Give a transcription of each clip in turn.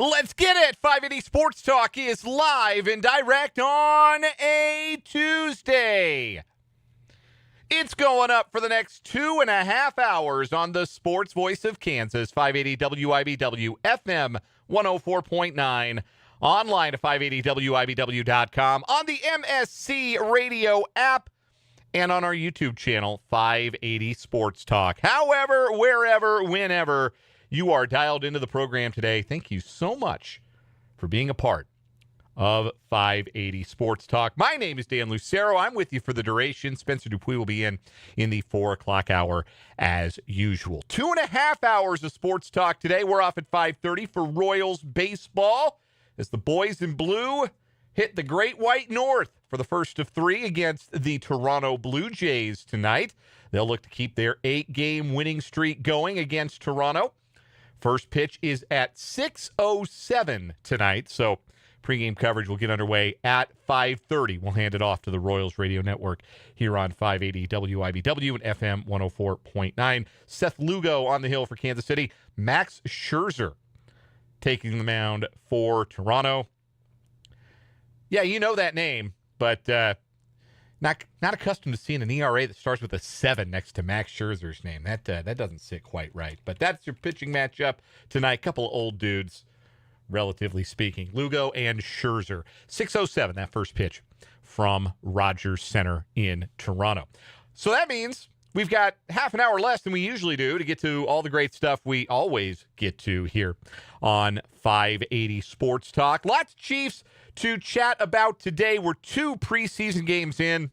Let's get it. 580 Sports Talk is live and direct on a Tuesday. It's going up for the next 2.5 hours on the sports voice of Kansas, 580 WIBW, FM 104.9, online at 580WIBW.com, on the MSC Radio app, and on our YouTube channel, 580 Sports Talk. However, wherever, whenever you are dialed into the program today, thank you so much for being a part of 580 Sports Talk. My name is Dan Lucero. I'm with you for the duration. Spencer Dupuis will be in the 4 o'clock hour as usual. 2.5 hours of Sports Talk today. We're off at 5:30 for Royals baseball as the boys in blue hit the Great White North for the first of 3 against the Toronto Blue Jays tonight. They'll look to keep their 8-game winning streak going against Toronto. First pitch is at 6:07 tonight, so pregame coverage will get underway at 5:30. We'll hand it off to the Royals Radio Network here on 580 WIBW and FM 104.9. Seth Lugo on the hill for Kansas City. Max Scherzer taking the mound for Toronto. Yeah, you know that name, but not accustomed to seeing an ERA that starts with a 7 next to Max Scherzer's name. That doesn't sit quite right. But that's your pitching matchup tonight. Couple of old dudes, relatively speaking. Lugo and Scherzer. 6:07, that first pitch from Rogers Center in Toronto. So that means we've got half an hour less than we usually do to get to all the great stuff we always get to here on 580 Sports Talk. Lots of Chiefs to chat about today. We're 2 preseason games in.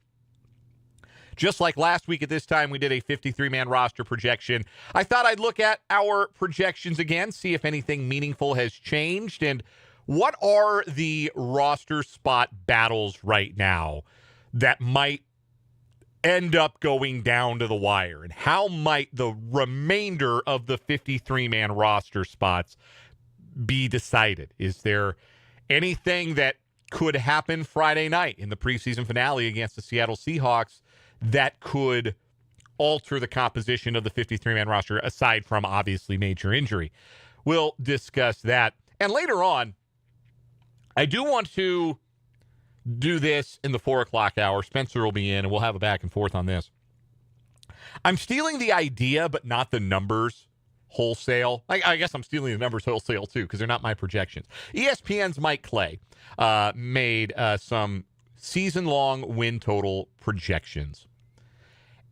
Just like last week at this time, we did a 53-man roster projection. I thought I'd look at our projections again, see if anything meaningful has changed, and what are the roster spot battles right now that might end up going down to the wire, and how might the remainder of the 53-man roster spots be decided? Is there anything that could happen Friday night in the preseason finale against the Seattle Seahawks that could alter the composition of the 53-man roster, aside from obviously major injury? We'll discuss that. And later on, I do want to do this in the 4 o'clock hour. Spencer will be in, and we'll have a back and forth on this. I'm stealing the idea, but not the numbers wholesale. I guess I'm stealing the numbers wholesale, too, because they're not my projections. ESPN's Mike Clay made some season-long win total projections.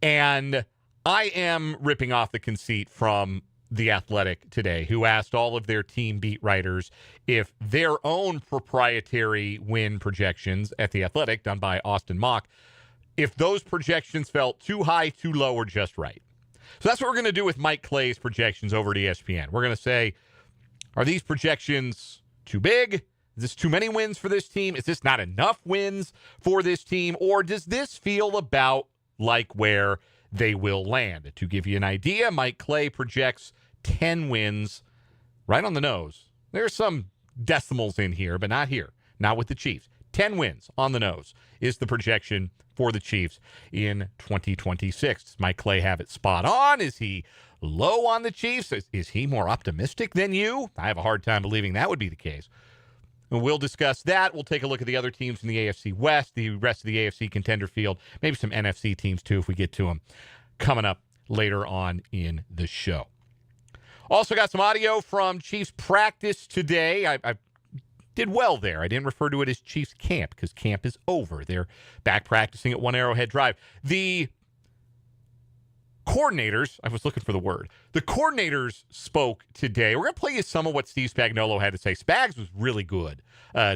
And I am ripping off the conceit from The Athletic today, who asked all of their team beat writers if their own proprietary win projections at The Athletic, done by Austin Mock, if those projections felt too high, too low, or just right. So that's what we're going to do with Mike Clay's projections over at ESPN. We're going to say, are these projections too big? Is this too many wins for this team? Is this not enough wins for this team? Or does this feel about like where they will land? To give you an idea, Mike Clay projects 10 wins right on the nose. There's some decimals in here, but not here. Not with the Chiefs. 10 wins on the nose is the projection for the Chiefs in 2026. Does Mike Clay have it spot on? Is he low on the Chiefs? Is he more optimistic than you? I have a hard time believing that would be the case. And we'll discuss that. We'll take a look at the other teams in the AFC West, the rest of the AFC contender field, maybe some NFC teams too if we get to them coming up later on in the show. Also got some audio from Chiefs practice today. I did well there. I didn't refer to it as Chiefs camp because camp is over. They're back practicing at One Arrowhead Drive. The coordinators, I was looking for the word. The coordinators spoke today. We're going to play you some of what Steve Spagnuolo had to say. Spags was really good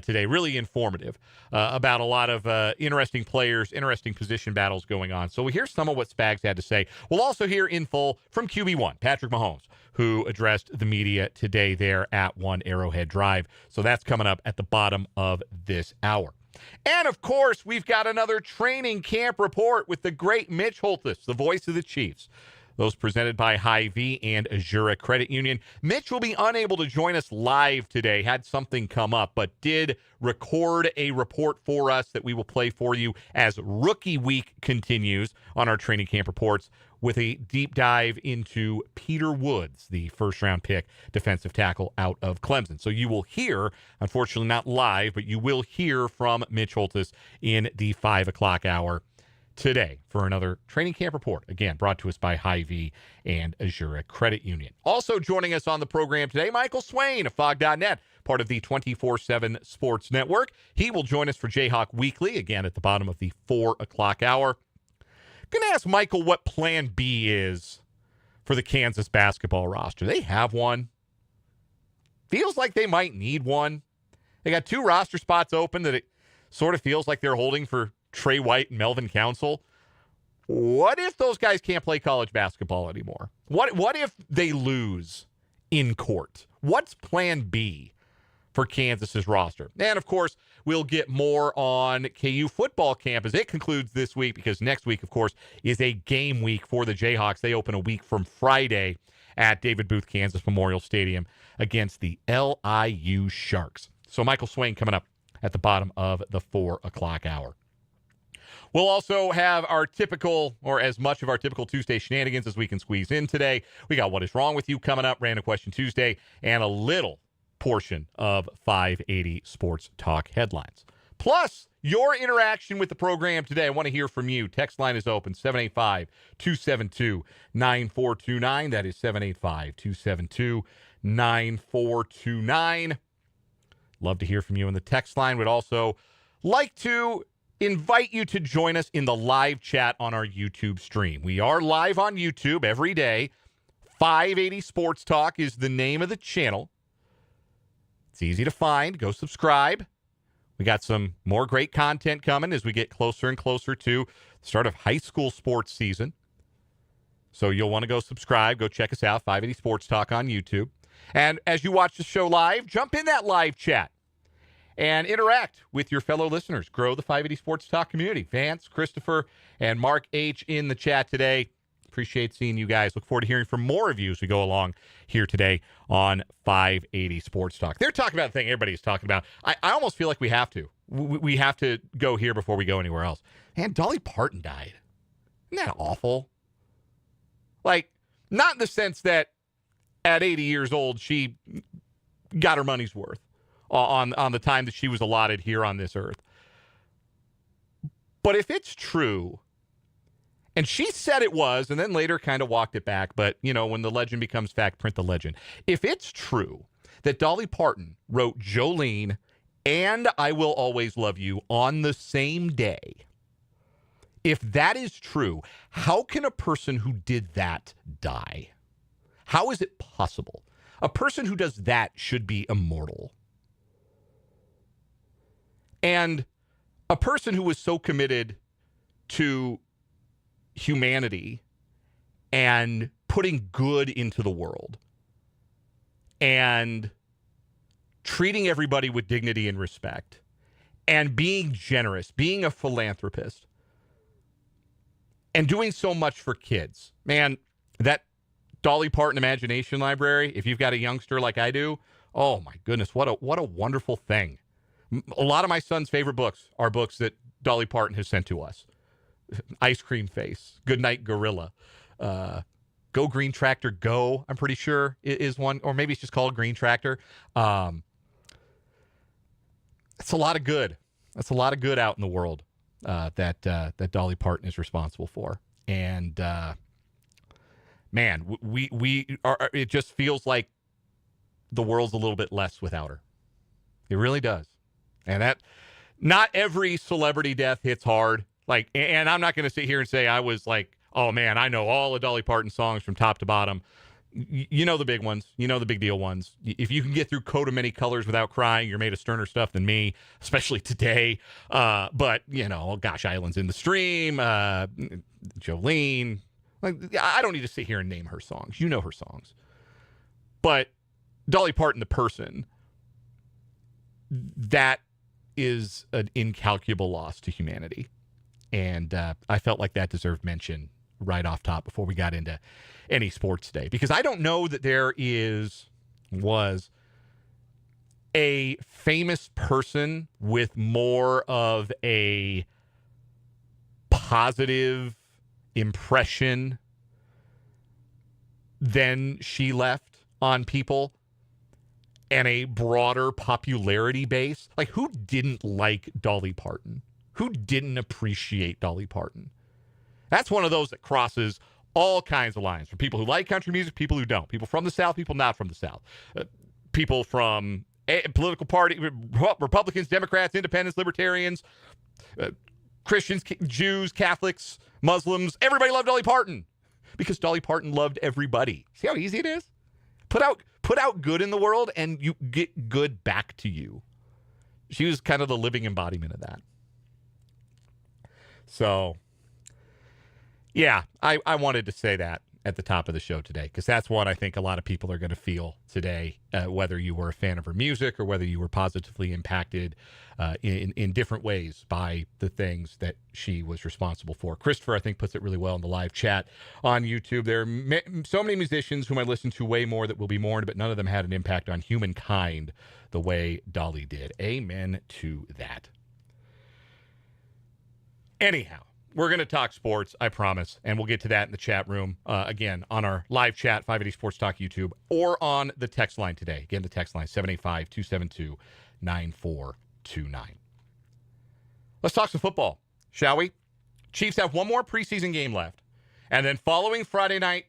today, really informative about a lot of interesting players, interesting position battles going on. So we hear some of what Spags had to say. We'll also hear in full from QB1, Patrick Mahomes, who addressed the media today there at One Arrowhead Drive. So that's coming up at the bottom of this hour. And, of course, we've got another training camp report with the great Mitch Holthus, the voice of the Chiefs. Those presented by Hy-Vee and Azura Credit Union. Mitch will be unable to join us live today, had something come up, but did record a report for us that we will play for you as Rookie Week continues on our training camp reports with a deep dive into Peter Woods, the first-round pick defensive tackle out of Clemson. So you will hear, unfortunately not live, but you will hear from Mitch Holthus in the 5 o'clock hour today for another training camp report, again, brought to us by Hy-Vee and Azura Credit Union. Also joining us on the program today, Michael Swain of Fog.net, part of the 24/7 Sports Network. He will join us for Jayhawk Weekly, again, at the bottom of the 4 o'clock hour. Going to ask Michael what Plan B is for the Kansas basketball roster. They have one. Feels like they might need one. They got 2 roster spots open that it sort of feels like they're holding for Trey White and Melvin Council. What if those guys can't play college basketball anymore? What if they lose in court? What's Plan B for Kansas's roster? And, of course, we'll get more on KU football camp as it concludes this week, because next week, of course, is a game week for the Jayhawks. They open a week from Friday at David Booth Kansas Memorial Stadium against the LIU Sharks. So Michael Swain coming up at the bottom of the 4 o'clock hour. We'll also have our typical, or as much of our typical Tuesday shenanigans as we can squeeze in today. We got What Is Wrong With You coming up, Random Question Tuesday, and a little portion of 580 Sports Talk headlines. Plus, your interaction with the program today. I want to hear from you. Text line is open, 785-272-9429. That is 785-272-9429. Love to hear from you on the text line. Would also like to invite you to join us in the live chat on our YouTube stream. We are live on YouTube every day. 580 Sports Talk is the name of the channel. It's easy to find. Go subscribe. We got some more great content coming as we get closer and closer to the start of high school sports season. So you'll want to go subscribe. Go check us out, 580 Sports Talk on YouTube. And as you watch the show live, jump in that live chat and interact with your fellow listeners. Grow the 580 Sports Talk community. Vance, Christopher, and Mark H. in the chat today. Appreciate seeing you guys. Look forward to hearing from more of you as we go along here today on 580 Sports Talk. They're talking about the thing everybody's talking about. I almost feel like we have to. We have to go here before we go anywhere else. Man, Dolly Parton died. Isn't that awful? Like, not in the sense that at 80 years old, she got her money's worth on the time that she was allotted here on this earth. But if it's true, and she said it was, and then later kind of walked it back, but, you know, when the legend becomes fact, print the legend. If it's true that Dolly Parton wrote Jolene and I Will Always Love You on the same day, if that is true, how can a person who did that die? How is it possible? A person who does that should be immortal. And a person who was so committed to humanity and putting good into the world and treating everybody with dignity and respect and being generous, being a philanthropist and doing so much for kids. Man, that Dolly Parton Imagination Library, if you've got a youngster like I do, oh my goodness, what a wonderful thing. A lot of my son's favorite books are books that Dolly Parton has sent to us. Ice Cream Face, Goodnight Gorilla, Go Green Tractor Go, I'm pretty sure is one, or maybe it's just called Green Tractor. It's a lot of good. That's a lot of good out in the world that Dolly Parton is responsible for. And man, we are. It just feels like the world's a little bit less without her. It really does. And that, not every celebrity death hits hard. Like, and I'm not going to sit here and say I was like, oh man, I know all the Dolly Parton songs from top to bottom. You know the big ones. You know the big deal ones. If you can get through Coat of Many Colors without crying, you're made of sterner stuff than me, especially today. But, you know, gosh, Islands in the Stream, Jolene. Like, I don't need to sit here and name her songs. You know her songs. But Dolly Parton, the person, that is an incalculable loss to humanity. And I felt like that deserved mention right off top before we got into any sports today. Because I don't know that there was a famous person with more of a positive impression than she left on people and a broader popularity base. Like, who didn't like Dolly Parton? Who didn't appreciate Dolly Parton? That's one of those that crosses all kinds of lines. For people who like country music, people who don't. People from the South, people not from the South. People from political party, Republicans, Democrats, Independents, Libertarians, Christians, Jews, Catholics, Muslims. Everybody loved Dolly Parton because Dolly Parton loved everybody. See how easy it is? Put out good in the world and you get good back to you. She was kind of the living embodiment of that. So, yeah, I wanted to say that at the top of the show today, because that's one I think a lot of people are going to feel today, whether you were a fan of her music or whether you were positively impacted in different ways by the things that she was responsible for. Christopher, I think, puts it really well in the live chat on YouTube. There are so many musicians whom I listen to way more that will be mourned, but none of them had an impact on humankind the way Dolly did. Amen to that. Anyhow, we're going to talk sports, I promise, and we'll get to that in the chat room, again, on our live chat, 580 Sports Talk YouTube, or on the text line today. Again, the text line, 785-272-9429. Let's talk some football, shall we? Chiefs have one more preseason game left, and then following Friday night,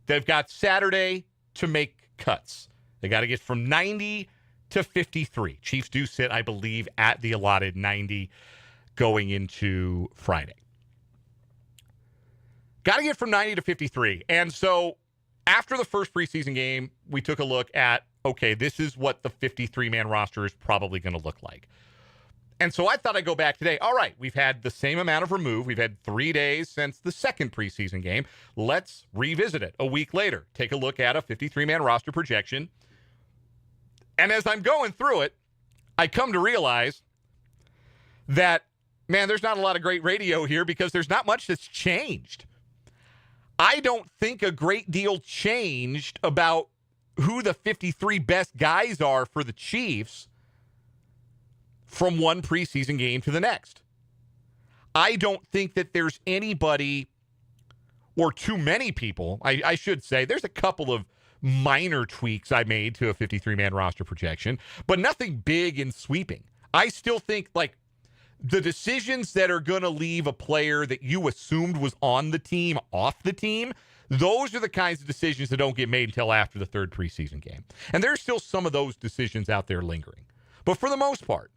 they've got Saturday to make cuts. They got to get from 90 to 53. Chiefs do sit, I believe, at the allotted 90 going into Friday. Got to get from 90 to 53. And so after the first preseason game, we took a look at, okay, this is what the 53-man roster is probably going to look like. And so I thought I'd go back today. All right, we've had the same amount of remove. We've had 3 days since the second preseason game. Let's revisit it a week later. Take a look at a 53-man roster projection. And as I'm going through it, I come to realize that, man, there's not a lot of great radio here because there's not much that's changed. I don't think a great deal changed about who the 53 best guys are for the Chiefs from one preseason game to the next. I don't think that there's anybody or too many people. I should say there's a couple of minor tweaks I made to a 53-man roster projection, but nothing big and sweeping. I still think, like, the decisions that are going to leave a player that you assumed was on the team off the team, those are the kinds of decisions that don't get made until after the third preseason game. And there's still some of those decisions out there lingering. But for the most part,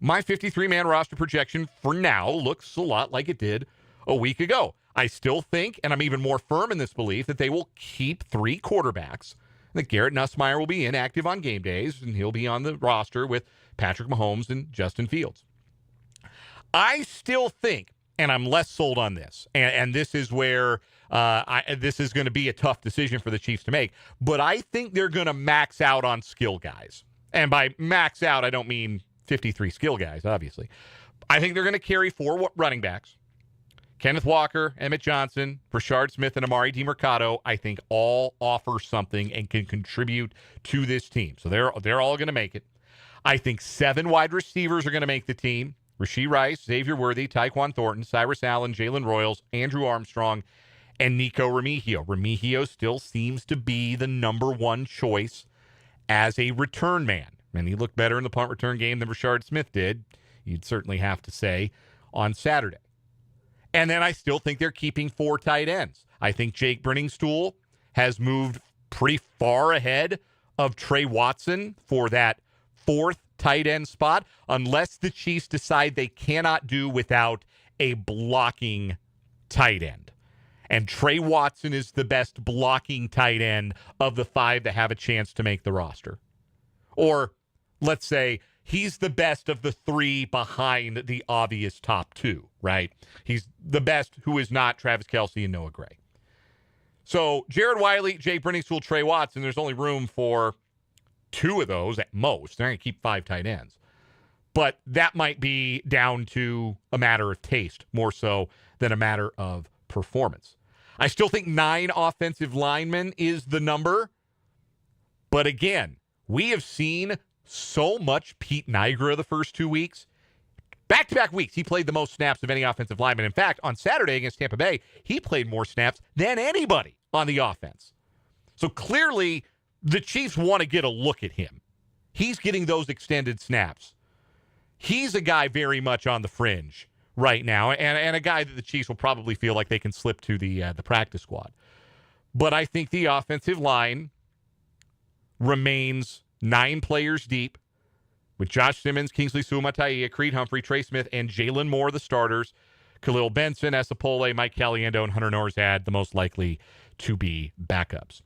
my 53-man roster projection for now looks a lot like it did a week ago. I still think, and I'm even more firm in this belief, that they will keep 3 quarterbacks. That Garrett Nussmeier will be inactive on game days, and he'll be on the roster with Patrick Mahomes and Justin Fields. I still think, and I'm less sold on this, and this is where this is going to be a tough decision for the Chiefs to make, but I think they're going to max out on skill guys. And by max out, I don't mean 53 skill guys, obviously. I think they're going to carry 4 running backs. Kenneth Walker, Emmett Johnson, Rashard Smith, and Amari DiMercato, I think all offer something and can contribute to this team. So they're all going to make it. I think 7 wide receivers are going to make the team. Rashee Rice, Xavier Worthy, Tyquan Thornton, Cyrus Allen, Jalen Royals, Andrew Armstrong, and Nico Remigio. Remigio still seems to be the number 1 choice as a return man. And he looked better in the punt return game than Rashard Smith did, you'd certainly have to say, on Saturday. And then I still think they're keeping 4 tight ends. I think Jake Brenningstool has moved pretty far ahead of Trey Watson for that 4th tight end spot, unless the Chiefs decide they cannot do without a blocking tight end. And Trey Watson is the best blocking tight end of the 5 that have a chance to make the roster. Or let's say he's the best of the 3 behind the obvious top 2, right? He's the best who is not Travis Kelce and Noah Gray. So Jared Wiley, Jake Brenningstool, Trey Watson, there's only room for 2 of those at most. They're going to keep 5 tight ends. But that might be down to a matter of taste more so than a matter of performance. I still think 9 offensive linemen is the number. But again, we have seen so much Pete Nigra the first 2 weeks. Back-to-back weeks, he played the most snaps of any offensive lineman. In fact, on Saturday against Tampa Bay, he played more snaps than anybody on the offense. So clearly, the Chiefs want to get a look at him. He's getting those extended snaps. He's a guy very much on the fringe right now, and a guy that the Chiefs will probably feel like they can slip to the practice squad. But I think the offensive line remains 9 players deep, with Josh Simmons, Kingsley Suamataia, Creed Humphrey, Trey Smith, and Jalen Moore, the starters. Khalil Benson, Esapole, Mike Caliendo, and Hunter Norzad, the most likely to be backups.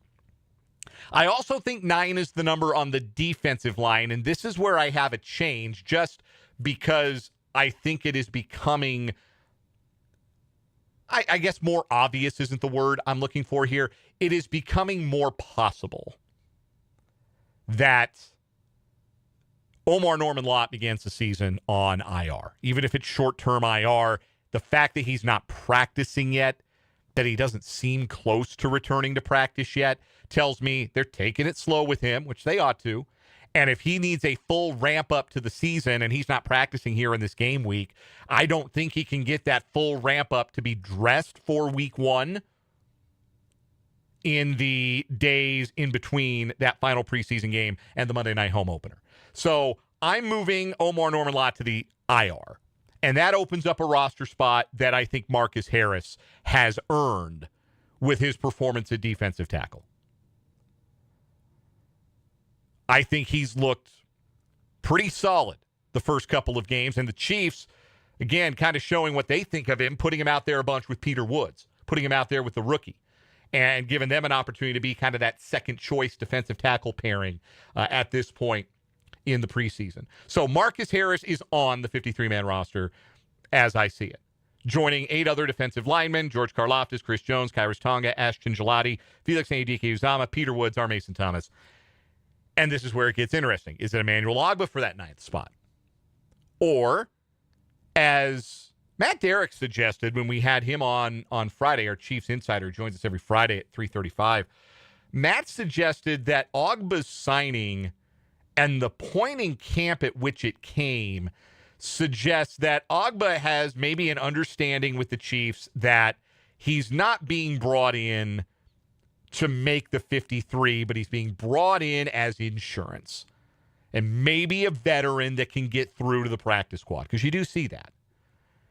I also think 9 is the number on the defensive line, and this is where I have a change just because I think it is becoming, I guess more obvious isn't the word I'm looking for here. It is becoming more possible that Omar Norman-Lott begins the season on IR. Even if it's short-term IR, the fact that he's not practicing yet, that he doesn't seem close to returning to practice yet, tells me they're taking it slow with him, which they ought to. And if he needs a full ramp up to the season and he's not practicing here in this game week, I don't think he can get that full ramp up to be dressed for week 1 in the days in between that final preseason game and the Monday night home opener. So I'm moving Omar Norman-Lott to the IR. And that opens up a roster spot that I think Marcus Harris has earned with his performance at defensive tackle. I think he's looked pretty solid the first couple of games. And the Chiefs, again, kind of showing what they think of him, putting him out there a bunch with Peter Woods, putting him out there with the rookie, and giving them an opportunity to be kind of that second choice defensive tackle pairing at this point in the preseason. So Marcus Harris is on the 53-man roster as I see it, joining 8 other defensive linemen: George Karlaftis, Chris Jones, Kairos Tonga, Ashton Gelati, Felix Udike-Uzama, Peter Woods, R. Mason Thomas. And this is where it gets interesting. Is it Emmanuel Ogbah for that 9th spot? Or, as Matt Derrick suggested when we had him on Friday, our Chiefs insider joins us every Friday at 3:35, Matt suggested that Ogbah's signing and the point in camp at which it came suggests that Ogbah has maybe an understanding with the Chiefs that he's not being brought in to make the 53, but he's being brought in as insurance. And maybe a veteran that can get through to the practice squad, because you do see that.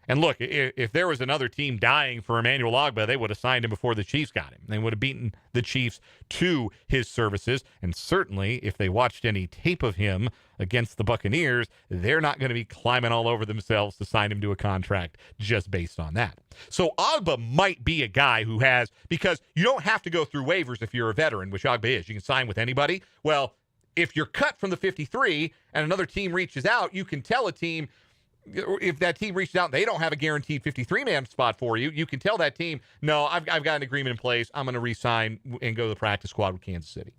And look, if there was another team dying for Emmanuel Ogbah, they would have signed him before the Chiefs got him. They would have beaten the Chiefs to his services. And certainly, if they watched any tape of him against the Buccaneers, they're not going to be climbing all over themselves to sign him to a contract just based on that. So Ogbah might be a guy who has, because you don't have to go through waivers if you're a veteran, which Ogbah is. You can sign with anybody. Well, if you're cut from the 53 and another team reaches out, you can tell a team, if that team reaches out and they don't have a guaranteed 53-man spot for you, you can tell that team, no, I've got an agreement in place. I'm going to re-sign and go to the practice squad with Kansas City.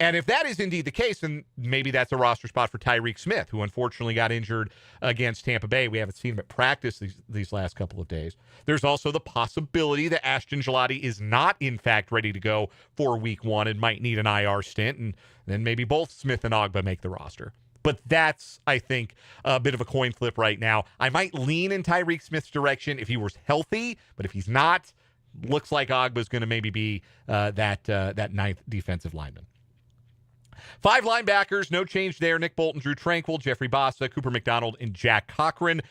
And if that is indeed the case, then maybe that's a roster spot for Tyreek Smith, who unfortunately got injured against Tampa Bay. We haven't seen him at practice these last couple of days. There's also the possibility that Ashton Gelati is not, in fact, ready to go for week 1 and might need an IR stint, and then maybe both Smith and Ogbah make the roster. But that's, I think, a bit of a coin flip right now. I might lean in Tyreek Smith's direction if he was healthy, but if he's not, looks like Ogbah's going to maybe be that 9th defensive lineman. 5 linebackers, no change there. Nick Bolton, Drew Tranquil, Jeffrey Bassa, Cooper McDonald, and Jack Cochran.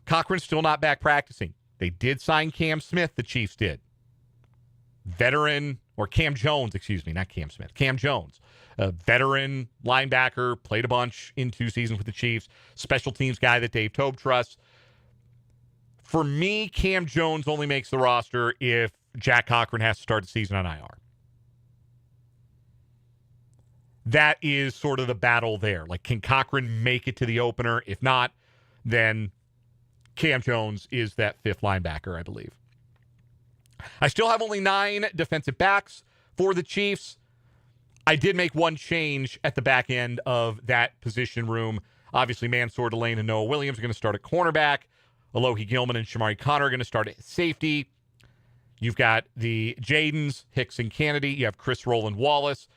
Cochran's still not back practicing. They did sign Cam Smith, the Chiefs did. Veteran, or Cam Jones, excuse me, not Cam Smith. Cam Jones, a veteran linebacker, played a bunch in 2 seasons with the Chiefs, special teams guy that Dave Toub trusts. For me, Cam Jones only makes the roster if Jack Cochran has to start the season on IR. That is sort of the battle there. Like, can Cochran make it to the opener? If not, then Cam Jones is that 5th linebacker, I believe. I still have only 9 defensive backs for the Chiefs. I did make one change at the back end of that position room. Obviously, Mansour, Delane, and Noah Williams are going to start at cornerback. Alohi Gilman and Shamari Connor are going to start at safety. You've got the Jadens, Hicks and Kennedy. You have Chris Rowland Wallace.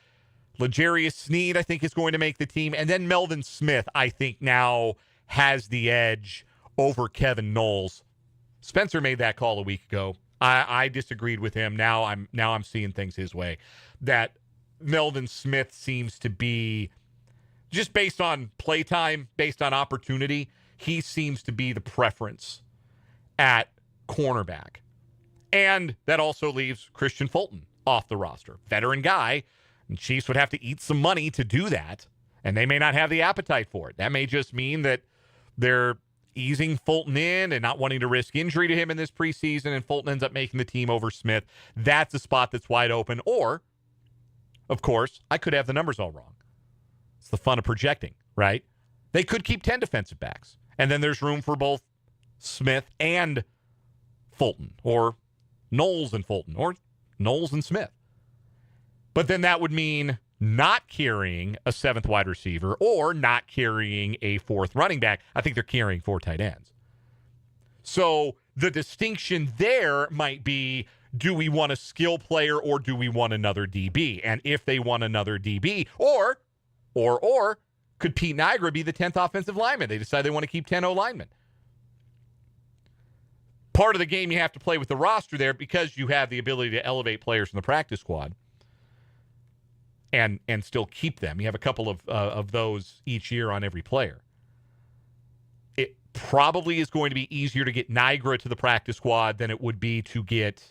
L'Jarius Sneed, I think, is going to make the team. And then Melvin Smith, I think, now has the edge over Kevin Knowles. Spencer made that call a week ago. I disagreed with him. Now I'm seeing things his way. That Melvin Smith seems to be, just based on playtime, based on opportunity, he seems to be the preference at cornerback. And that also leaves Christian Fulton off the roster. Veteran guy, and Chiefs would have to eat some money to do that, and they may not have the appetite for it. That may just mean that they're easing Fulton in and not wanting to risk injury to him in this preseason, and Fulton ends up making the team over Smith. That's a spot that's wide open. Or, of course, I could have the numbers all wrong. It's the fun of projecting, right? They could keep 10 defensive backs, and then there's room for both Smith and Fulton, or Knowles and Fulton, or Knowles and Smith. But then that would mean not carrying a seventh wide receiver or not carrying a fourth running back. I think they're carrying 4 tight ends. So the distinction there might be, do we want a skill player or do we want another DB? And if they want another DB, or could Pete Niagara be the 10th offensive lineman? They decide they want to keep 10 O-linemen. Part of the game you have to play with the roster there, because you have the ability to elevate players from the practice squad and still keep them. You have a couple of those each year on every player. It probably is going to be easier to get Niagara to the practice squad than it would be to get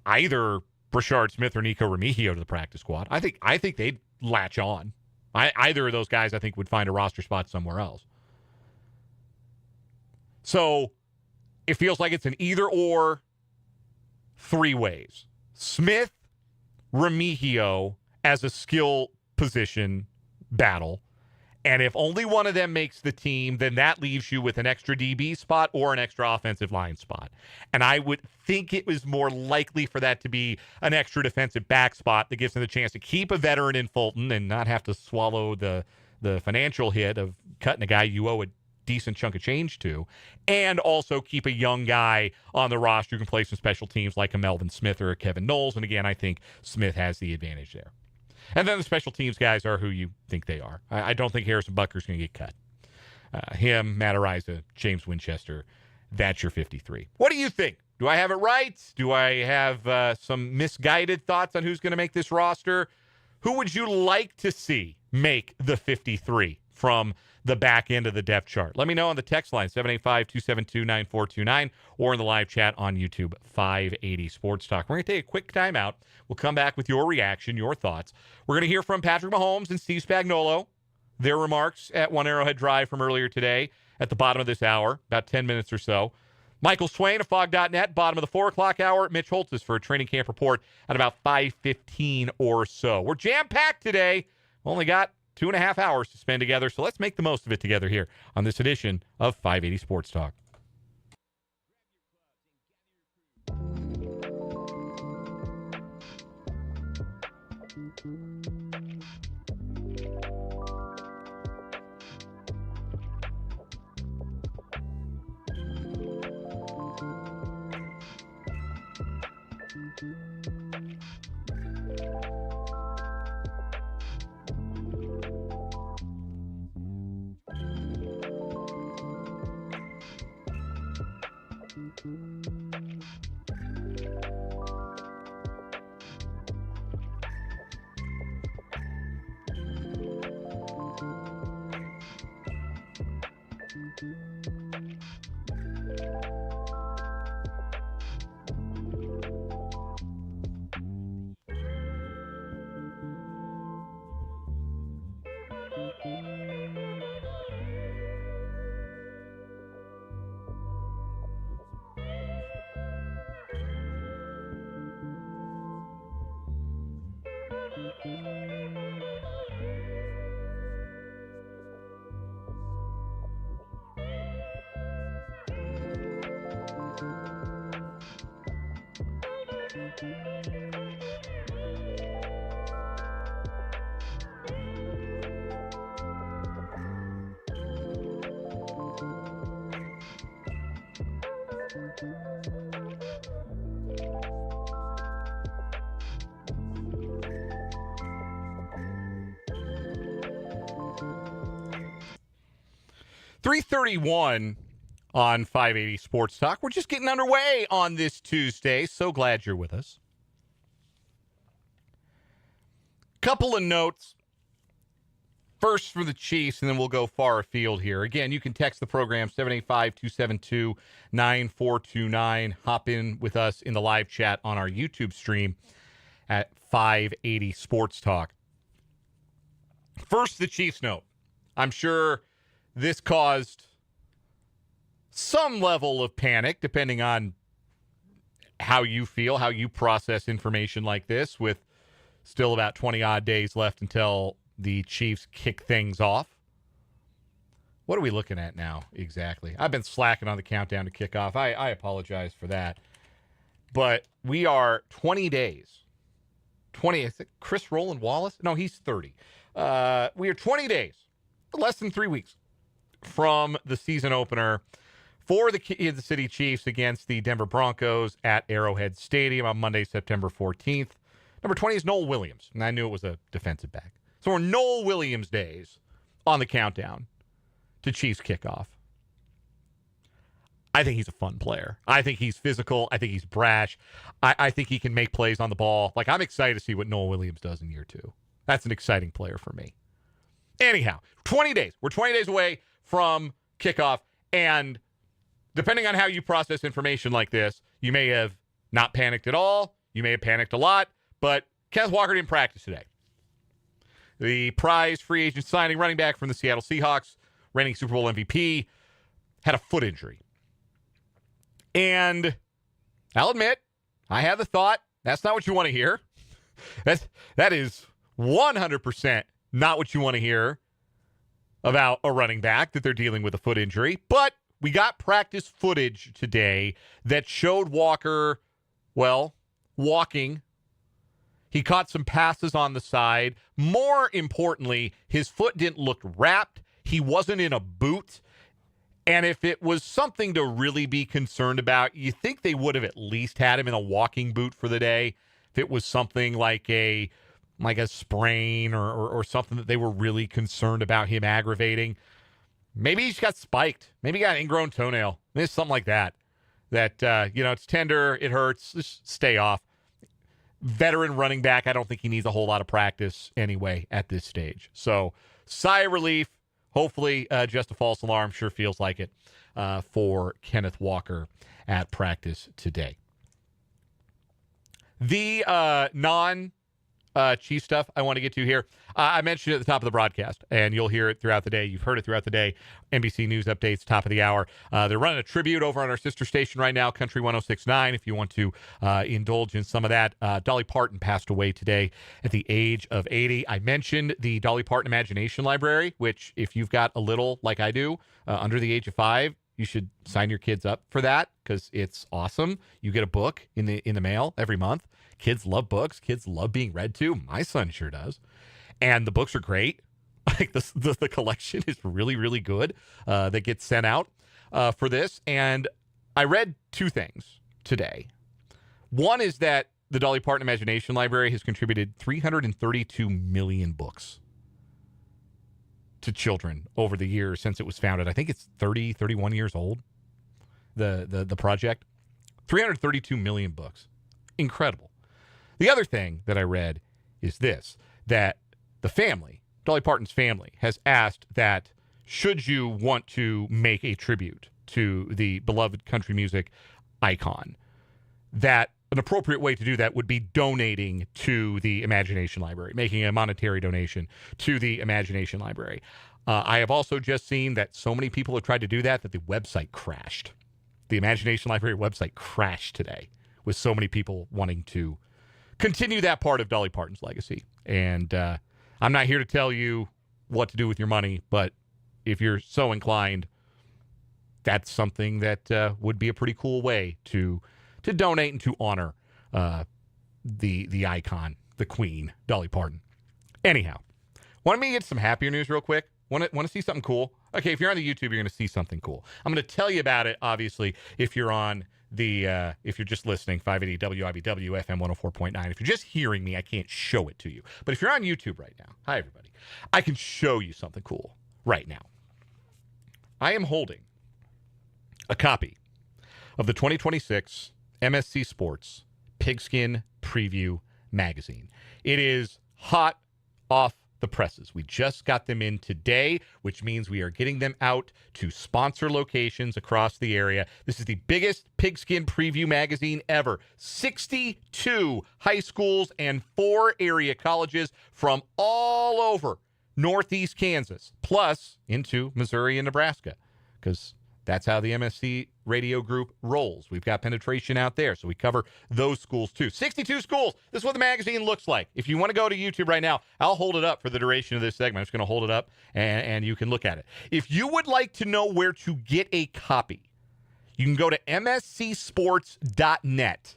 either Brashard Smith or Nico Remigio to the practice squad. I think they'd latch on. Either of those guys, I think, would find a roster spot somewhere else. So it feels like it's an either-or 3 ways. Smith, Remigio as a skill position battle. And if only one of them makes the team, then that leaves you with an extra DB spot or an extra offensive line spot. And I would think it was more likely for that to be an extra defensive back spot that gives them the chance to keep a veteran in Fulton and not have to swallow the financial hit of cutting a guy you owe a decent chunk of change to, and also keep a young guy on the roster who can play some special teams like a Melvin Smith or a Kevin Knowles. And again, I think Smith has the advantage there. And then the special teams guys are who you think they are. I don't think Harrison Butker's going to get cut. Him, Matt Araiza, James Winchester, that's your 53. What do you think? Do I have it right? Do I have some misguided thoughts on who's going to make this roster? Who would you like to see make the 53 from the back end of the depth chart? Let me know on the text line, 785-272-9429, or in the live chat on YouTube, 580 Sports Talk. We're going to take a quick timeout. We'll come back with your reaction, your thoughts. We're going to hear from Patrick Mahomes and Steve Spagnuolo, their remarks at One Arrowhead Drive from earlier today at the bottom of this hour, about 10 minutes or so. Michael Swain of Fog.net, bottom of the 4 o'clock hour. Mitch Holthus for a training camp report at about 5:15 or so. We're jam-packed today. Only got 2.5 hours to spend together, so let's make the most of it together here on this edition of 580 Sports Talk. .331 on 580 Sports Talk. We're just getting underway on this Tuesday. So glad you're with us. Couple of notes. First for the Chiefs, and then we'll go far afield here. Again, you can text the program 785-272-9429. Hop in with us in the live chat on our YouTube stream at 580 Sports Talk. First, the Chiefs note. I'm sure this caused some level of panic, depending on how you feel, how you process information like this, with still about 20-odd days left until the Chiefs kick things off. What are we looking at now exactly? I've been slacking on the countdown to kickoff. I apologize for that. But we are 20 days. 20, is it Chris Roland Wallace? No, he's 30. We are 20 days, less than 3 weeks, from the season opener for the Kansas City Chiefs against the Denver Broncos at Arrowhead Stadium on Monday, September 14th. Number 20 is Noel Williams, and I knew it was a defensive back. So we're Noel Williams days on the countdown to Chiefs kickoff. I think he's a fun player. I think he's physical. I think he's brash. I think he can make plays on the ball. Like, I'm excited to see what Noel Williams does in year 2. That's an exciting player for me. Anyhow, 20 days. We're 20 days away from kickoff, and depending on how you process information like this, you may have not panicked at all. You may have panicked a lot, but Kenneth Walker didn't practice today. The prize free agent signing running back from the Seattle Seahawks, reigning Super Bowl MVP, had a foot injury. And I'll admit, I had the thought, that's not what you want to hear. That is 100% not what you want to hear about a running back, that they're dealing with a foot injury. But we got practice footage today that showed Walker, walking. He caught some passes on the side. More importantly, his foot didn't look wrapped. He wasn't in a boot. And if it was something to really be concerned about, you think they would have at least had him in a walking boot for the day. If it was something like a sprain or something that they were really concerned about him aggravating. Maybe he just got spiked. Maybe he got an ingrown toenail. Maybe something like that. It's tender, it hurts, just stay off. Veteran running back, I don't think he needs a whole lot of practice anyway at this stage. So, sigh of relief. Hopefully, just a false alarm. Sure feels like it for Kenneth Walker at practice today. The non-Chief stuff I want to get to here. I mentioned it at the top of the broadcast, and you'll hear it throughout the day. You've heard it throughout the day. NBC News updates, top of the hour. They're running a tribute over on our sister station right now, Country 106.9, if you want to indulge in some of that. Dolly Parton passed away today at the age of 80. I mentioned the Dolly Parton Imagination Library, which if you've got a little, like I do, under the age of 5, you should sign your kids up for that because it's awesome. You get a book in the mail every month. Kids love books. Kids love being read to. My son sure does. And the books are great. Like the collection is really, really good that gets sent out for this. And I read 2 things today. One is that the Dolly Parton Imagination Library has contributed 332 million books to children over the years since it was founded. I think it's 31 years old, the project. 332 million books. Incredible. The other thing that I read is this, that the family, Dolly Parton's family, has asked that should you want to make a tribute to the beloved country music icon, that an appropriate way to do that would be donating to the Imagination Library, making a monetary donation to the Imagination Library. I have also just seen that so many people have tried to do that the website crashed. The Imagination Library website crashed today with so many people wanting to continue that part of Dolly Parton's legacy. And I'm not here to tell you what to do with your money, but if you're so inclined, that's something that would be a pretty cool way to donate and to honor the icon, the queen, Dolly Parton. Anyhow, want me to get some happier news real quick? Want to see something cool? Okay, if you're on the YouTube, you're going to see something cool. I'm going to tell you about it, obviously, if you're on if you're just listening, 580 WIBW, FM 104.9. If you're just hearing me, I can't show it to you. But if you're on YouTube right now, hi, everybody, I can show you something cool right now. I am holding a copy of the 2026 MSC Sports Pigskin Preview Magazine. It is hot off the presses. We just got them in today, which means we are getting them out to sponsor locations across the area. This is the biggest pigskin preview magazine ever. 62 high schools and 4 area colleges from all over Northeast Kansas, plus into Missouri and Nebraska, because that's how the MSC radio group rolls. We've got penetration out there, so we cover those schools too. 62 schools. This is what the magazine looks like. If you want to go to YouTube right now, I'll hold it up for the duration of this segment. I'm just going to hold it up, and you can look at it. If you would like to know where to get a copy, you can go to mscsports.net,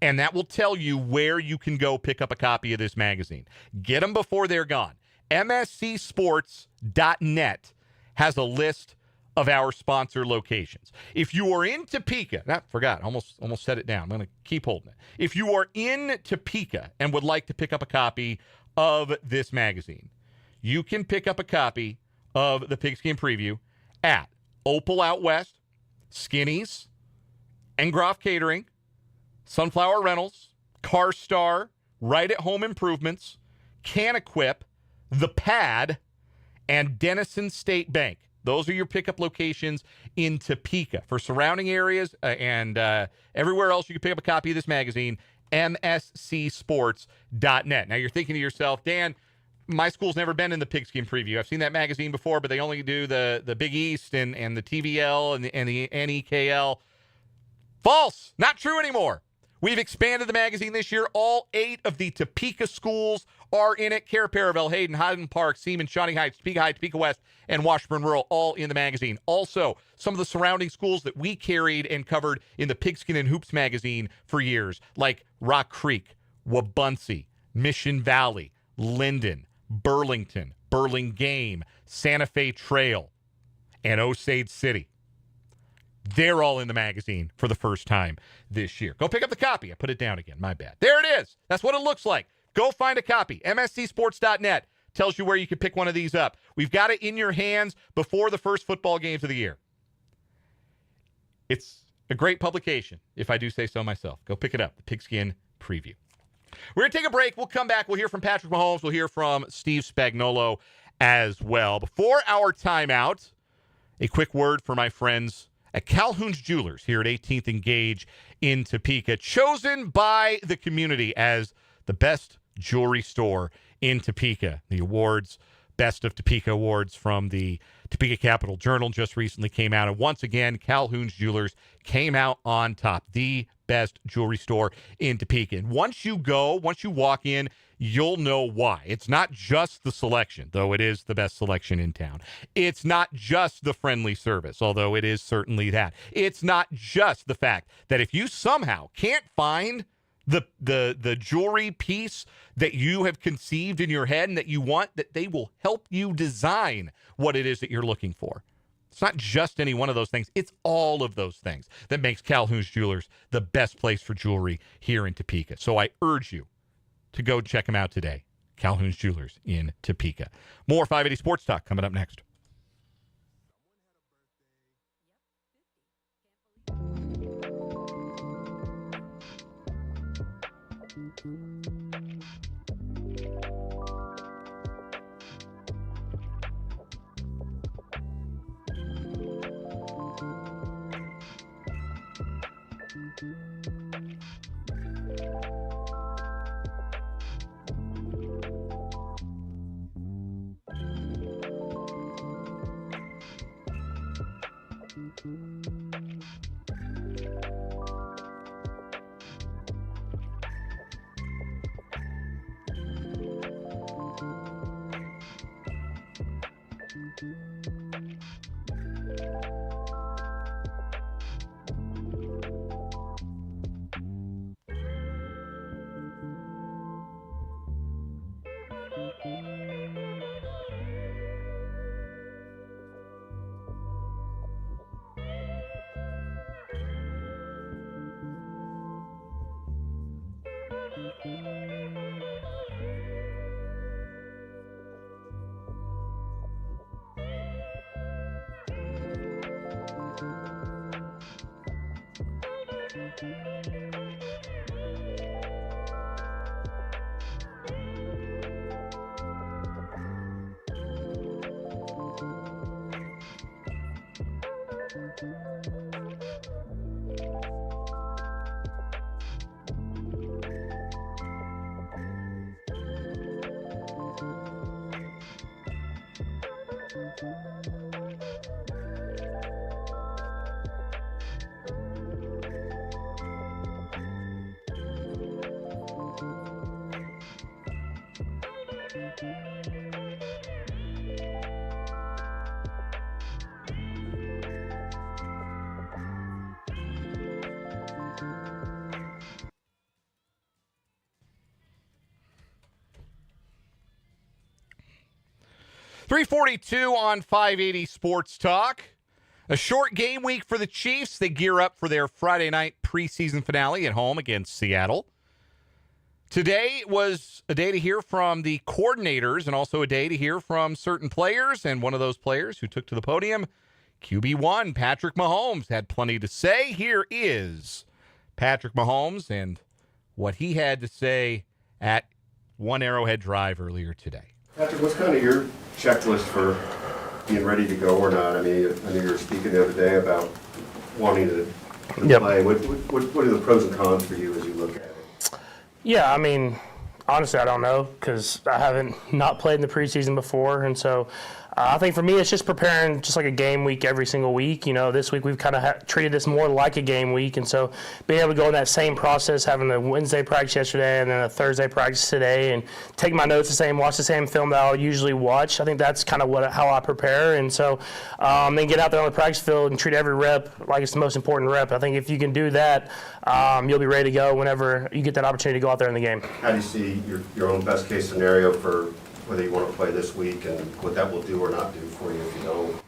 and that will tell you where you can go pick up a copy of this magazine. Get them before they're gone. mscsports.net has a list of our sponsor locations. If you are in Topeka, almost said it down. I'm going to keep holding it. If you are in Topeka and would like to pick up a copy of this magazine, you can pick up a copy of the Pigskin Preview at Opal Out West, Skinny's, Engroff Catering, Sunflower Rentals, Car Star, Right at Home Improvements, Can Equip, The Pad, and Denison State Bank. Those are your pickup locations in Topeka. For surrounding areas and everywhere else you can pick up a copy of this magazine, mscsports.net. Now, you're thinking to yourself, Dan, my school's never been in the Pigskin Preview. I've seen that magazine before, but they only do the Big East and the TVL and the NEKL. False. Not true anymore. We've expanded the magazine this year. All 8 of the Topeka schools are in it. Care Paravel, Hayden, Highland Park, Seaman, Shawnee Heights, Topeka High, Topeka West, and Washburn Rural, all in the magazine. Also, some of the surrounding schools that we carried and covered in the Pigskin and Hoops magazine for years, like Rock Creek, Wabaunsee, Mission Valley, Linden, Burlington, Burlingame, Santa Fe Trail, and Osage City. They're all in the magazine for the first time this year. Go pick up the copy. I put it down again. My bad. There it is. That's what it looks like. Go find a copy. mscsports.net tells you where you can pick one of these up. We've got it in your hands before the first football games of the year. It's a great publication, if I do say so myself. Go pick it up. The Pigskin Preview. We're going to take a break. We'll come back. We'll hear from Patrick Mahomes. We'll hear from Steve Spagnuolo as well. Before our timeout, a quick word for my friends at Calhoun's Jewelers here at 18th and Gage in Topeka, chosen by the community as the best jewelry store in Topeka. The awards, Best of Topeka Awards from the Topeka Capital Journal just recently came out. And once again, Calhoun's Jewelers came out on top. The best jewelry store in Topeka. And once you walk in, you'll know why. It's not just the selection, though it is the best selection in town. It's not just the friendly service, although it is certainly that. It's not just the fact that if you somehow can't find the jewelry piece that you have conceived in your head and that you want, that they will help you design what it is that you're looking for. It's not just any one of those things. It's all of those things that makes Calhoun's Jewelers the best place for jewelry here in Topeka. So I urge you to go check them out today. Calhoun's Jewelers in Topeka. More 580 Sports Talk coming up next. .342 on 580 Sports Talk. A short game week for the Chiefs. They gear up for their Friday night preseason finale at home against Seattle. Today was a day to hear from the coordinators and also a day to hear from certain players. And one of those players who took to the podium, QB1, Patrick Mahomes, had plenty to say. Here is Patrick Mahomes and what he had to say at One Arrowhead Drive earlier today. Patrick, what's kind of your checklist for being ready to go or not? I mean, I know you were speaking the other day about wanting to play. What are the pros and cons for you as you look at it? Yeah, I mean, honestly, I don't know because I haven't not played in the preseason before, and so I think for me it's just preparing just like a game week every single week. You know, this week we've kind of treated this more like a game week, and so being able to go in that same process, having a Wednesday practice yesterday and then a Thursday practice today, and take my notes the same, watch the same film that I'll usually watch. I think that's kind of how I prepare, and so then get out there on the practice field and treat every rep like it's the most important rep. I think if you can do that, you'll be ready to go whenever you get that opportunity to go out there in the game. How do you see your own best case scenario for whether you want to play this week and what that will do or not do for you if you don't?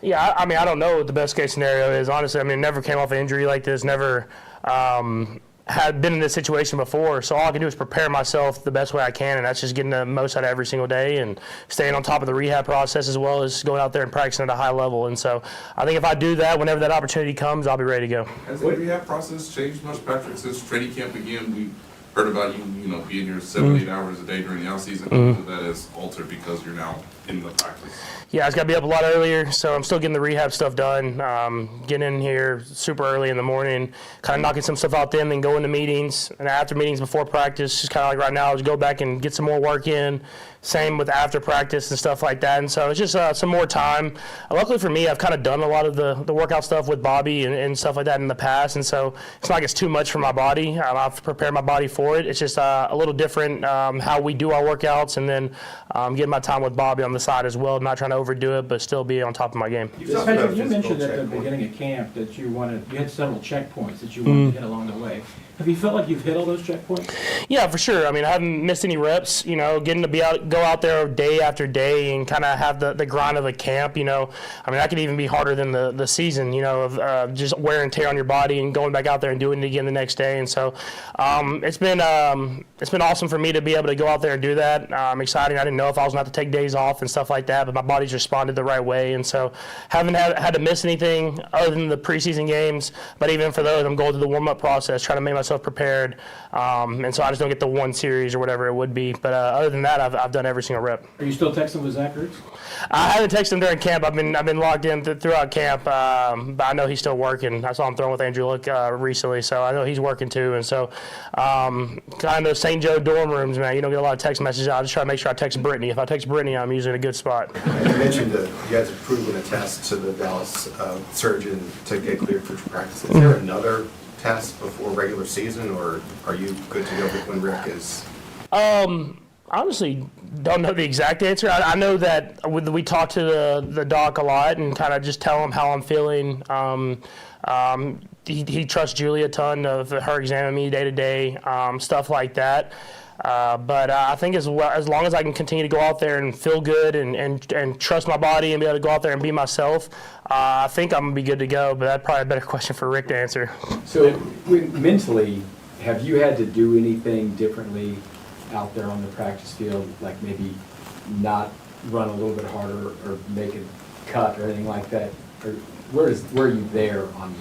Yeah, I mean, I don't know what the best case scenario is. Honestly, I mean, never came off an injury like this, never had been in this situation before. So all I can do is prepare myself the best way I can, and that's just getting the most out of every single day and staying on top of the rehab process as well as going out there and practicing at a high level. And so I think if I do that, whenever that opportunity comes, I'll be ready to go. Has the rehab process changed much, Patrick, since training camp began? We heard about you being here 7-8 hours a day during the offseason. That has altered because you're now in the practice. Yeah, I just got to be up a lot earlier, so I'm still getting the rehab stuff done. Getting in here super early in the morning, kind of knocking some stuff out then going to meetings. And after meetings before practice, just kind of like right now, just go back and get some more work in. Same with after practice and stuff like that. And so it's just some more time. Luckily for me, I've kind of done a lot of the workout stuff with Bobby and stuff like that in the past. And so it's not like it's too much for my body. I've prepared my body for it. It's just a little different how we do our workouts, and then getting my time with Bobby on the side as well, not trying to overdo it, but still be on top of my game. Patrick, you mentioned at the beginning of camp that you had several checkpoints that you wanted to hit along the way. Have you felt like you've hit all those checkpoints? Yeah, for sure. I mean, I haven't missed any reps. Getting to go out there day after day and kind of have the grind of a camp. I mean, that could even be harder than the season. Of just wear and tear on your body and going back out there and doing it again the next day. And so it's been awesome for me to be able to go out there and do that. Exciting. I didn't know if I was going to have to take days off and stuff like that, but my body's responded the right way. And so haven't had to miss anything other than the preseason games. But even for those, I'm going through the warm-up process, trying to make myself prepared, and so I just don't get the one series or whatever it would be. But other than that, I've done every single rep. Are you still texting with Zach Ertz? I haven't texted him during camp. I've been logged in throughout camp, but I know he's still working. I saw him throwing with Andrew Luck recently, so I know he's working too. And so kind of those St. Joe dorm rooms, man, you don't get a lot of text messages. I just try to make sure I text Brittany. If I text Brittany, I'm usually in a good spot. You mentioned that you guys have proven a test to the Dallas surgeon to get cleared for practice. Is there another test before regular season, or are you good to go when Rick is? Honestly, don't know the exact answer. I know that we talk to the doc a lot and kind of just tell him how I'm feeling. He trusts Julie a ton of her examining me day to day, stuff like that. But I think as long as I can continue to go out there and feel good and trust my body and be able to go out there and be myself, I think I'm going to be good to go. But that's probably a better question for Rick to answer. So mentally, have you had to do anything differently out there on the practice field, like maybe not run a little bit harder or make a cut or anything like that? Or where are you there on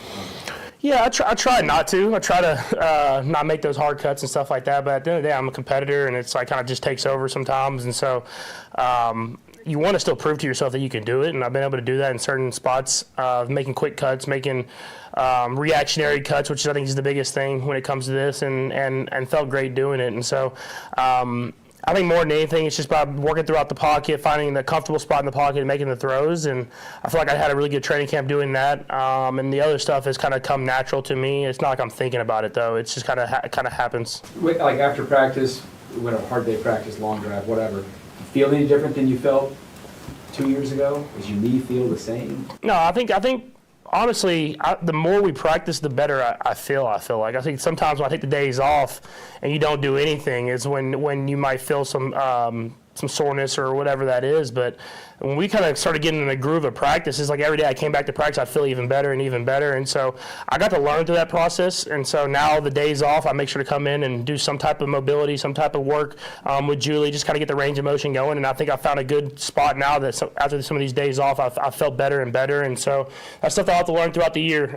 Yeah, I try not to. I try to not make those hard cuts and stuff like that. But at the end of the day, I'm a competitor, and it's like kind of just takes over sometimes. And so you want to still prove to yourself that you can do it. And I've been able to do that in certain spots, making quick cuts, making reactionary cuts, which I think is the biggest thing when it comes to this, and felt great doing it. And so I think more than anything, it's just about working throughout the pocket, finding the comfortable spot in the pocket, and making the throws. And I feel like I had a really good training camp doing that. And the other stuff has kind of come natural to me. It's not like I'm thinking about it though. It's just kind of happens. like after practice, whatever, hard day practice, long drive, whatever, you feel any different than you felt 2 years ago? Does your knee feel the same? No, I think honestly, the more we practice, the better I feel. I think sometimes when I take the days off and you don't do anything is when you might feel some soreness or whatever that is. But when we kind of started getting in the groove of practice, it's like every day I came back to practice, I feel even better and even better. And so I got to learn through that process. And so now the days off, I make sure to come in and do some type of mobility, some type of work with Julie, just kind of get the range of motion going. And I think I found a good spot now that after some of these days off, I felt better and better. And so that's stuff I'll have to learn throughout the year.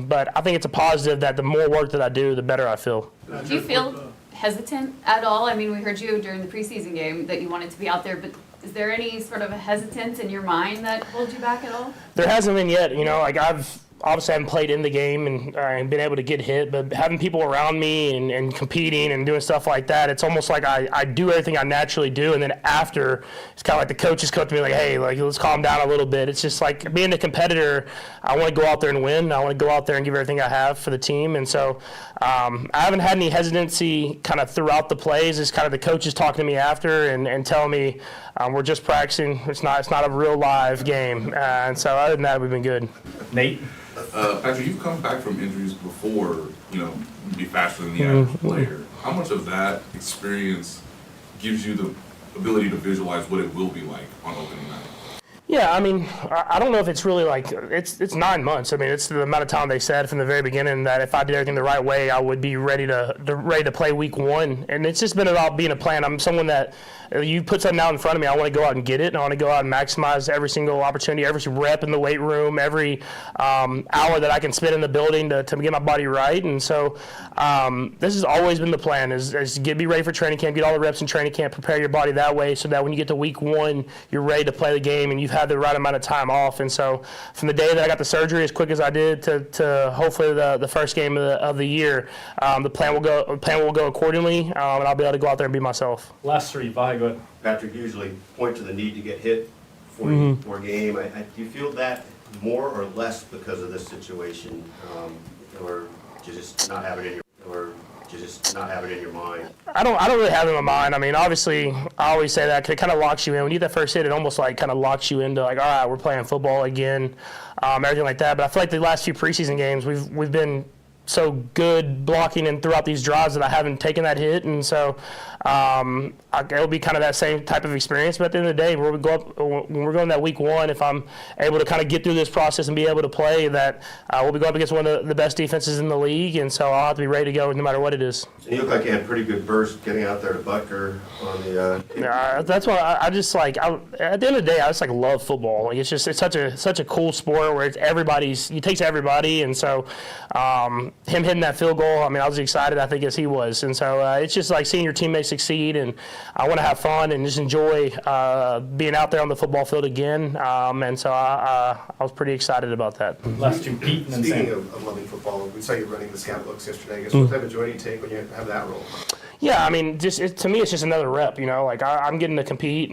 But I think it's a positive that the more work that I do, the better I feel. Do you feel hesitant at all? I mean, we heard you during the preseason game that you wanted to be out there, but is there any sort of a hesitance in your mind that holds you back at all? There hasn't been yet. Like I've obviously haven't played in the game and been able to get hit, but having people around me and competing and doing stuff like that, it's almost like I do everything I naturally do, and then after, it's kind of like the coaches come to me like, hey, like, let's calm down a little bit. It's just like being a competitor, I want to go out there and win. I want to go out there and give everything I have for the team. And so I haven't had any hesitancy kind of throughout the plays. It's kind of the coaches talking to me after and telling me we're just practicing. It's not a real live game. And so other than that, we've been good. Nate? Patrick, you've come back from injuries before, be faster than the average player. How much of that experience gives you the ability to visualize what it will be like on opening night? Yeah, I mean, I don't know if it's really like it's 9 months. I mean, it's the amount of time they said from the very beginning that if I did everything the right way, I would be ready to play week one. And it's just been about being a plan. I'm someone that you put something out in front of me, I want to go out and get it, and I want to go out and maximize every single opportunity, every rep in the weight room, every hour that I can spend in the building to get my body right. And so this has always been the plan: is be ready for training camp, get all the reps in training camp, prepare your body that way, so that when you get to week one, you're ready to play the game and you've had the right amount of time off. And so from the day that I got the surgery as quick as I did to hopefully the first game of the year, the plan will go accordingly, and I'll be able to go out there and be myself. Last three, Vi, go ahead. Patrick, usually point to the need to get hit for a game. Do you feel that more or less because of this situation, or do you just not have it in your mind? I don't really have it in my mind. I mean, obviously, I always say that 'cause it kind of locks you in. When you get that first hit, it almost like kind of locks you into like, all right, we're playing football again, everything like that. But I feel like the last few preseason games, we've been so good blocking and throughout these drives that I haven't taken that hit, and so it'll be kind of that same type of experience. But at the end of the day, when we're going that week one, if I'm able to kind of get through this process and be able to play, that we'll be going up against one of the best defenses in the league, and so I'll have to be ready to go no matter what it is. And you look like you had pretty good burst getting out there to Butker on the. That's why I just like at the end of the day, I just like love football. Like it's such a cool sport where it takes everybody, and so him hitting that field goal, I mean, I was excited, I think, as he was, and so it's just like seeing your teammates succeed, and I want to have fun and just enjoy being out there on the football field again, and so I was pretty excited about that. Last two, Pete and then Speaking Sam. of loving football, we saw you running the scout looks yesterday. I guess what type of joy do you take when you have that role? Yeah, I mean, to me, it's just another rep. Like I'm getting to compete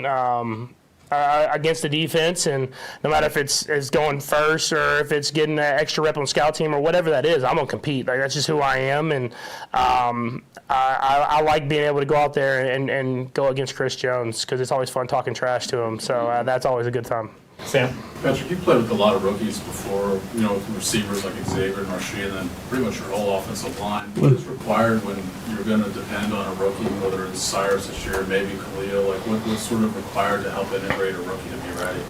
against the defense, and no matter if it's going first or if it's getting an extra rep on scout team or whatever that is, I'm gonna compete. Like that's just who I am, and I like being able to go out there and go against Chris Jones because it's always fun talking trash to him. So that's always a good time. Sam? Patrick, you played with a lot of rookies before, with receivers like Xavier and Rashid, and then pretty much your whole offensive line. What is required when you're going to depend on a rookie, whether it's Cyrus this year, maybe Khalil? Like, what's sort of required to help integrate a rookie to be ready?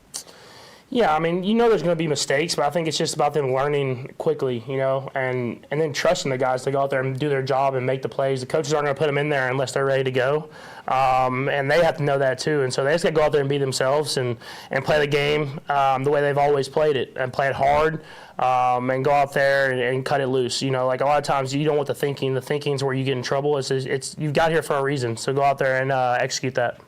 Yeah, I mean, there's going to be mistakes, but I think it's just about them learning quickly, and then trusting the guys to go out there and do their job and make the plays. The coaches aren't going to put them in there unless they're ready to go, and they have to know that too. And so they just got to go out there and be themselves and play the game the way they've always played it, and play it hard, and go out there and cut it loose. Like a lot of times you don't want the thinking. The thinking's where you get in trouble. It's you've got here for a reason, so go out there and execute that.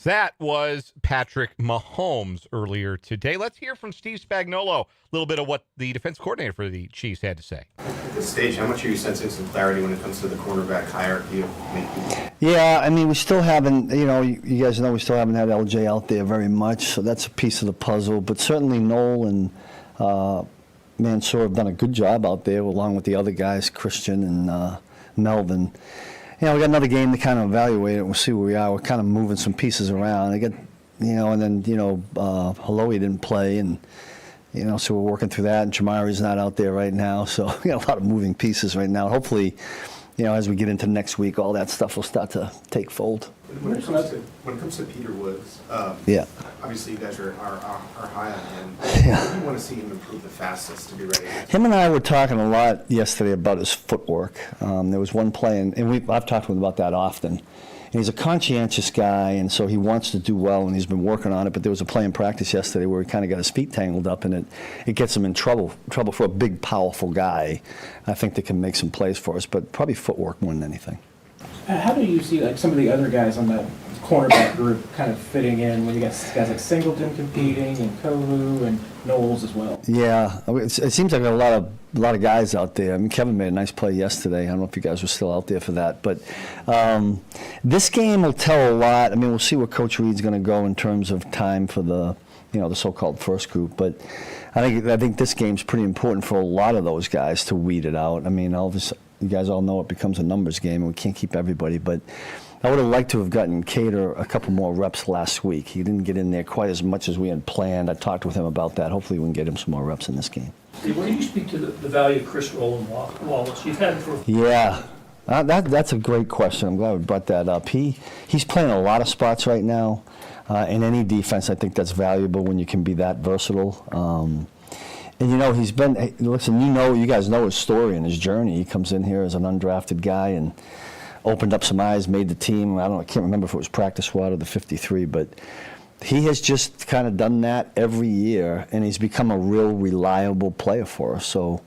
That was Patrick Mahomes earlier today. Let's hear from Steve Spagnuolo, a little bit of what the defense coordinator for the Chiefs had to say. At this stage, how much are you sensing some clarity when it comes to the cornerback hierarchy? Yeah, I mean, we still haven't, you guys know we still haven't had LJ out there very much, so that's a piece of the puzzle. But certainly Noel and Mansour have done a good job out there, along with the other guys, Christian and Melvin. We got another game to kind of evaluate it. We'll see where we are. We're kind of moving some pieces around. And then, Halloui didn't play, and, so we're working through that. And Jamari's not out there right now. So we got a lot of moving pieces right now. Hopefully, as we get into next week, all that stuff will start to take fold. When it comes to Peter Woods, Yeah. obviously you guys are high on him. Yeah. What do you want to see him improve the fastest to be ready? Him and I were talking a lot yesterday about his footwork. There was one play, and I've talked to him about that often. And he's a conscientious guy, and so he wants to do well, and he's been working on it. But there was a play in practice yesterday where he kind of got his feet tangled up, and it gets him in trouble for a big, powerful guy. I think they can make some plays for us, but probably footwork more than anything. How do you see some of the other guys on that cornerback group kind of fitting in when you got guys like Singleton competing and Kovu and Knowles as well? Yeah, it seems like a lot of guys out there. I mean, Kevin made a nice play yesterday. I don't know if you guys were still out there for that, but this game will tell a lot. I mean, we'll see where Coach Reed's going to go in terms of time for the so-called first group, but I think this game's pretty important for a lot of those guys to weed it out. I mean, you guys all know it becomes a numbers game, and we can't keep everybody, but I would have liked to have gotten Cater a couple more reps last week. He didn't get in there quite as much as we had planned. I talked with him about that. Hopefully we can get him some more reps in this game. When you speak to the value of Chris Rowland Wallace, you've had him for... Yeah, that's a great question. I'm glad we brought that up. He's playing a lot of spots right now. In any defense, I think that's valuable when you can be that versatile. And he's been, listen, you guys know his story and his journey. He comes in here as an undrafted guy and opened up some eyes, made the team. I can't remember if it was practice squad or the 53, but he has just kind of done that every year, and he's become a real reliable player for us. So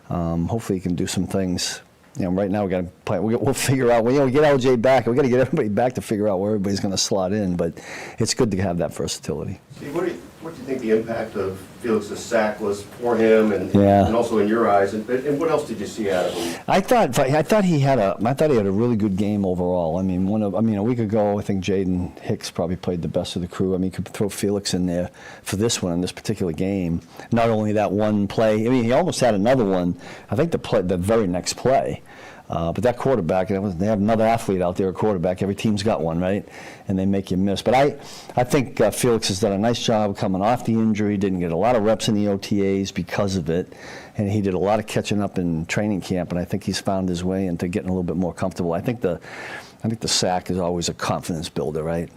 hopefully he can do some things. Right now we got to play. We'll figure out. We get LJ back. We got to get everybody back to figure out where everybody's going to slot in. But it's good to have that versatility. Steve, what do you think the impact of Felix's sack was for him, and also in your eyes, and what else did you see out of him? I thought he had a really good game overall. I mean, a week ago, I think Jaden Hicks probably played the best of the crew. I mean, you could throw Felix in there for this particular game. Not only that one play. I mean, he almost had another one. I think the very next play. But that quarterback, they have another athlete out there, a quarterback. Every team's got one, right? And they make you miss. But I think Felix has done a nice job coming off the injury, didn't get a lot of reps in the OTAs because of it. And he did a lot of catching up in training camp, and I think he's found his way into getting a little bit more comfortable. I think the sack is always a confidence builder, right?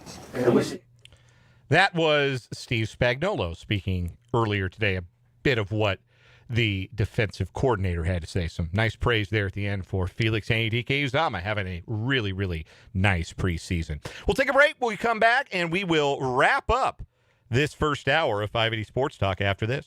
That was Steve Spagnuolo speaking earlier today, a bit of what the defensive coordinator had to say. Some nice praise there at the end for Felix Anudike-Uzomah having a really, really nice preseason. We'll take a break. We'll come back, and we will wrap up this first hour of 580 Sports Talk after this.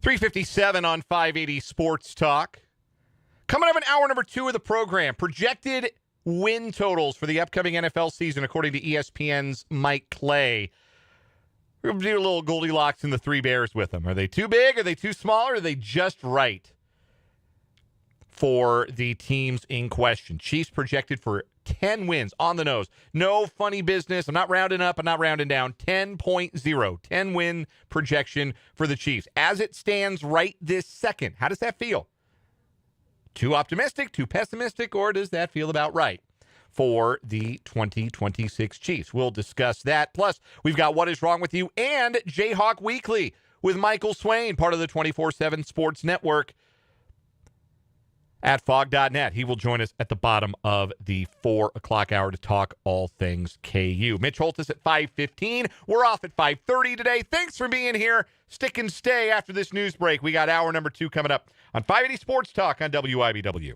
.357 on 580 Sports Talk. Coming up in hour number 2 of the program, projected win totals for the upcoming NFL season according to ESPN's Mike Clay. We're going to do a little Goldilocks and the Three Bears with them. Are they too big? Are they too small? Or are they just right for the teams in question? Chiefs projected for 10 wins on the nose. No funny business. I'm not rounding up. I'm not rounding down. 10.0. 10 win projection for the Chiefs. As it stands right this second, how does that feel? Too optimistic, too pessimistic, or does that feel about right for the 2026 Chiefs? We'll discuss that. Plus, we've got What Is Wrong With You and Jayhawk Weekly with Michael Swain, part of the 24/7 Sports Network at fog.net. He will join us at the bottom of the 4 o'clock hour to talk all things KU. Mitch Holthus at 5:15. We're off at 5:30 today. Thanks for being here. Stick and stay after this news break. We got hour number 2 coming up on 580 Sports Talk on WIBW.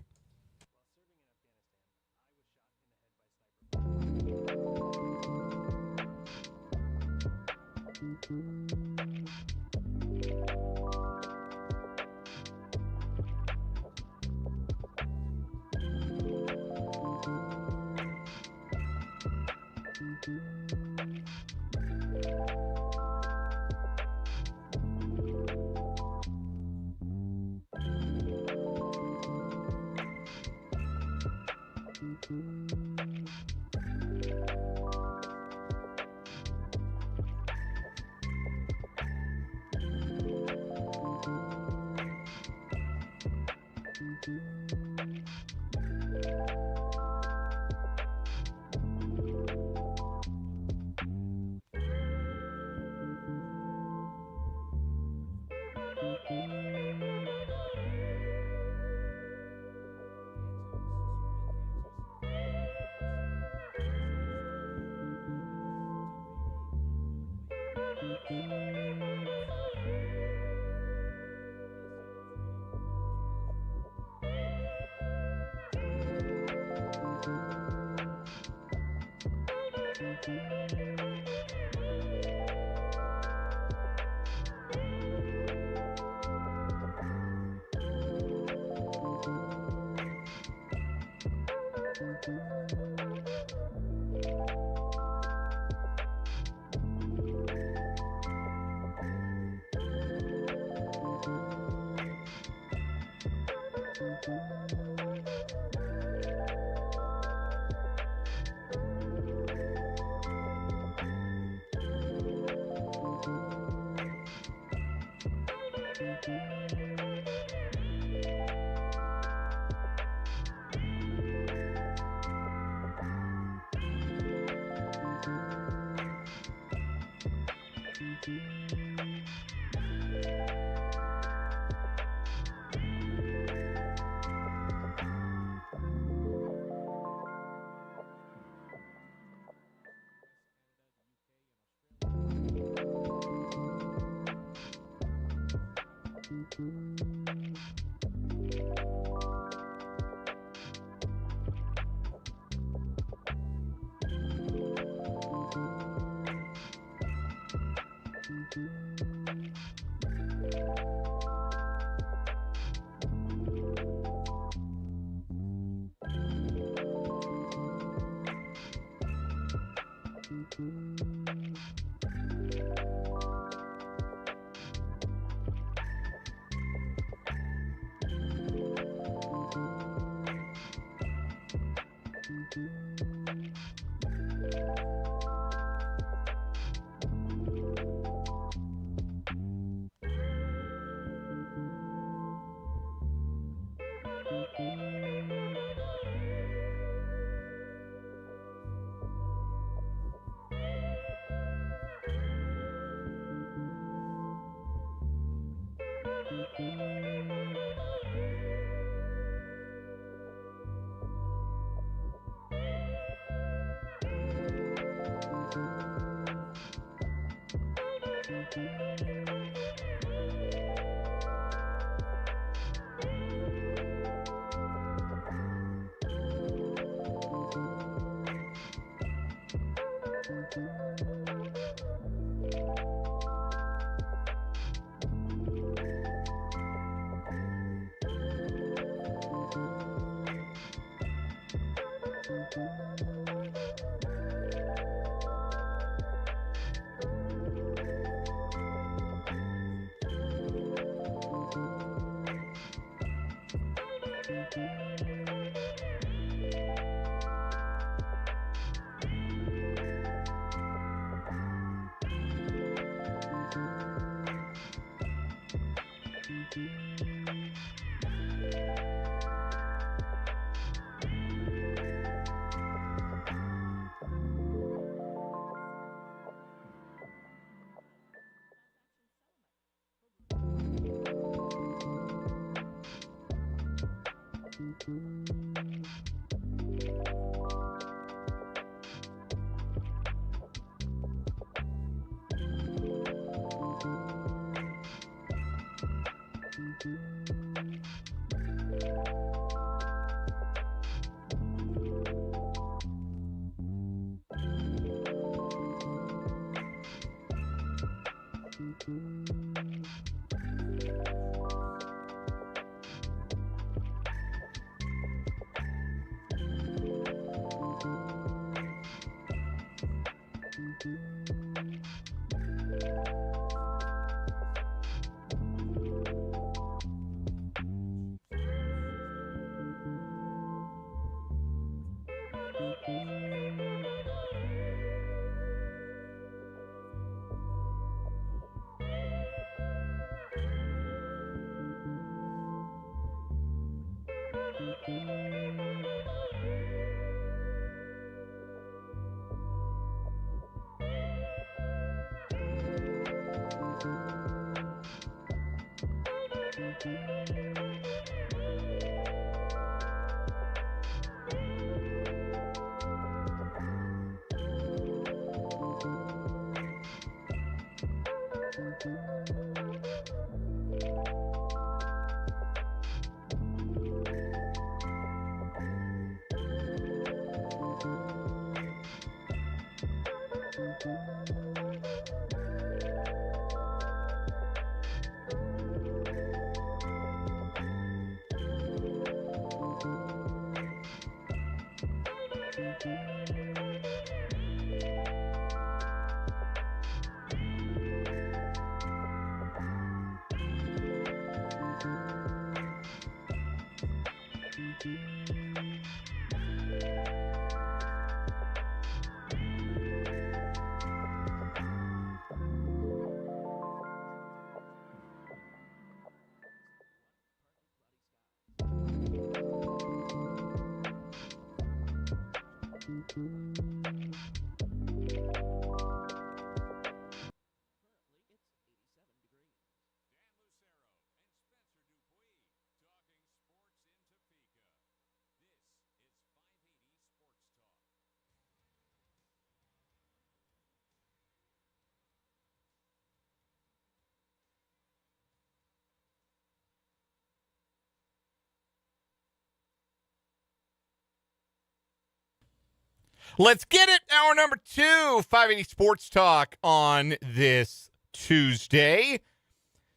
Let's get it. Hour number 2, 580 Sports Talk on this Tuesday.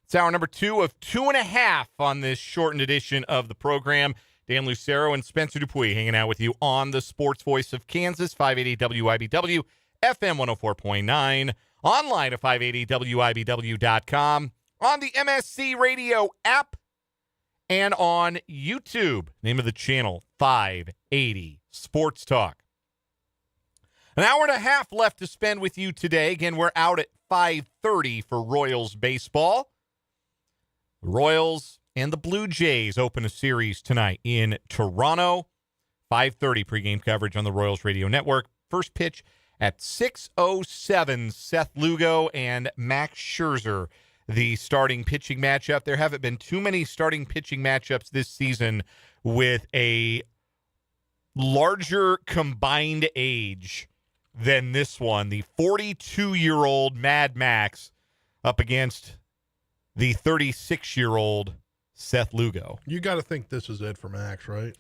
It's hour number 2 of 2.5 on this shortened edition of the program. Dan Lucero and Spencer Dupuis hanging out with you on the Sports Voice of Kansas, 580 WIBW, FM 104.9, online at 580WIBW.com, on the MSC Radio app, and on YouTube. Name of the channel, 580 Sports Talk. An hour and a half left to spend with you today. Again, we're out at 5:30 for Royals baseball. The Royals and the Blue Jays open a series tonight in Toronto. 5:30 pregame coverage on the Royals Radio Network. First pitch at 6:07. Seth Lugo and Max Scherzer, the starting pitching matchup. There haven't been too many starting pitching matchups this season with a larger combined age than this one. The 42-year-old Mad Max up against the 36-year-old Seth Lugo. You got to think this is it for Max, right?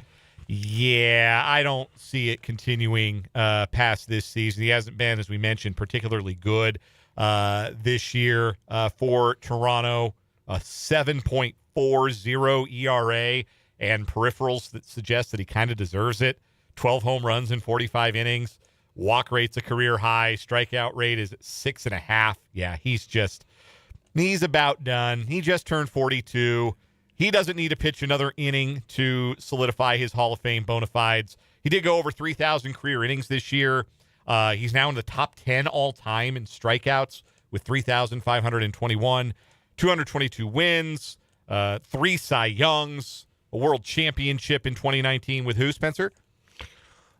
Yeah, I don't see it continuing past this season. He hasn't been, as we mentioned, particularly good this year for Toronto. A 7.40 ERA and peripherals that suggest that he kind of deserves it. 12 home runs in 45 innings. Walk rate's a career high. Strikeout rate is at 6.5. Yeah, he's about done. He just turned 42. He doesn't need to pitch another inning to solidify his Hall of Fame bona fides. He did go over 3,000 career innings this year. He's now in the top 10 all-time in strikeouts with 3,521, 222 wins, 3 Cy Youngs, a world championship in 2019 with who, Spencer?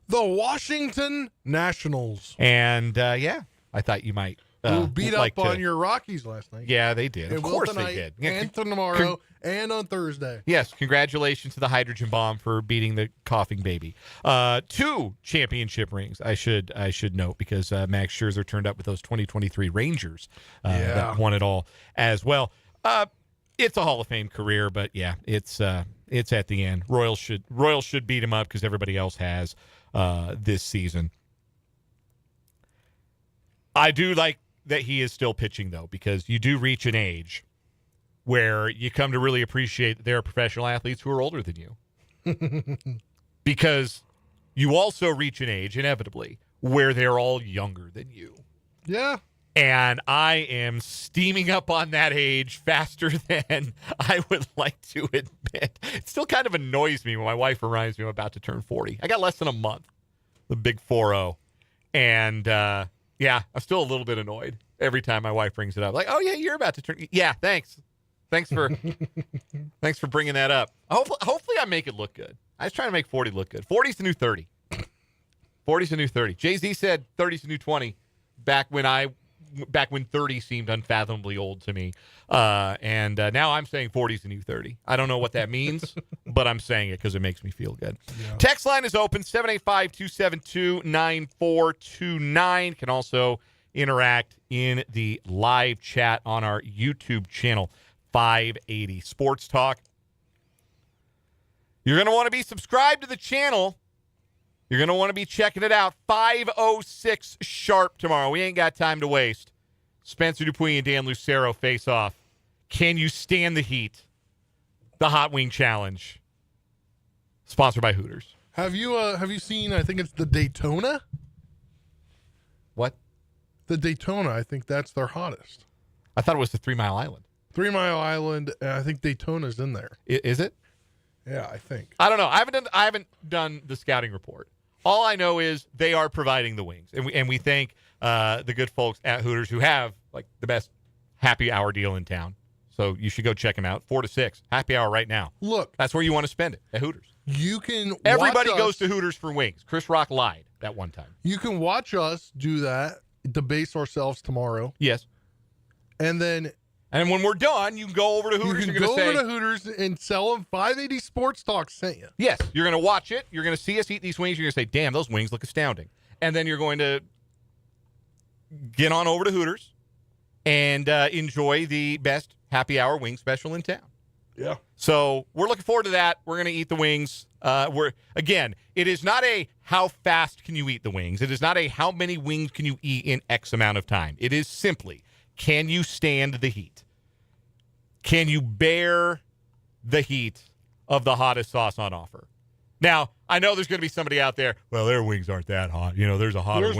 The Washington Nationals. And, I thought you might who beat like up on your Rockies last night. Yeah, they did. Of course tonight, they did. And tomorrow, and on Thursday. Yes, congratulations to the Hydrogen Bomb for beating the coughing baby. 2 championship rings, I should note, because Max Scherzer turned up with those 2023 Rangers that won it all as well. It's a Hall of Fame career, but yeah, it's at the end. Royals should beat him up because everybody else has this season. I do like that he is still pitching, though, because you do reach an age where you come to really appreciate that there are professional athletes who are older than you. Because you also reach an age, inevitably, where they're all younger than you. Yeah. And I am steaming up on that age faster than I would like to admit. It still kind of annoys me when my wife reminds me I'm about to turn 40. I got less than a month, the big 4-0. And, yeah, I'm still a little bit annoyed every time my wife brings it up. Like, oh, yeah, you're about to turn. Yeah, thanks. Thanks for bringing that up. Hopefully I make it look good. I was trying to make 40 look good. 40's the new 30. 40's the new 30. Jay-Z said 30's the new 20 back when 30 seemed unfathomably old to me. And now I'm saying 40's the new 30. I don't know what that means, but I'm saying it because it makes me feel good. Yeah. Text line is open, 785-272-9429. Can also interact in the live chat on our YouTube channel, 580 Sports Talk. You're going to want to be subscribed to the channel. You're going to want to be checking it out. 5:06 sharp tomorrow. We ain't got time to waste. Spencer Dupuis and Dan Lucero face off. Can you stand the heat? The Hot Wing Challenge. Sponsored by Hooters. Have you seen, I think it's the Daytona? What? The Daytona. I think that's their hottest. I thought it was the 3 Mile Island. 3 Mile Island, I think Daytona's in there. Is it? Yeah, I think. I don't know. I haven't done the scouting report. All I know is they are providing the wings, and we thank the good folks at Hooters who have like the best happy hour deal in town. So you should go check them out. 4 to 6 happy hour right now. Look, that's where you want to spend it, at Hooters. You can. Everybody goes to Hooters for wings. Chris Rock lied that one time. You can watch us do that, debase ourselves tomorrow. Yes, and then. And when we're done, you can go over to Hooters. You can go over to Hooters and sell them 580 Sports Talk sent you. Yes, you're going to watch it. You're going to see us eat these wings. You're going to say, damn, those wings look astounding. And then you're going to get on over to Hooters and enjoy the best happy hour wing special in town. Yeah. So we're looking forward to that. We're going to eat the wings. It is not a how fast can you eat the wings. It is not a how many wings can you eat in X amount of time. It is simply, can you stand the heat? Can you bear the heat of the hottest sauce on offer? Now, I know there's going to be somebody out there, well, their wings aren't that hot. You know, there's a hotter wing.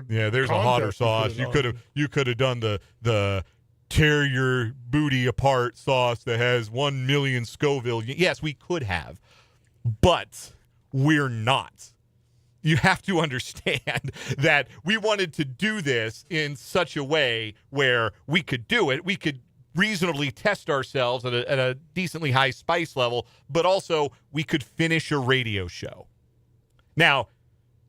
There's a hotter sauce. You could have done the tear your booty apart sauce that has 1 million Scoville. Yes, we could have, but we're not. You have to understand that we wanted to do this in such a way where we could do it. We could reasonably test ourselves at a decently high spice level, but also we could finish a radio show. Now,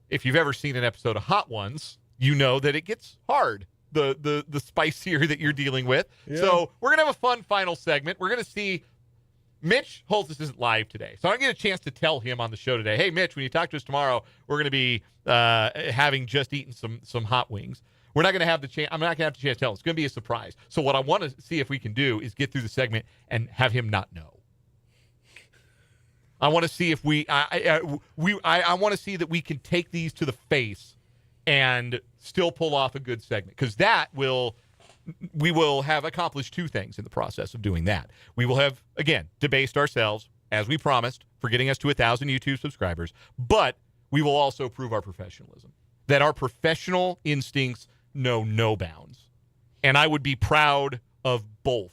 if you've ever seen an episode of Hot Ones, you know that it gets hard the spicier that you're dealing with. Yeah. So we're going to have a fun final segment. We're going to see Mitch Holthus isn't live today. So I don't get a chance to tell him on the show today, hey, Mitch, when you talk to us tomorrow, we're going to be having just eaten some hot wings. We're not going to have the chance. I'm not going to have the chance to tell him. It's going to be a surprise. So what I want to see if we can do is get through the segment and have him not know. I want to see if I want to see that we can take these to the face and still pull off a good segment, because we will have accomplished two things in the process of doing that. We will have, again, debased ourselves, as we promised, for getting us to 1,000 YouTube subscribers, but we will also prove our professionalism, that our professional instincts know no bounds. And I would be proud of both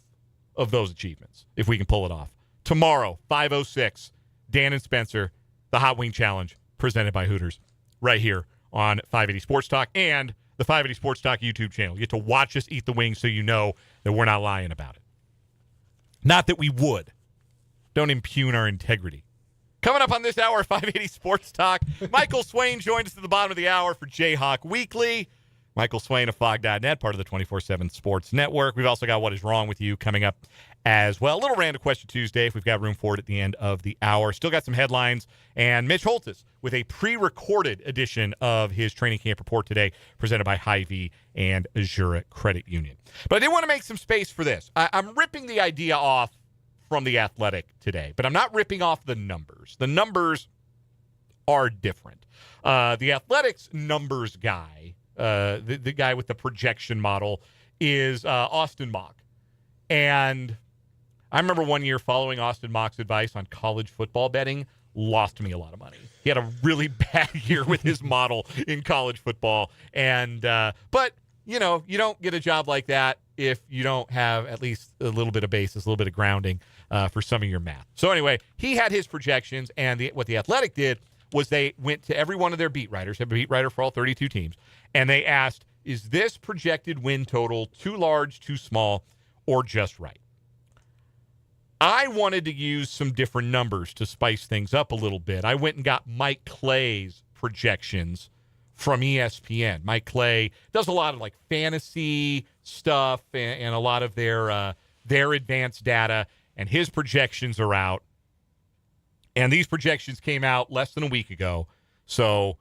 of those achievements if we can pull it off. Tomorrow, 5:06, Dan and Spencer, the Hot Wing Challenge, presented by Hooters, right here on 580 Sports Talk and the 580 Sports Talk YouTube channel. You get to watch us eat the wings so you know that we're not lying about it. Not that we would. Don't impugn our integrity. Coming up on this hour of 580 Sports Talk, Michael Swain joined us at the bottom of the hour for Jayhawk Weekly. Michael Swain of Fog.net, part of the 24/7 Sports Network. We've also got What Is Wrong With You coming up as well. A little random question Tuesday, if we've got room for it at the end of the hour. Still got some headlines. And Mitch Holthus with a pre-recorded edition of his training camp report today, presented by Hy-Vee and Azura Credit Union. But I did want to make some space for this. I'm ripping the idea off from The Athletic today, but I'm not ripping off the numbers. The numbers are different. The Athletic's numbers guy, the guy with the projection model, is Austin Mock. And I remember one year following Austin Mock's advice on college football betting, lost me a lot of money. He had a really bad year with his model in college football. And but, you know, you don't get a job like that if you don't have at least a little bit of basis, a little bit of grounding for some of your math. So anyway, he had his projections, and what The Athletic did was they went to every one of their beat writers, have a beat writer for all 32 teams, and they asked, is this projected win total too large, too small, or just right? I wanted to use some different numbers to spice things up a little bit. I went and got Mike Clay's projections from ESPN. Mike Clay does a lot of like fantasy stuff and a lot of their advanced data, and his projections are out. And these projections came out less than a week ago, so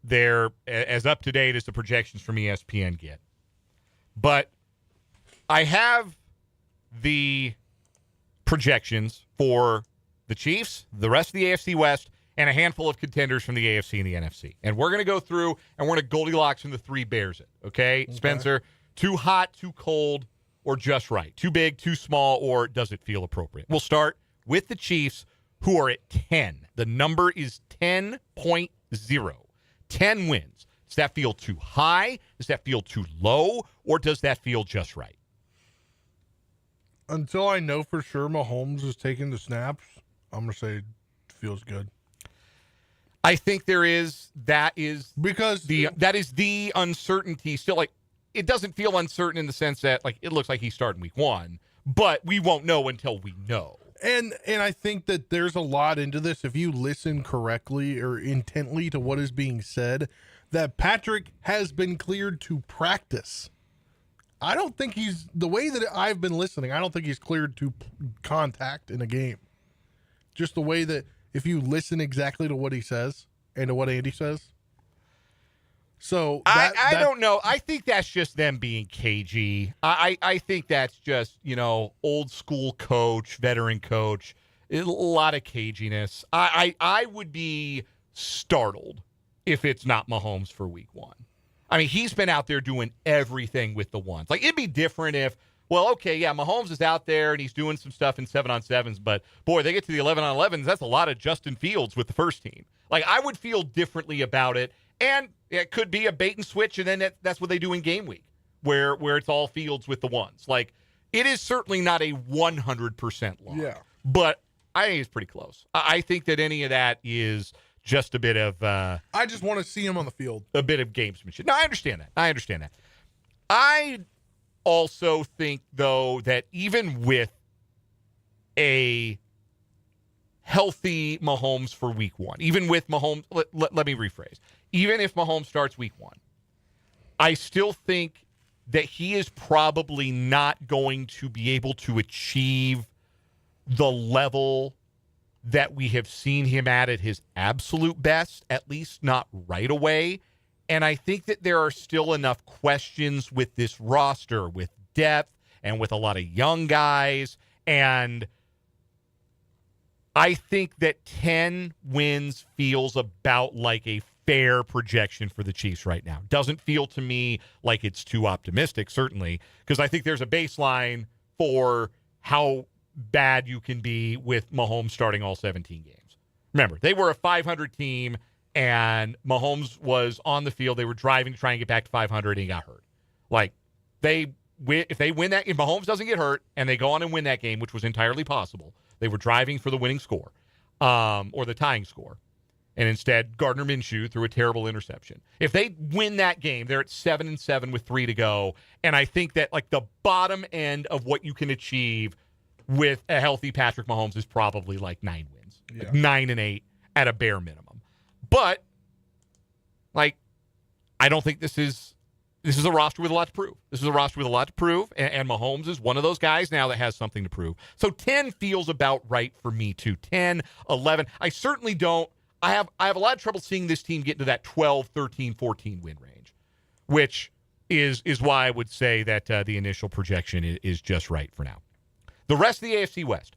they're as up to date as the projections from ESPN get. But I have the projections for the Chiefs, the rest of the AFC West, and a handful of contenders from the AFC and the NFC. And we're going to go through, and we're going to Goldilocks and the three bears it, okay? Spencer, too hot, too cold, or just right? Too big, too small, or does it feel appropriate? We'll start with the Chiefs, who are at 10. The number is 10.0. 10 wins. Does that feel too high? Does that feel too low? Or does that feel just right? Until I know for sure Mahomes is taking the snaps, I'm going to say it feels good. I think that is because the uncertainty still. Like, it doesn't feel uncertain in the sense that like it looks like he's starting week 1, but we won't know until we know. And I think that there's a lot into this if you listen correctly or intently to what is being said, that Patrick has been cleared to practice. I don't think the way that I've been listening, I don't think he's cleared to contact in a game. Just the way that if you listen exactly to what he says and to what Andy says. So I don't know. I think that's just them being cagey. I think that's just, old school coach, veteran coach, a lot of caginess. I would be startled if it's not Mahomes for week 1. I mean, he's been out there doing everything with the ones. Like, it'd be different if, Mahomes is out there and he's doing some stuff in 7-on-7s, but boy, they get to the 11-on-11s, that's a lot of Justin Fields with the first team. Like, I would feel differently about it. And it could be a bait and switch, and then that's what they do in game week, where it's all Fields with the ones. Like, it is certainly not a 100% lock. Yeah. But I think it's pretty close. I think that any of that is just a bit of I just want to see him on the field. A bit of gamesmanship. No, I understand that. I also think, though, that even with a healthy Mahomes for week 1, even with Mahomes, let me rephrase. Even if Mahomes starts week 1, I still think that he is probably not going to be able to achieve the level that we have seen him at his absolute best, at least not right away. And I think that there are still enough questions with this roster, with depth and with a lot of young guys. And I think that 10 wins feels about like a fair projection for the Chiefs right now. Doesn't feel to me like it's too optimistic, certainly, because I think there's a baseline for how bad you can be with Mahomes starting all 17 games. Remember, they were a 500 team, and Mahomes was on the field. They were driving to try and get back to 500, and he got hurt. Like, if they win that, if Mahomes doesn't get hurt and they go on and win that game, which was entirely possible, they were driving for the winning score or the tying score. And instead, Gardner Minshew threw a terrible interception. If they win that game, they're at 7-7 with 3 to go. And I think that like the bottom end of what you can achieve with a healthy Patrick Mahomes is probably like 9 wins, like 9-8 at a bare minimum. But like, I don't think this is a roster with a lot to prove. This is a roster with a lot to prove, and Mahomes is one of those guys now that has something to prove. So 10 feels about right for me too. 10, 11. I certainly don't. I have a lot of trouble seeing this team get into that 12, 13, 14 win range, which is why I would say that the initial projection is just right for now. The rest of the AFC West.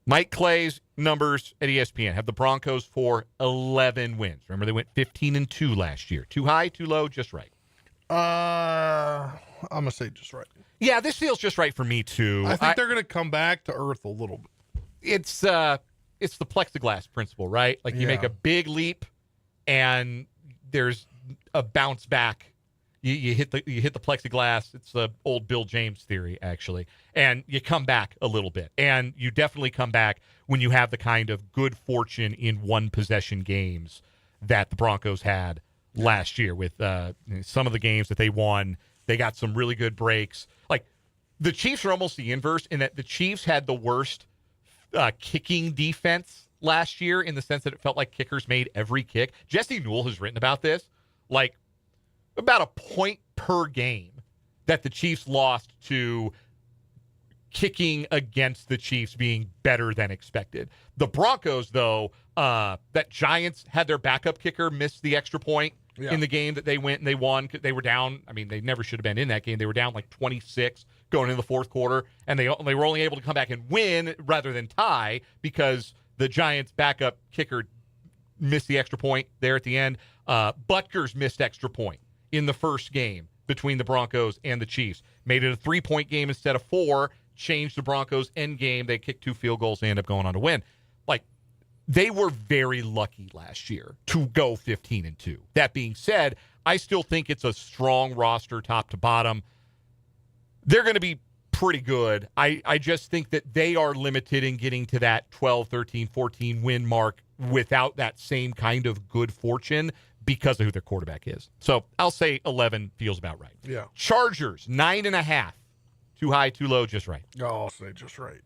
Mike Clay's numbers at ESPN have the Broncos for 11 wins. Remember, they went 15-2 last year. Too high, too low, just right. I'm going to say just right. Yeah, this feels just right for me, too. I think they're going to come back to earth a little bit. It's the plexiglass principle, right? Like, you make a big leap, and there's a bounce back. You hit the plexiglass. It's the old Bill James theory, actually. And you come back a little bit. And you definitely come back when you have the kind of good fortune in one-possession games that the Broncos had last year with some of the games that they won. They got some really good breaks. Like, the Chiefs are almost the inverse in that the Chiefs had the worst kicking defense last year in the sense that it felt like kickers made every kick. Jesse Newell has written about this. Like, about a point per game that the Chiefs lost to kicking against the Chiefs being better than expected. The Broncos, though, that Giants had their backup kicker miss the extra point in the game that they went and they won. They were down. I mean, they never should have been in that game. They were down like 26 going into the fourth quarter, and they were only able to come back and win rather than tie because the Giants' backup kicker missed the extra point there at the end. Butker's missed extra point in the first game between the Broncos and the Chiefs. Made it a 3-point game instead of 4, changed the Broncos' end game. They kicked 2 field goals, they end up going on to win. Like, they were very lucky last year to go 15-2. That being said, I still think it's a strong roster top to bottom. They're going to be pretty good. I just think that they are limited in getting to that 12, 13, 14 win mark without that same kind of good fortune because of who their quarterback is. So I'll say 11 feels about right. Yeah. Chargers, 9.5. Too high, too low, just right. Oh, I'll say just right.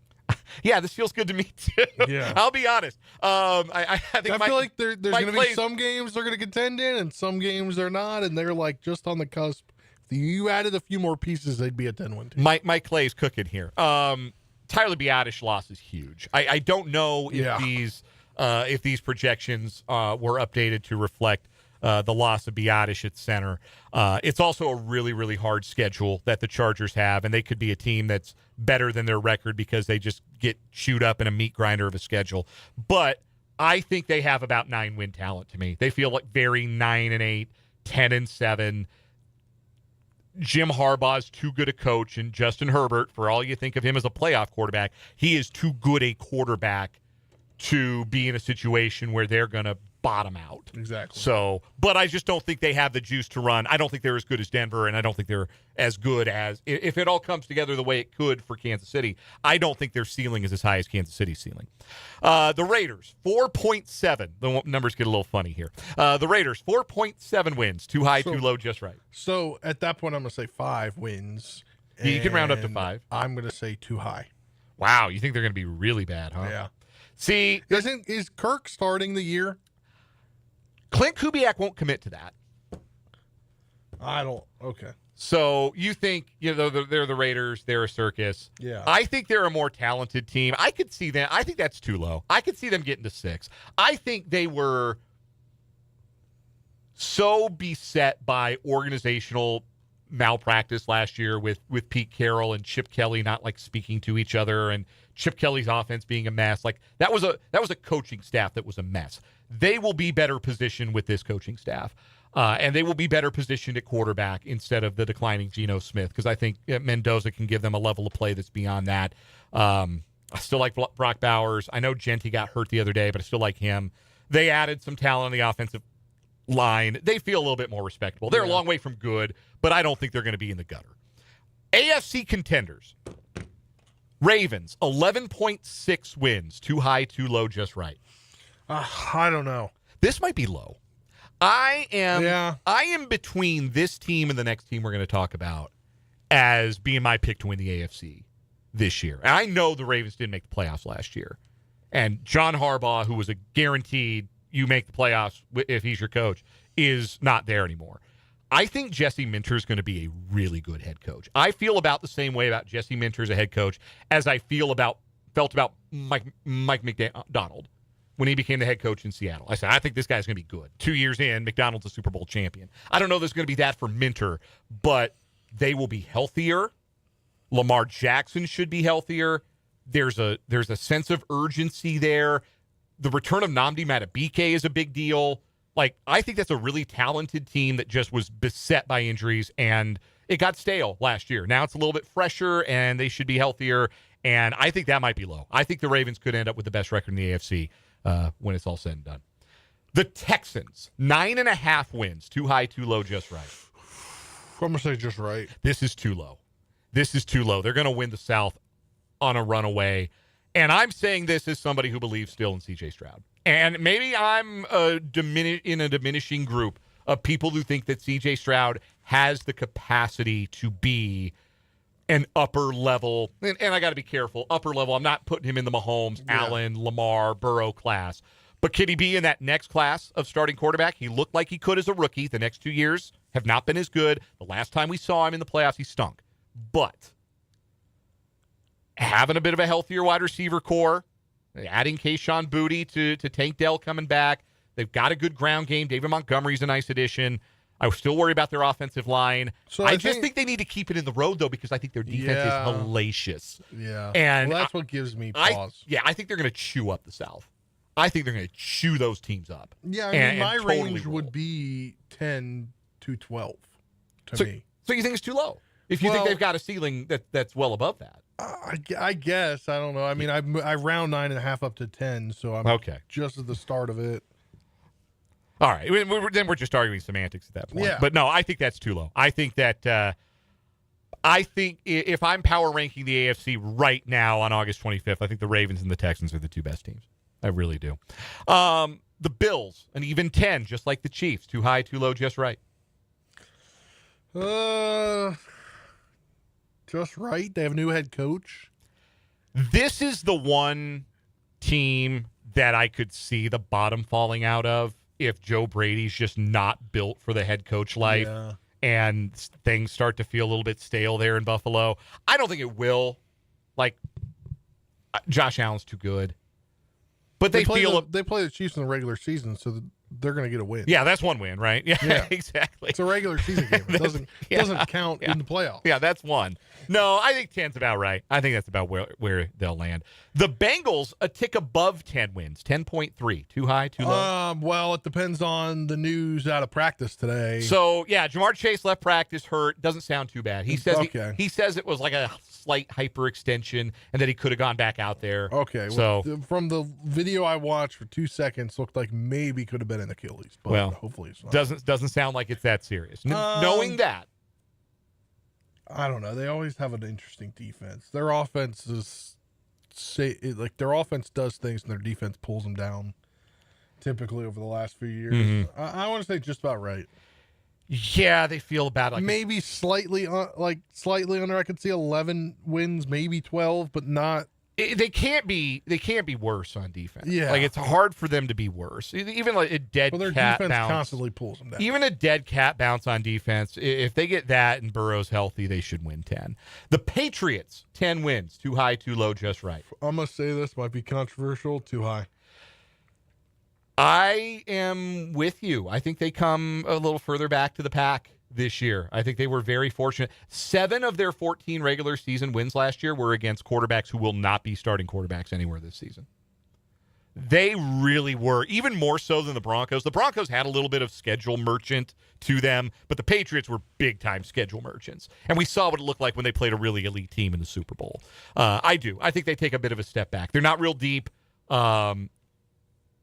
Yeah, this feels good to me, too. Yeah. I'll be honest. I think I feel like there's going to be some games they're going to contend in and some games they're not, and they're like just on the cusp. If you added a few more pieces, they'd be a 10-win team. Mike Clay's cooking here. Tyler Biadasz loss is huge. I don't know if these projections were updated to reflect the loss of Biadasz at center. It's also a really, really hard schedule that the Chargers have, and they could be a team that's better than their record because they just get chewed up in a meat grinder of a schedule. But I think they have about 9-win talent to me. They feel like very 9-8, 10-7. Jim Harbaugh's too good a coach, and Justin Herbert, for all you think of him as a playoff quarterback, he is too good a quarterback to be in a situation where they're going to bottom out. Exactly. So, but I just don't think they have the juice to run. I don't think they're as good as Denver, and I don't think they're as good as, if it all comes together the way it could for Kansas City, I don't think their ceiling is as high as Kansas City's ceiling. The Raiders, 4.7. The numbers get a little funny here. The Raiders, 4.7 wins. Too high, too low, just right. So at that point, I'm going to say 5 wins. You can round up to 5. I'm going to say too high. Wow, you think they're going to be really bad, huh? Yeah. See, is Kirk starting the year? Clint Kubiak won't commit to that. I don't. Okay. So you think, they're the Raiders, they're a circus. Yeah. I think they're a more talented team. I could see them. I think that's too low. I could see them getting to 6. I think they were so beset by organizational malpractice last year with Pete Carroll and Chip Kelly not like speaking to each other and Chip Kelly's offense being a mess. Like that was a coaching staff that was a mess. They will be better positioned with this coaching staff. And they will be better positioned at quarterback instead of the declining Geno Smith, because I think Mendoza can give them a level of play that's beyond that. I still like Brock Bowers. I know Genty got hurt the other day, but I still like him. They added some talent on the offensive line. They feel a little bit more respectable. They're a long way from good, but I don't think they're going to be in the gutter. AFC contenders. Ravens, 11.6 wins. Too high, too low, just right. I don't know. This might be low. I am between this team and the next team we're going to talk about as being my pick to win the AFC this year. And I know the Ravens didn't make the playoffs last year. And John Harbaugh, who was a guaranteed you make the playoffs if he's your coach, is not there anymore. I think Jesse Minter is going to be a really good head coach. I feel about the same way about Jesse Minter as a head coach as I felt about Mike McDonald when he became the head coach in Seattle. I said, I think this guy's going to be good. 2 years in, McDonald's a Super Bowl champion. I don't know if there's going to be that for Minter, but they will be healthier. Lamar Jackson should be healthier. There's a sense of urgency there. The return of Nnamdi Madubuike is a big deal. Like, I think that's a really talented team that just was beset by injuries, and it got stale last year. Now it's a little bit fresher, and they should be healthier, and I think that might be low. I think the Ravens could end up with the best record in the AFC when it's all said and done. The Texans, 9.5 wins. Too high, too low, just right. I'm going to say just right. This is too low. They're going to win the South on a runaway. And I'm saying this as somebody who believes still in C.J. Stroud. And maybe I'm in a diminishing group of people who think that C.J. Stroud has the capacity to be an upper level, and I got to be careful, upper level. I'm not putting him in the Mahomes, Allen, Lamar, Burrow class. But could he be in that next class of starting quarterback? He looked like he could as a rookie. The next 2 years have not been as good. The last time we saw him in the playoffs, he stunk. But having a bit of a healthier wide receiver core, adding Kayshon Boutte to Tank Dell coming back, they've got a good ground game. David Montgomery's a nice addition. I was still worried about their offensive line. So I just think they need to keep it in the road, though, because I think their defense is hellacious. Yeah. And that's what gives me pause. I think they're going to chew up the South. I think they're going to chew those teams up. Yeah, I mean, my range would be 10 to 12 to me. So you think it's too low? If you think they've got a ceiling that's well above that. I guess. I don't know. I mean, I round 9.5 up to 10, so I'm just at the start of it. All right. Then we're just arguing semantics at that point. Yeah. But no, I think that's too low. I think that if I'm power ranking the AFC right now on August 25th, I think the Ravens and the Texans are the two best teams. I really do. The Bills, an even 10, just like the Chiefs. Too high, too low, just right. Just right. They have a new head coach. This is the one team that I could see the bottom falling out of if Joe Brady's just not built for the head coach life and things start to feel a little bit stale there in Buffalo. I don't think it will. Like, Josh Allen's too good. But they play the Chiefs in the regular season, so they're going to get a win. Yeah, that's one win, right? Yeah, exactly. It's a regular season game. It doesn't count in the playoffs. Yeah, that's one. No, I think 10's about right. I think that's about where they'll land. The Bengals, a tick above 10 wins, 10.3. Too high, too low? Well, it depends on the news out of practice today. So, yeah, Jamar Chase left practice hurt. Doesn't sound too bad. He says he says it was like a slight hyperextension and that he could have gone back out there. Okay. So from the video I watched for 2 seconds, looked like maybe could have been an Achilles, but hopefully it's not. Doesn't sound like it's that serious. Knowing that, I don't know. They always have an interesting defense. Their offense their offense does things and their defense pulls them down. Typically over the last few years, I want to say just about right. Yeah, they feel about like maybe slightly under. I could see 11 wins, maybe 12, but not. They can't be worse on defense. Yeah. Like, it's hard for them to be worse. Even like a dead Well, their cat defense bounce. constantly pulls them down. Even a dead cat bounce on defense, if they get that and Burrow's healthy, they should win 10. The Patriots, 10 wins. Too high, too low, just right. I'm going to say this might be controversial, too high. I am with you. I think they come a little further back to the pack this year. I think they were very fortunate. 7 of their 14 regular season wins last year were against quarterbacks who will not be starting quarterbacks anywhere this season. They really were, even more so than the Broncos. The Broncos had a little bit of schedule merchant to them, but the Patriots were big-time schedule merchants. And we saw what it looked like when they played a really elite team in the Super Bowl. I do. I think they take a bit of a step back. They're not real deep.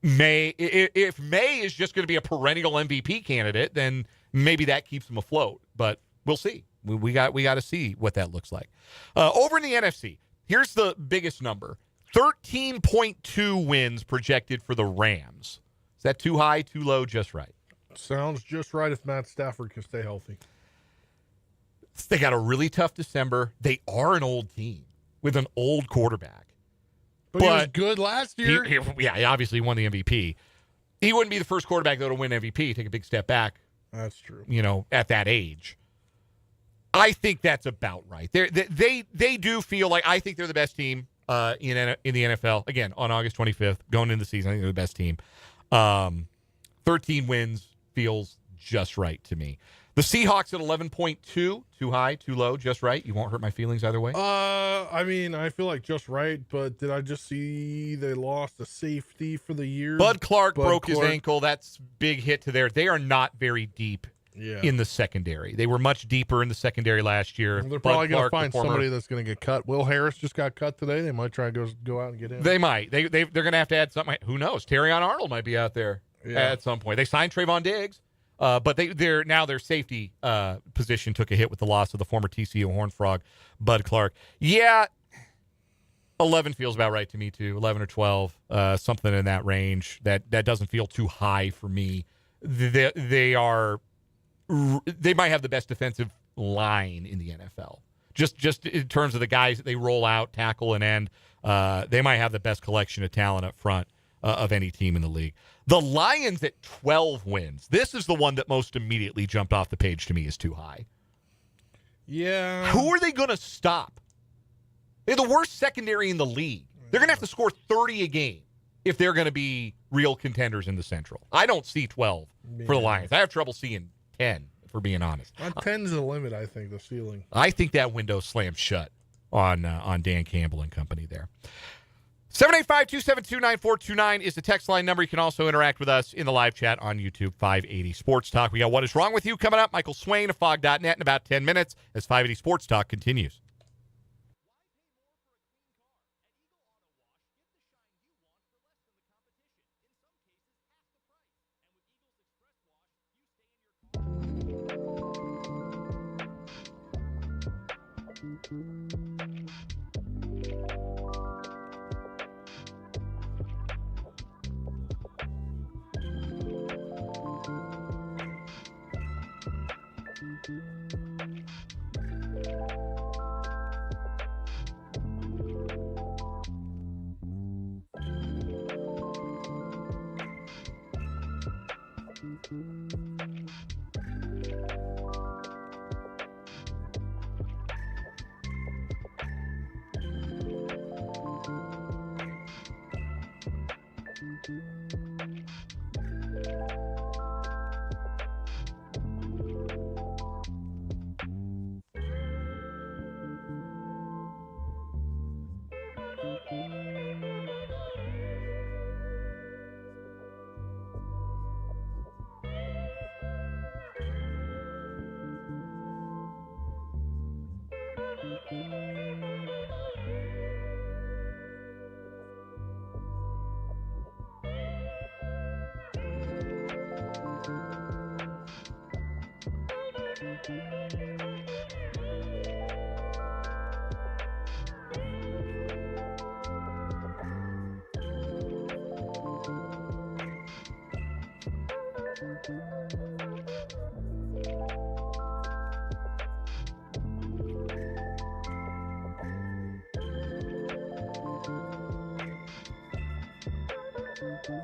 If May is just going to be a perennial MVP candidate, then maybe that keeps them afloat. But we'll see. We got to see what that looks like. Over in the NFC, here's the biggest number: 13.2 wins projected for the Rams. Is that too high, too low, just right? Sounds just right if Matt Stafford can stay healthy. They got a really tough December. They are an old team with an old quarterback. But he was good last year. He obviously won the MVP. He wouldn't be the first quarterback, though, to win MVP, take a big step back. That's true. At that age. I think that's about right. They do feel like, I think they're the best team in the NFL. Again, on August 25th, going into the season, I think they're the best team. 13 wins feels just right to me. The Seahawks at 11.2, too high, too low, just right. You won't hurt my feelings either way. I feel like just right, but did I just see they lost a safety for the year? Bud Clark broke his ankle. That's big hit to there. They are not very deep in the secondary. They were much deeper in the secondary last year. Well, they're probably going to find somebody that's going to get cut. Will Harris just got cut today. They might try to go out and get him. They might. They're going to have to add something. Who knows? Terrion Arnold might be out there at some point. They signed Trayvon Diggs. But their safety position took a hit with the loss of the former TCU Horned Frog, Bud Clark. Yeah, 11 feels about right to me too. 11 or 12, something in that range. That doesn't feel too high for me. They might have the best defensive line in the NFL. Just in terms of the guys that they roll out, tackle and end, they might have the best collection of talent up front of any team in the league. The Lions at 12 wins. This is the one that most immediately jumped off the page to me as too high. Yeah. Who are they going to stop? They're the worst secondary in the league. They're going to have to score 30 a game if they're going to be real contenders in the Central. I don't see 12 for the Lions. I have trouble seeing 10, if we're being honest. 10's the limit, I think, the ceiling. I think that window slams shut on Dan Campbell and company there. 785-272-9429 is the text line number. You can also interact with us in the live chat on YouTube, 580 Sports Talk. We got What Is Wrong With You coming up. Michael Swain of Fog.net in about 10 minutes as 580 Sports Talk continues. The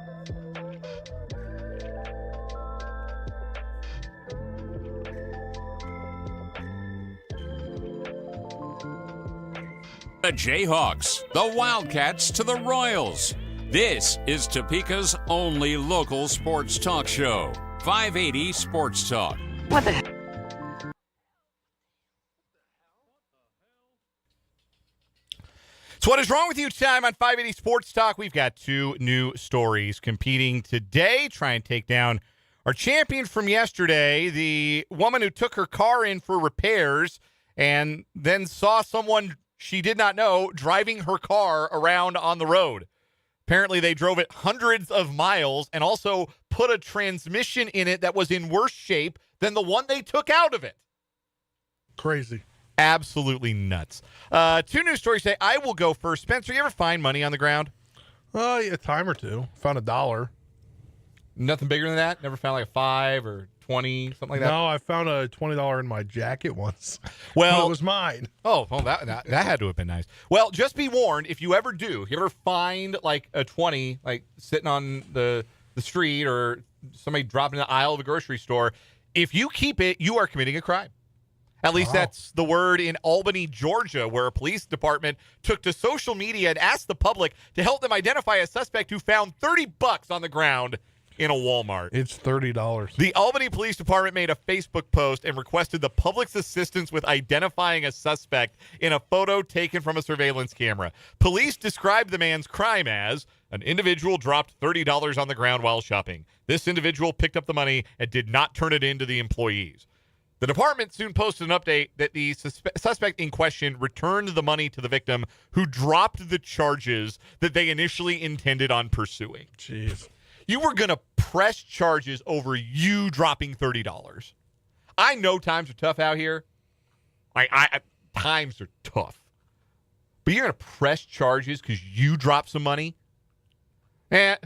Jayhawks, the Wildcats to the Royals. This is Topeka's only local sports talk show. 580 Sports Talk. It's What Is Wrong With You time on 580 Sports Talk. We've got two new stories competing today. Try and take down our champion from yesterday, the woman who took her car in for repairs and then saw someone she did not know driving her car around on the road. Apparently, they drove it hundreds of miles and also put a transmission in it that was in worse shape than the one they took out of it. Crazy. Absolutely nuts. Two news stories today. I will go first. Spencer, you ever find money on the ground? Yeah, a time or two. Found $1. Nothing bigger than that? Never found like a 5 or 20, something like that? No, I found a $20 in my jacket once. Well, but it was mine. Oh, well, that had to have been nice. Well, just be warned, if you ever do, if you ever find like a 20, like sitting on the street or somebody dropped in the aisle of a grocery store, if you keep it, you are committing a crime. At least that's the word in Albany, Georgia, where a police department took to social media and asked the public to help them identify a suspect who found $30 on the ground in a Walmart. It's $30. The Albany Police Department made a Facebook post and requested the public's assistance with identifying a suspect in a photo taken from a surveillance camera. Police described the man's crime as an individual dropped $30 on the ground while shopping. This individual picked up the money and did not turn it in to the employees. The department soon posted an update that the suspect in question returned the money to the victim, who dropped the charges that they initially intended on pursuing. Jeez. You were going to press charges over you dropping $30. I know times are tough out here. Times are tough. But you're going to press charges because you dropped some money? And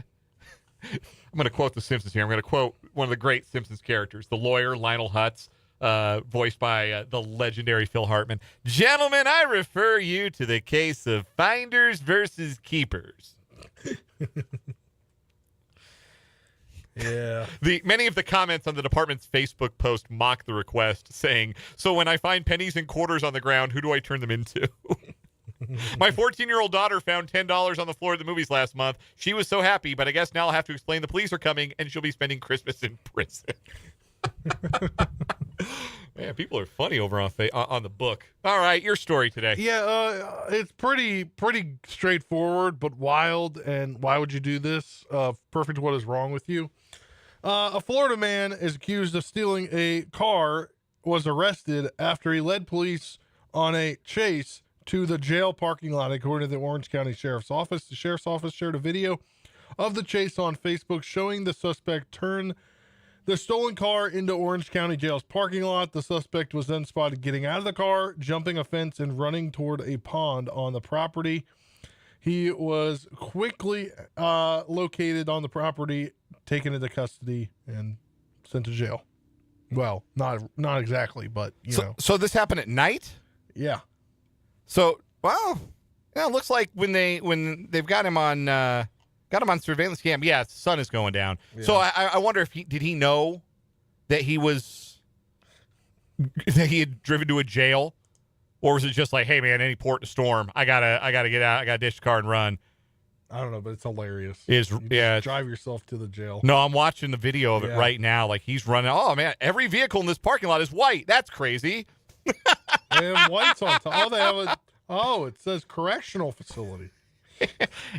I'm going to quote The Simpsons here. I'm going to quote one of the great Simpsons characters, the lawyer Lionel Hutz, voiced by the legendary Phil Hartman. Gentlemen, I refer you to the case of finders versus keepers. Yeah. Many of the comments on the department's Facebook post mock the request, saying, "So when I find pennies and quarters on the ground, who do I turn them into?" My 14-year-old daughter found $10 on the floor of the movies last month. She was so happy, but I guess now I'll have to explain the police are coming and she'll be spending Christmas in prison. Man, people are funny over on the book. All right, your story today. Yeah, it's pretty straightforward, but wild. And why would you do this? Perfect. What is wrong with you? A Florida man is accused of stealing a car, was arrested after he led police on a chase to the jail parking lot, according to the Orange County Sheriff's Office. The Sheriff's Office shared a video of the chase on Facebook showing the suspect turn the stolen car into Orange County Jail's parking lot. The suspect was then spotted getting out of the car, jumping a fence, and running toward a pond on the property. He was quickly located on the property, taken into custody, and sent to jail. Well, not exactly, but you know. So this happened at night? Yeah. So, well, yeah, it looks like when they've got him on surveillance cam, yeah, the sun is going down. Yeah. So I wonder if did he know that he had driven to a jail, or was it just like, hey man, any port in a storm, I gotta get out, I gotta ditch the car and run. I don't know, but it's hilarious. Drive yourself to the jail. No, I'm watching the video of it right now. Like he's running. Oh man, every vehicle in this parking lot is white. That's crazy. They have whites on top. It says correctional facility.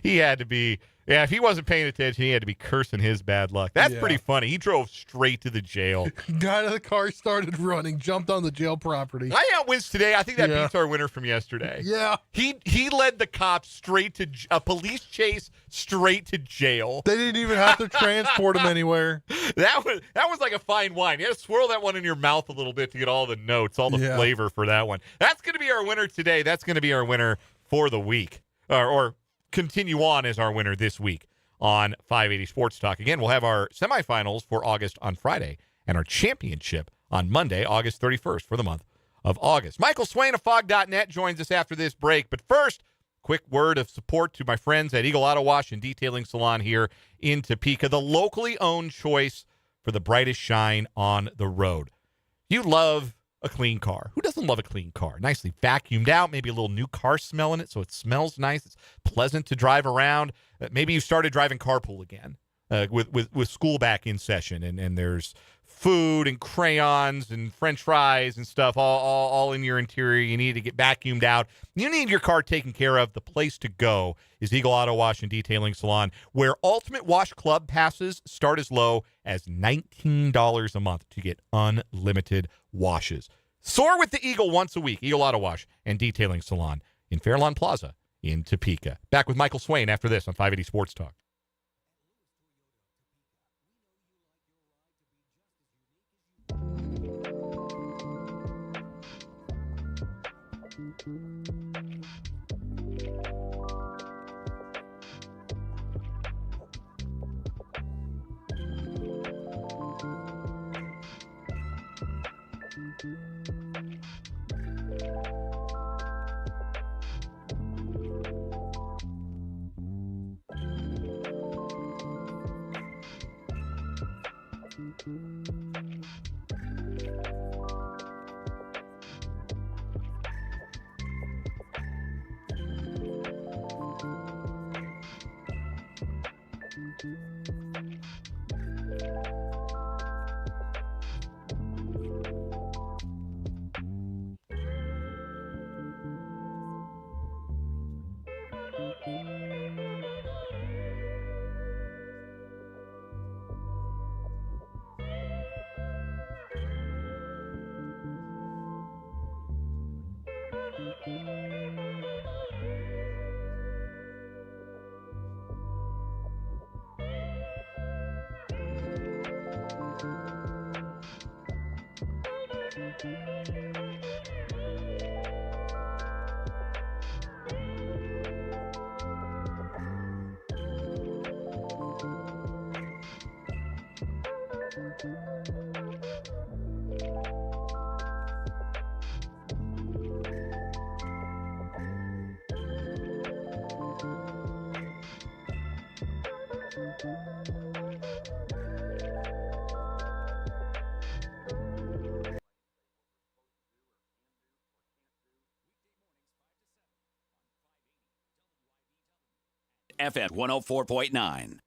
He had to be. Yeah, if he wasn't paying attention, he had to be cursing his bad luck. That's pretty funny. He drove straight to the jail. Got out of the car, started running, jumped on the jail property. I wins today. I think that beats our winner from yesterday. Yeah. He led the cops straight to a police chase straight to jail. They didn't even have to transport him anywhere. That was like a fine wine. You had to swirl that one in your mouth a little bit to get all the notes, all the flavor for that one. That's going to be our winner today. That's going to be our winner for the week. Or continue on as our winner this week on 580 Sports Talk. Again, we'll have our semifinals for August on Friday and our championship on Monday, August 31st for the month of August. Michael Swain of Fog.net joins us after this break. But first, quick word of support to my friends at Eagle Auto Wash and Detailing Salon here in Topeka, the locally owned choice for the brightest shine on the road. You love a clean car. Who doesn't love a clean car? Nicely vacuumed out, maybe a little new car smell in it so it smells nice. It's pleasant to drive around. Maybe you started driving carpool again with school back in session, and there's food and crayons and french fries and stuff all in your interior. You need to get vacuumed out. You need your car taken care of. The place to go is Eagle Auto Wash and Detailing Salon, where Ultimate Wash Club passes start as low as $19 a month to get unlimited washes. Soar with the Eagle once a week. Eagle Auto Wash and Detailing Salon in Fairlawn Plaza in Topeka. Back with Michael Swain after this on 580 Sports Talk. FM 104.9.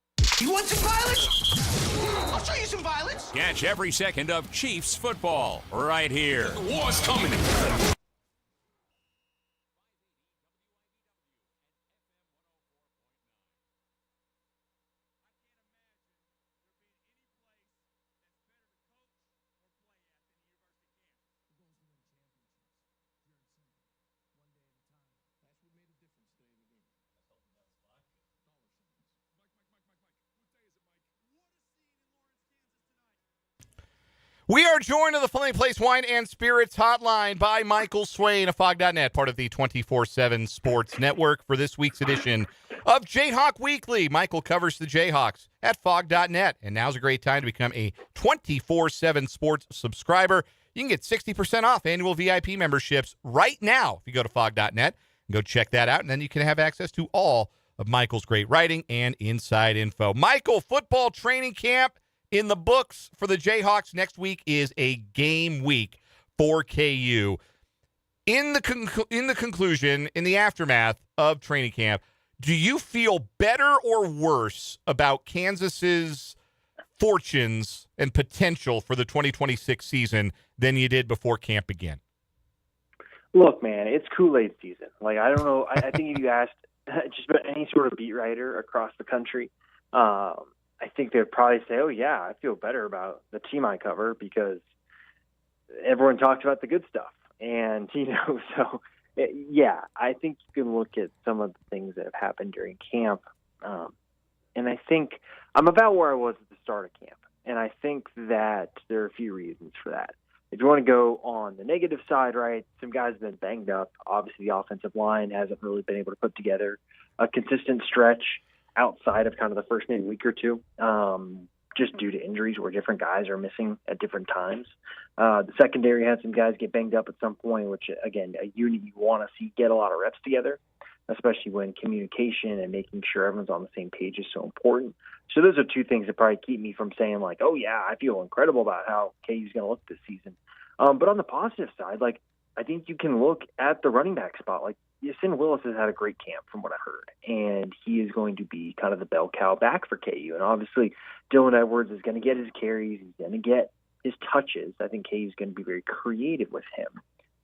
You want some violence? I'll show you some violence. Catch every second of Chiefs football right here. The war's coming. We are joined on the Fleming Place Wine and Spirits hotline by Michael Swain of Fog.net, part of the 24/7 Sports Network, for this week's edition of Jayhawk Weekly. Michael covers the Jayhawks at Fog.net, and now's a great time to become a 24/7 Sports subscriber. You can get 60% off annual VIP memberships right now if you go to Fog.net. Go check that out, and then you can have access to all of Michael's great writing and inside info. Michael, football training camp in the books for the Jayhawks. Next week is a game week for KU. In the conclusion, in the aftermath of training camp, do you feel better or worse about Kansas's fortunes and potential for the 2026 season than you did before camp began? Look, man, it's Kool-Aid season. Like, I don't know. I think if you asked just about any sort of beat writer across the country, I think they'd probably say, oh, yeah, I feel better about the team I cover because everyone talks about the good stuff. And, so, yeah, I think you can look at some of the things that have happened during camp. And I think I'm about where I was at the start of camp. And I think that there are a few reasons for that. If you want to go on the negative side, right, some guys have been banged up. Obviously, the offensive line hasn't really been able to put together a consistent stretch outside of kind of the first maybe week or two, just due to injuries where different guys are missing at different times. The secondary had some guys get banged up at some point, which, again, a unit you want to see get a lot of reps together. especially when communication and making sure everyone's on the same page is so important. So those are two things that probably keep me from saying like, oh yeah, I feel incredible about how KU's going to look this season. But on the positive side, like I think you can look at the running back spot. Like Yasin Willis has had a great camp from what I heard, and he is going to be kind of the bell cow back for KU. And obviously Dylan Edwards is going to get his carries. He's going to get his touches. I think KU is going to be very creative with him.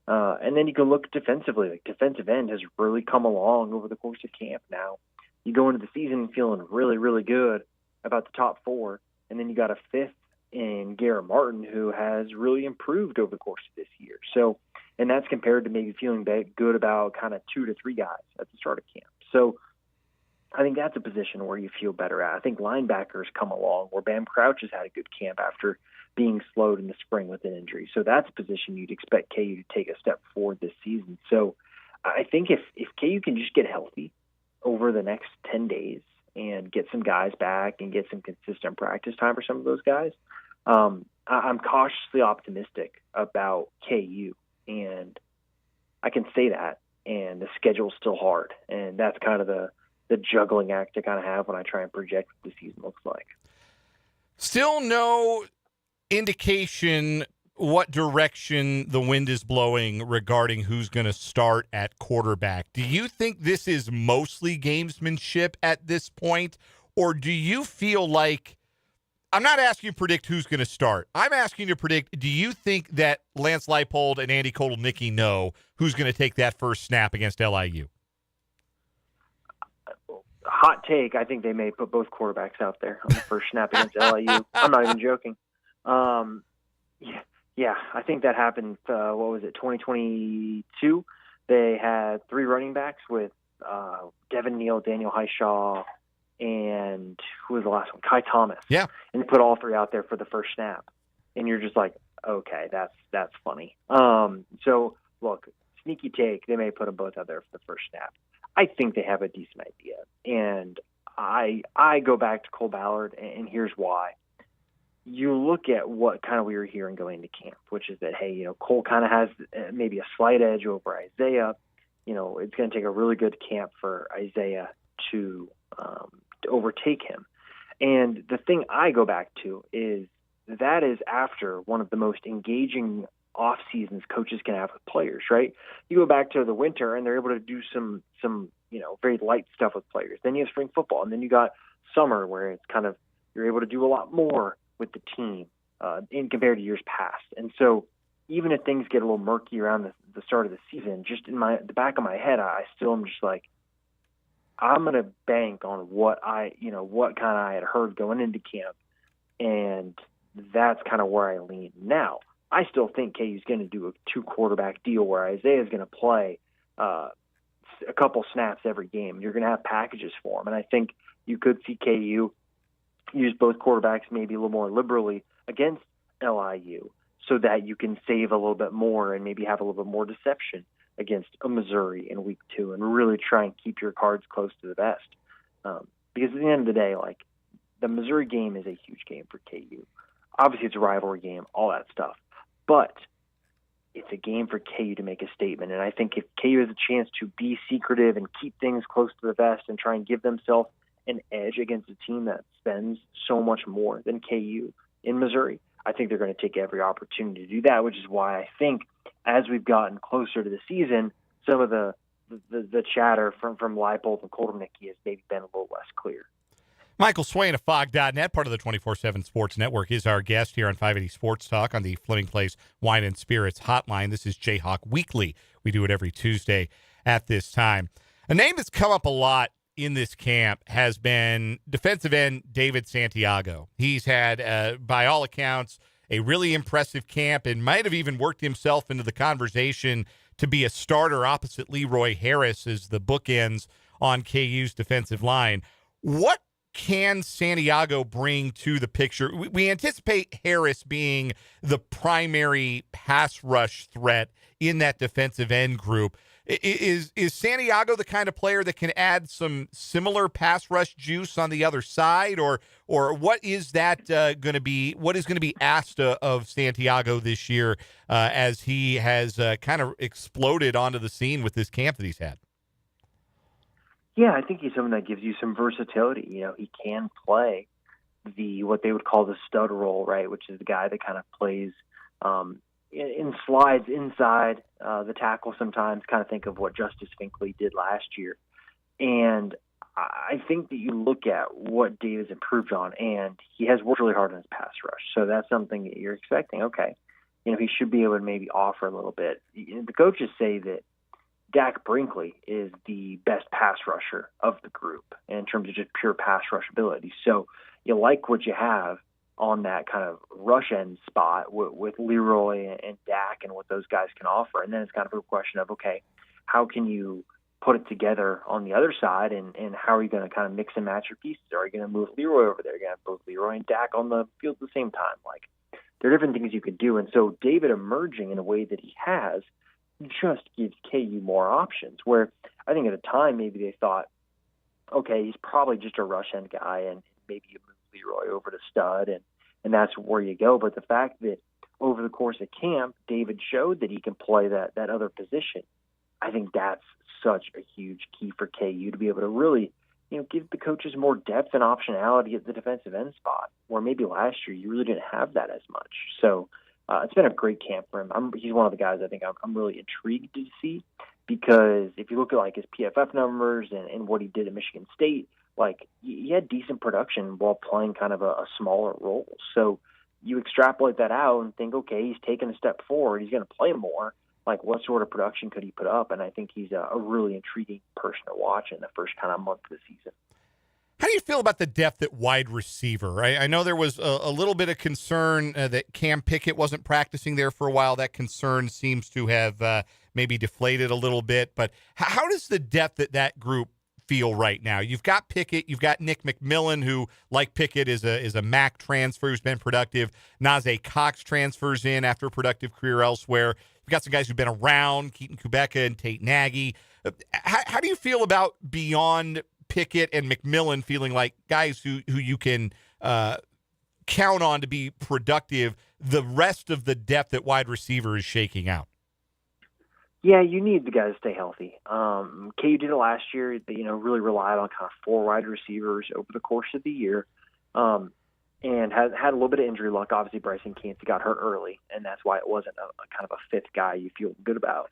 And then you can look defensively. Like defensive end has really come along over the course of camp. Now you go into the season feeling really, really good about the top four, and then you got a fifth in Garrett Martin who has really improved over the course of this year. So, and that's compared to maybe feeling good about kind of 2 to 3 guys at the start of camp. So I think that's a position where you feel better at. I think linebackers come along where Bam Crouch has had a good camp after being slowed in the spring with an injury. So that's a position you'd expect KU to take a step forward this season. So I think if KU can just get healthy over the next 10 days and get some guys back and get some consistent practice time for some of those guys, I'm cautiously optimistic about KU. And I can say that, and the schedule's still hard. And that's kind of the juggling act I kind of have when I try and project what the season looks like. Still no indication what direction the wind is blowing regarding who's going to start at quarterback. Do you think this is mostly gamesmanship at this point, or do you feel like – I'm not asking you to predict who's going to start. I'm asking you to predict, do you think that Lance Leipold and Andy Kotelnicki know who's going to take that first snap against LIU? Hot take, I think they may put both quarterbacks out there on the first snap against LIU. I'm not even joking. Yeah, I think that happened, 2022? They had 3 running backs with Devin Neal, Daniel Highshaw, and who was the last one? Kai Thomas. Yeah. And they put all 3 out there for the first snap. And you're just like, okay, that's funny. So, look, sneaky take, they may put them both out there for the first snap. I think they have a decent idea. And I go back to Cole Ballard, and here's why. You look at what kind of we were hearing going into camp, which is that, hey, Cole kind of has maybe a slight edge over Isaiah. It's going to take a really good camp for Isaiah to overtake him. And the thing I go back to is that is after one of the most engaging off seasons coaches can have with players, right? You go back to the winter and they're able to do some very light stuff with players. Then you have spring football, and then you got summer where it's kind of you're able to do a lot more with the team in compared to years past. And so even if things get a little murky around the start of the season, just in the back of my head, I still am just like, I'm going to bank on what kind of I had heard going into camp. And that's kind of where I lean. Now, I still think KU's going to do a 2-quarterback deal where Isaiah is going to play a couple snaps every game. You're going to have packages for him. And I think you could see KU use both quarterbacks maybe a little more liberally against LIU so that you can save a little bit more and maybe have a little bit more deception against a Missouri in week 2 and really try and keep your cards close to the vest. Because at the end of the day, like, the Missouri game is a huge game for KU. Obviously, it's a rivalry game, all that stuff. But it's a game for KU to make a statement. And I think if KU has a chance to be secretive and keep things close to the vest and try and give themselves an edge against a team that spends so much more than KU in Missouri, I think they're going to take every opportunity to do that, which is why I think as we've gotten closer to the season, some of the chatter from Leipold and Kotelnicki has maybe been a little less clear. Michael Swain of Fog.net, part of the 24/7 Sports Network, is our guest here on 580 Sports Talk on the Fleming Place Wine and Spirits Hotline. This is Jayhawk Weekly. We do it every Tuesday at this time. A name that's come up a lot in this camp has been defensive end David Santiago. He's had, by all accounts, a really impressive camp and might have even worked himself into the conversation to be a starter opposite Leroy Harris as the bookends on KU's defensive line. What can Santiago bring to the picture? We anticipate Harris being the primary pass rush threat in that defensive end group. Is Santiago the kind of player that can add some similar pass rush juice on the other side, or what is that going to be? What is going to be asked of Santiago this year as he has kind of exploded onto the scene with this camp that he's had? Yeah, I think he's someone that gives you some versatility. He can play what they would call the stud role, right, which is the guy that kind of plays in slides inside the tackle sometimes, kind of think of what Justice Finkley did last year. And I think that you look at what Dave has improved on, and he has worked really hard on his pass rush. So that's something that you're expecting. Okay, he should be able to maybe offer a little bit. The coaches say that Dak Brinkley is the best pass rusher of the group in terms of just pure pass rush ability. So you like what you have on that kind of rush end spot with Leroy and Dak and what those guys can offer. And then it's kind of a question of, okay, how can you put it together on the other side, and how are you going to kind of mix and match your pieces? Are you going to move Leroy over there? You're going to have both Leroy and Dak on the field at the same time. Like, there are different things you can do. And so David emerging in a way that he has just gives KU more options, where I think at the time maybe they thought, okay, he's probably just a rush end guy, and maybe you move Leroy over to stud, and that's where you go. But the fact that over the course of camp, David showed that he can play that other position, I think that's such a huge key for KU to be able to really, give the coaches more depth and optionality at the defensive end spot, where maybe last year you really didn't have that as much. So it's been a great camp for him. He's one of the guys I think I'm really intrigued to see, because if you look at his PFF numbers and what he did at Michigan State, he had decent production while playing kind of a smaller role. So you extrapolate that out and think, okay, he's taken a step forward. He's going to play more. What sort of production could he put up? And I think he's a really intriguing person to watch in the first kind of month of the season. How do you feel about the depth at wide receiver? I know there was a little bit of concern that Cam Pickett wasn't practicing there for a while. That concern seems to have maybe deflated a little bit. But how does the depth at that group feel right now? You've got Pickett, you've got Nick McMillan, who, like Pickett, is a MAC transfer who's been productive. Najee Cox transfers in after a productive career elsewhere. You've got some guys who've been around, Keaton Kubeka and Tate Nagy. How do you feel about beyond Pickett and McMillan feeling like guys who you can count on to be productive? The rest of the depth at wide receiver is shaking out. Yeah, you need the guys to stay healthy. KU did it last year. They, really relied on kind of 4 wide receivers over the course of the year, and had a little bit of injury luck. Obviously, Bryson Kancey got hurt early, and that's why it wasn't a kind of a 5th guy you feel good about.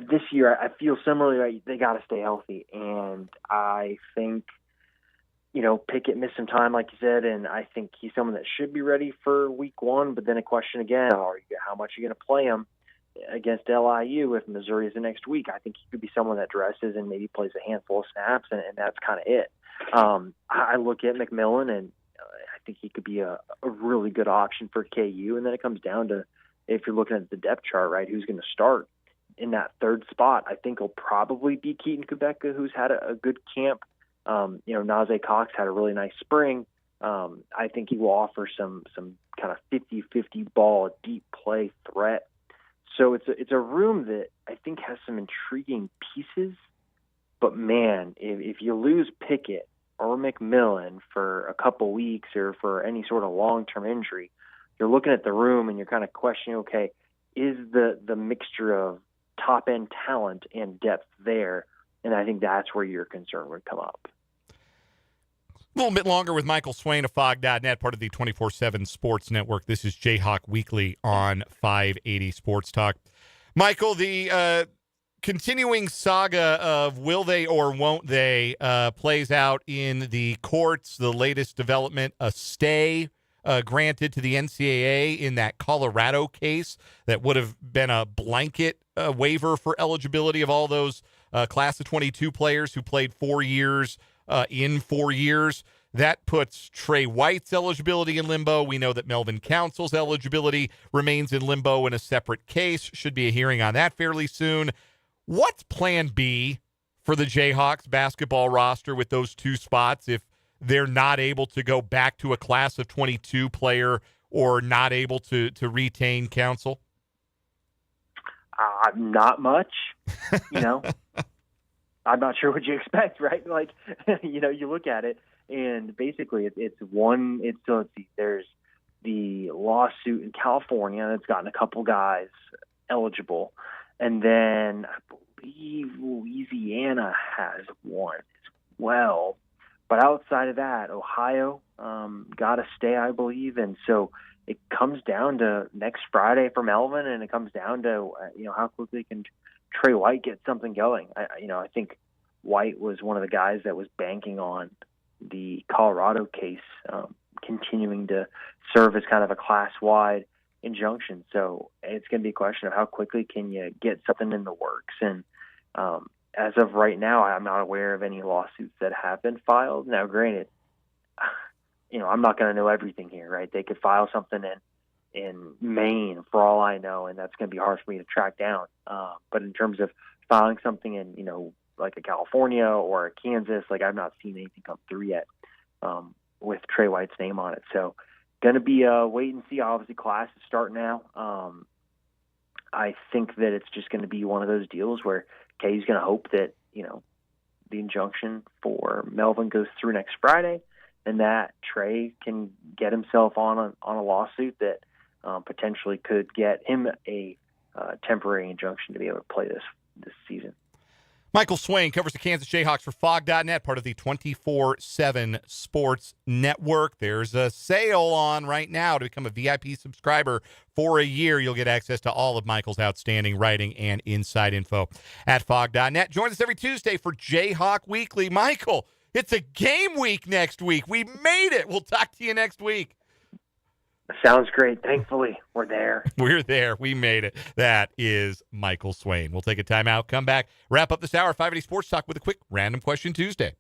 This year I feel similarly. Right? They got to stay healthy, and I think Pickett missed some time, like you said, and I think he's someone that should be ready for week 1. But then a question again: how much are you going to play him against LIU if Missouri is the next week? I think he could be someone that dresses and maybe plays a handful of snaps, and that's kind of it. I look at McMillan, and I think he could be a really good option for KU. And then it comes down to, if you're looking at the depth chart, right, who's going to start in that 3rd spot. I think it'll probably be Keaton Kubeka, who's had a good camp. Najee Cox had a really nice spring. I think he will offer some kind of 50-50 ball, deep play threat. So it's a room that I think has some intriguing pieces, but man, if you lose Pickett or McMillan for a couple weeks or for any sort of long-term injury, you're looking at the room and you're kind of questioning, okay, is the mixture of top-end talent and depth there? And I think that's where your concern would come up. A little bit longer with Michael Swain of Fog.net, part of the 24/7 Sports Network. This is Jayhawk Weekly on 580 Sports Talk. Michael, the continuing saga of will they or won't they plays out in the courts. The latest development, a stay granted to the NCAA in that Colorado case that would have been a blanket waiver for eligibility of all those class of 22 players who played 4 years in 4 years. That puts Trey White's eligibility in limbo. We know that Melvin Council's eligibility remains in limbo in a separate case. Should be a hearing on that fairly soon. What's plan B for the Jayhawks basketball roster with those 2 spots if they're not able to go back to a class of 22 player or not able to retain Council? Not much, I'm not sure what you expect, right? You look at it, and basically there's the lawsuit in California that's gotten a couple guys eligible, and then I believe Louisiana has one as well. But outside of that, Ohio got to stay, I believe. And so it comes down to next Friday for Melvin, and it comes down to, how quickly can Trey White get something going. I think White was one of the guys that was banking on the Colorado case continuing to serve as kind of a class-wide injunction. So it's going to be a question of how quickly can you get something in the works. And as of right now, I'm not aware of any lawsuits that have been filed. Now, granted, I'm not going to know everything here, right? They could file something in Maine for all I know, and that's going to be hard for me to track down. But in terms of filing something in, like a California or a Kansas, like I've not seen anything come through yet with Trey White's name on it. So going to be a wait and see. Obviously, classes start now. I think that it's just going to be one of those deals where Kay's going to hope that, the injunction for Melvin goes through next Friday, and that Trey can get himself on a lawsuit that potentially could get him a temporary injunction to be able to play this season. Michael Swain covers the Kansas Jayhawks for Fog.net, part of the 24/7 Sports Network. There's a sale on right now to become a VIP subscriber for a year. You'll get access to all of Michael's outstanding writing and inside info at Fog.net. Join us every Tuesday for Jayhawk Weekly. Michael, it's a game week next week. We made it. We'll talk to you next week. Sounds great. Thankfully, we're there. We're there. We made it. That is Michael Swain. We'll take a timeout, come back, wrap up this hour, 580 Sports Talk with a quick Random Question Tuesday.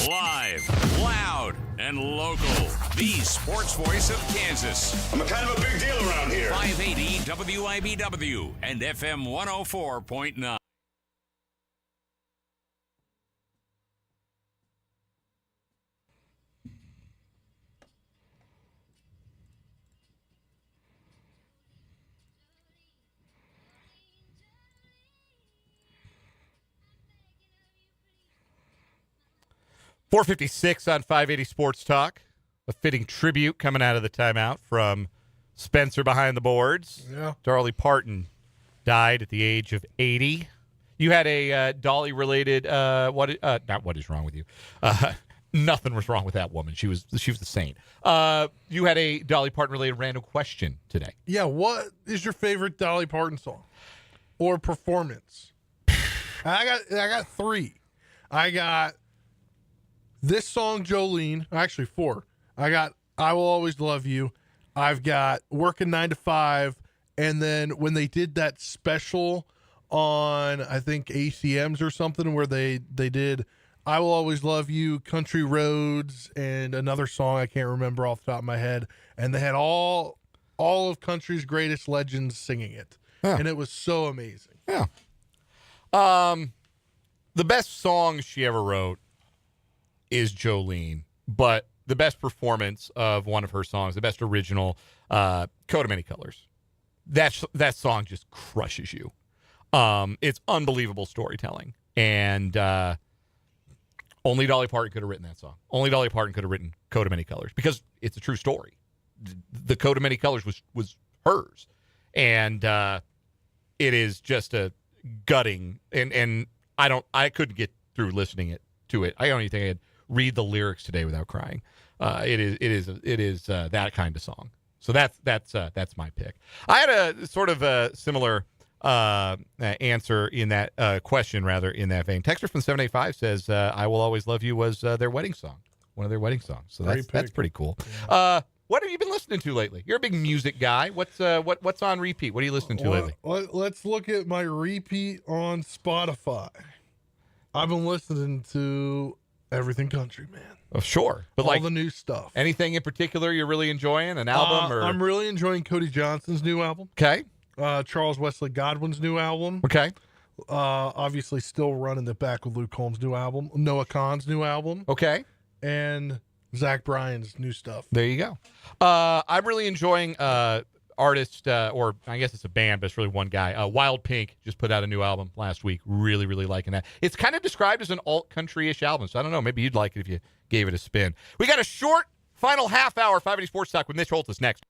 Live, loud, and local. The sports voice of Kansas. I'm a kind of a big deal around here. 580 WIBW and FM 104.9. .456 on 580 Sports Talk. A fitting tribute coming out of the timeout from Spencer behind the boards. Yeah. Dolly Parton died at the age of 80. You had a Dolly-related, not what is wrong with you? Nothing was wrong with that woman. She was the saint. You had a Dolly Parton-related random question today. Yeah, what is your favorite Dolly Parton song or performance? I got three. I got this song, Jolene. Actually, four. I got I Will Always Love You. I've got Working 9 to 5. And then when they did that special on, I think, ACMs or something, where they did I Will Always Love You, Country Roads, and another song I can't remember off the top of my head. And they had all of country's greatest legends singing it. Huh. And it was so amazing. Yeah. The best song she ever wrote is Jolene, but the best performance of one of her songs, the best original, Coat of Many Colors. That song just crushes you. It's unbelievable storytelling. And only Dolly Parton could have written that song. Only Dolly Parton could have written Coat of Many Colors because it's a true story. The Coat of Many Colors was hers. And it is just a gutting. And I couldn't get through listening to it. I don't even think I could read the lyrics today without crying. It is that kind of song. So that's my pick. I had a sort of a similar answer in that question, rather, in that vein. Texter from 785 says, "I Will Always Love You" was their wedding song, one of their wedding songs. So that's pretty cool. Yeah. What have you been listening to lately? You're a big music guy. What's on repeat? What are you listening to lately? Let's look at my repeat on Spotify. I've been listening to everything country, man. Oh, sure. But all the new stuff. Anything in particular you're really enjoying? An album? Or I'm really enjoying Cody Johnson's new album. Okay. Charles Wesley Godwin's new album. Okay. Obviously still running it back with Luke Combs' new album. Noah Kahan's new album. Okay. And Zach Bryan's new stuff. There you go. I'm really enjoying artist, or I guess it's a band, but it's really one guy. Wild Pink just put out a new album last week. Really, really liking that. It's kind of described as an alt country-ish album, so I don't know. Maybe you'd like it if you gave it a spin. We got a short final half hour 580 Sports Talk with Mitch Holthus next.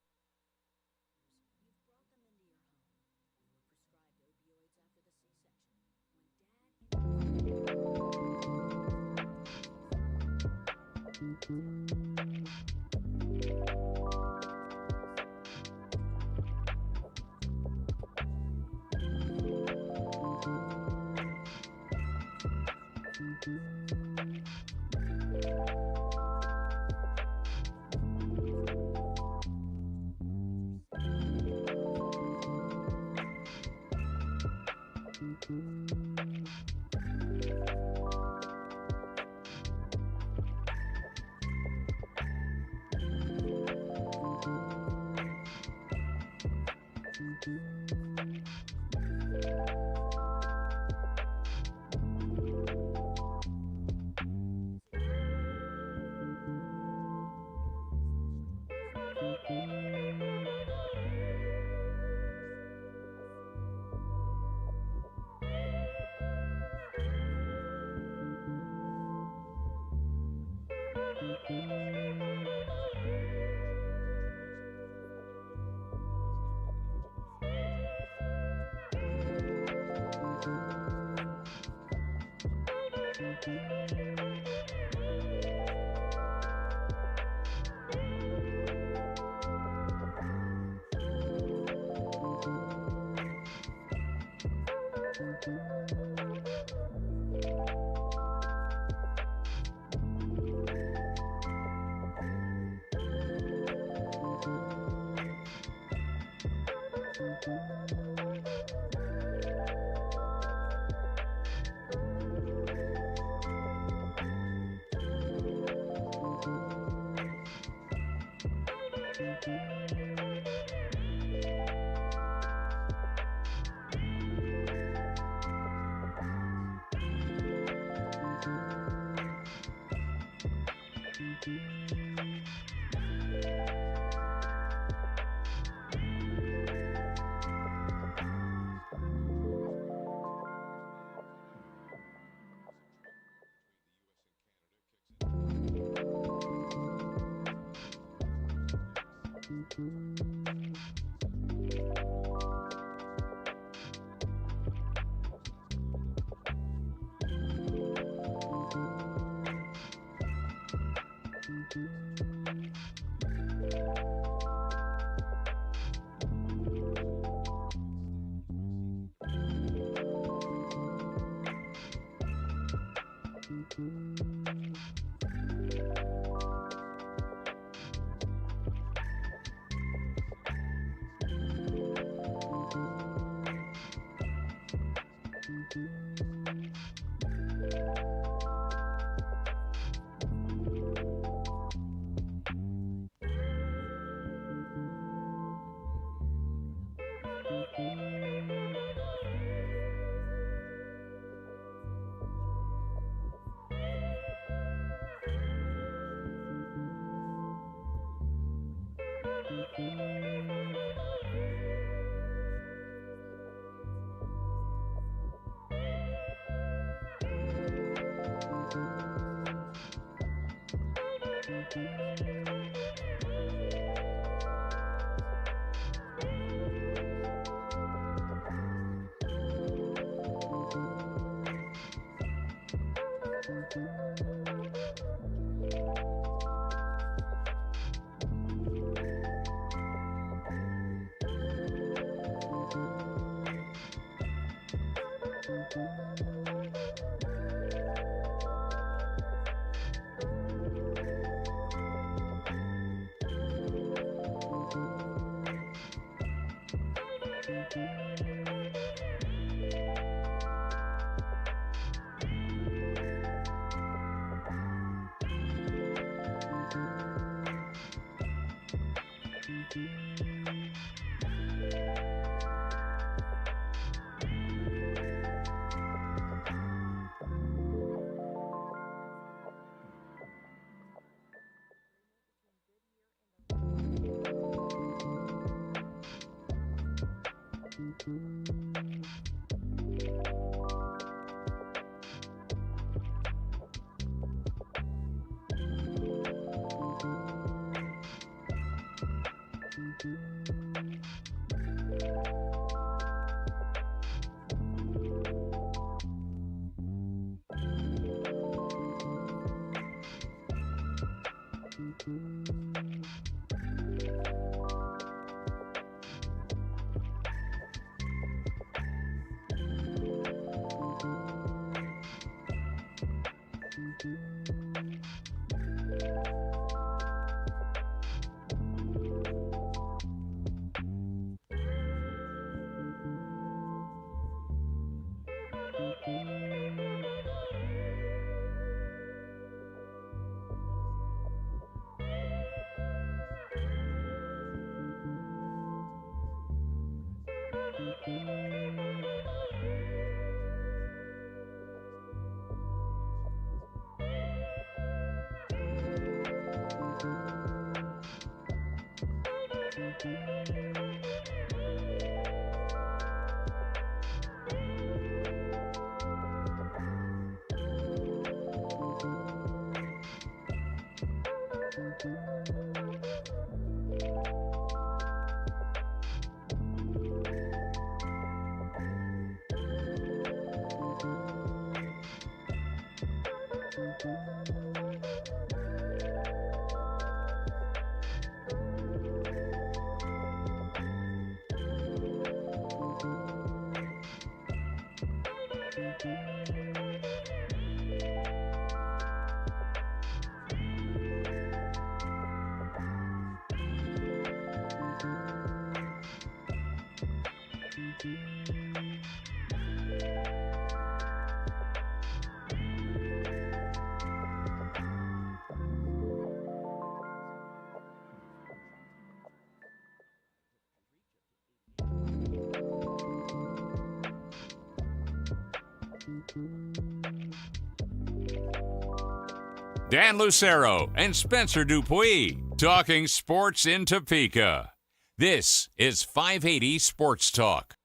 Dan Lucero and Spencer Dupuis talking sports in Topeka. This is 580 Sports Talk.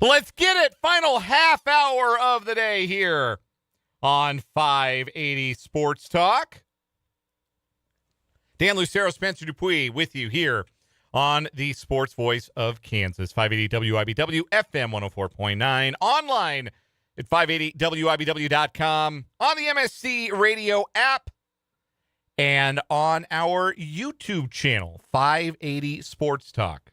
Let's get it. Final half hour of the day here on 580 Sports Talk. Dan Lucero, Spencer Dupuis with you here on the Sports Voice of Kansas, 580 WIBW, FM 104.9, online at 580WIBW.com, on the MSC Radio app, and on our YouTube channel, 580 Sports Talk.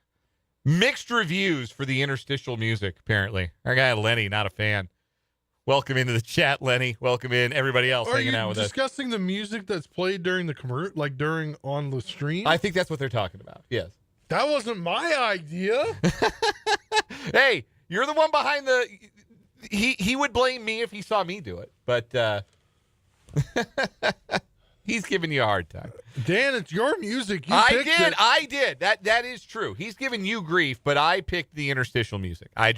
Mixed reviews for the interstitial music, apparently. Our guy Lenny, not a fan. Welcome into the chat, Lenny. Welcome in everybody else hanging out with us. Are you discussing the music that's played during the during on the stream? I think that's what they're talking about. Yes. That wasn't my idea. Hey, you're the one behind the. He would blame me if he saw me do it, but he's giving you a hard time. Dan, it's your music. You I picked did. it. I did. That is true. He's giving you grief, but I picked the interstitial music. I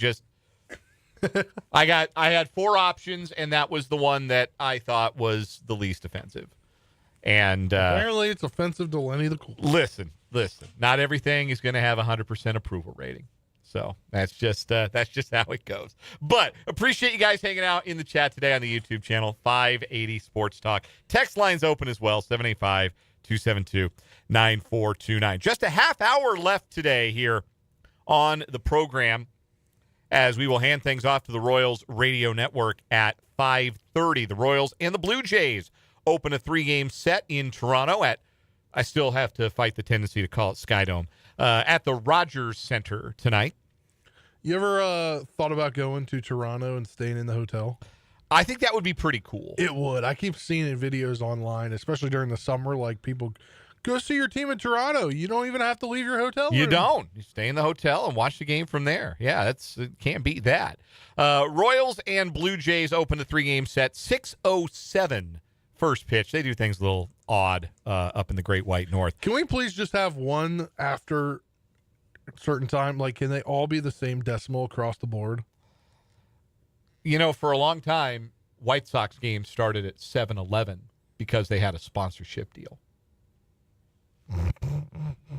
had 4 options, and that was the one that I thought was the least offensive. And apparently, it's offensive to Lenny the Cool. Listen. Not everything is going to have 100% approval rating. So that's just how it goes. But appreciate you guys hanging out in the chat today on the YouTube channel, 580 Sports Talk. Text lines open as well, 785-272-9429. Just a half hour left today here on the program as we will hand things off to the Royals radio network at 5:30. The Royals and the Blue Jays open a 3-game set in Toronto at, I still have to fight the tendency to call it Skydome, at the Rogers Center tonight. You ever thought about going to Toronto and staying in the hotel? I think that would be pretty cool. It would. I keep seeing it in videos online, especially during the summer, like people go see your team in Toronto. You don't even have to leave your hotel room. You don't. You stay in the hotel and watch the game from there. Yeah, can't beat that. Royals and Blue Jays open the 3-game set, 6:07 first pitch. They do things a little odd up in the Great White North. Can we please just have one after a certain time? Like, can they all be the same decimal across the board? You know, for a long time, White Sox games started at 7:11 because they had a sponsorship deal.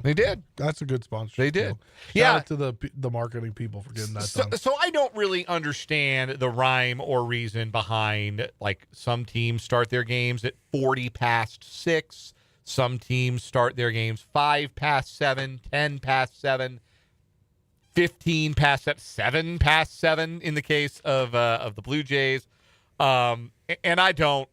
They did. That's a good sponsorship. They did. Deal. Yeah. Shout out to the marketing people for getting that done. So I don't really understand the rhyme or reason behind, like, some teams start their games at 40 past 6. Some teams start their games 5 past 7, 10 past 7, 15 past 7, 7 past 7 in the case of the Blue Jays. And I don't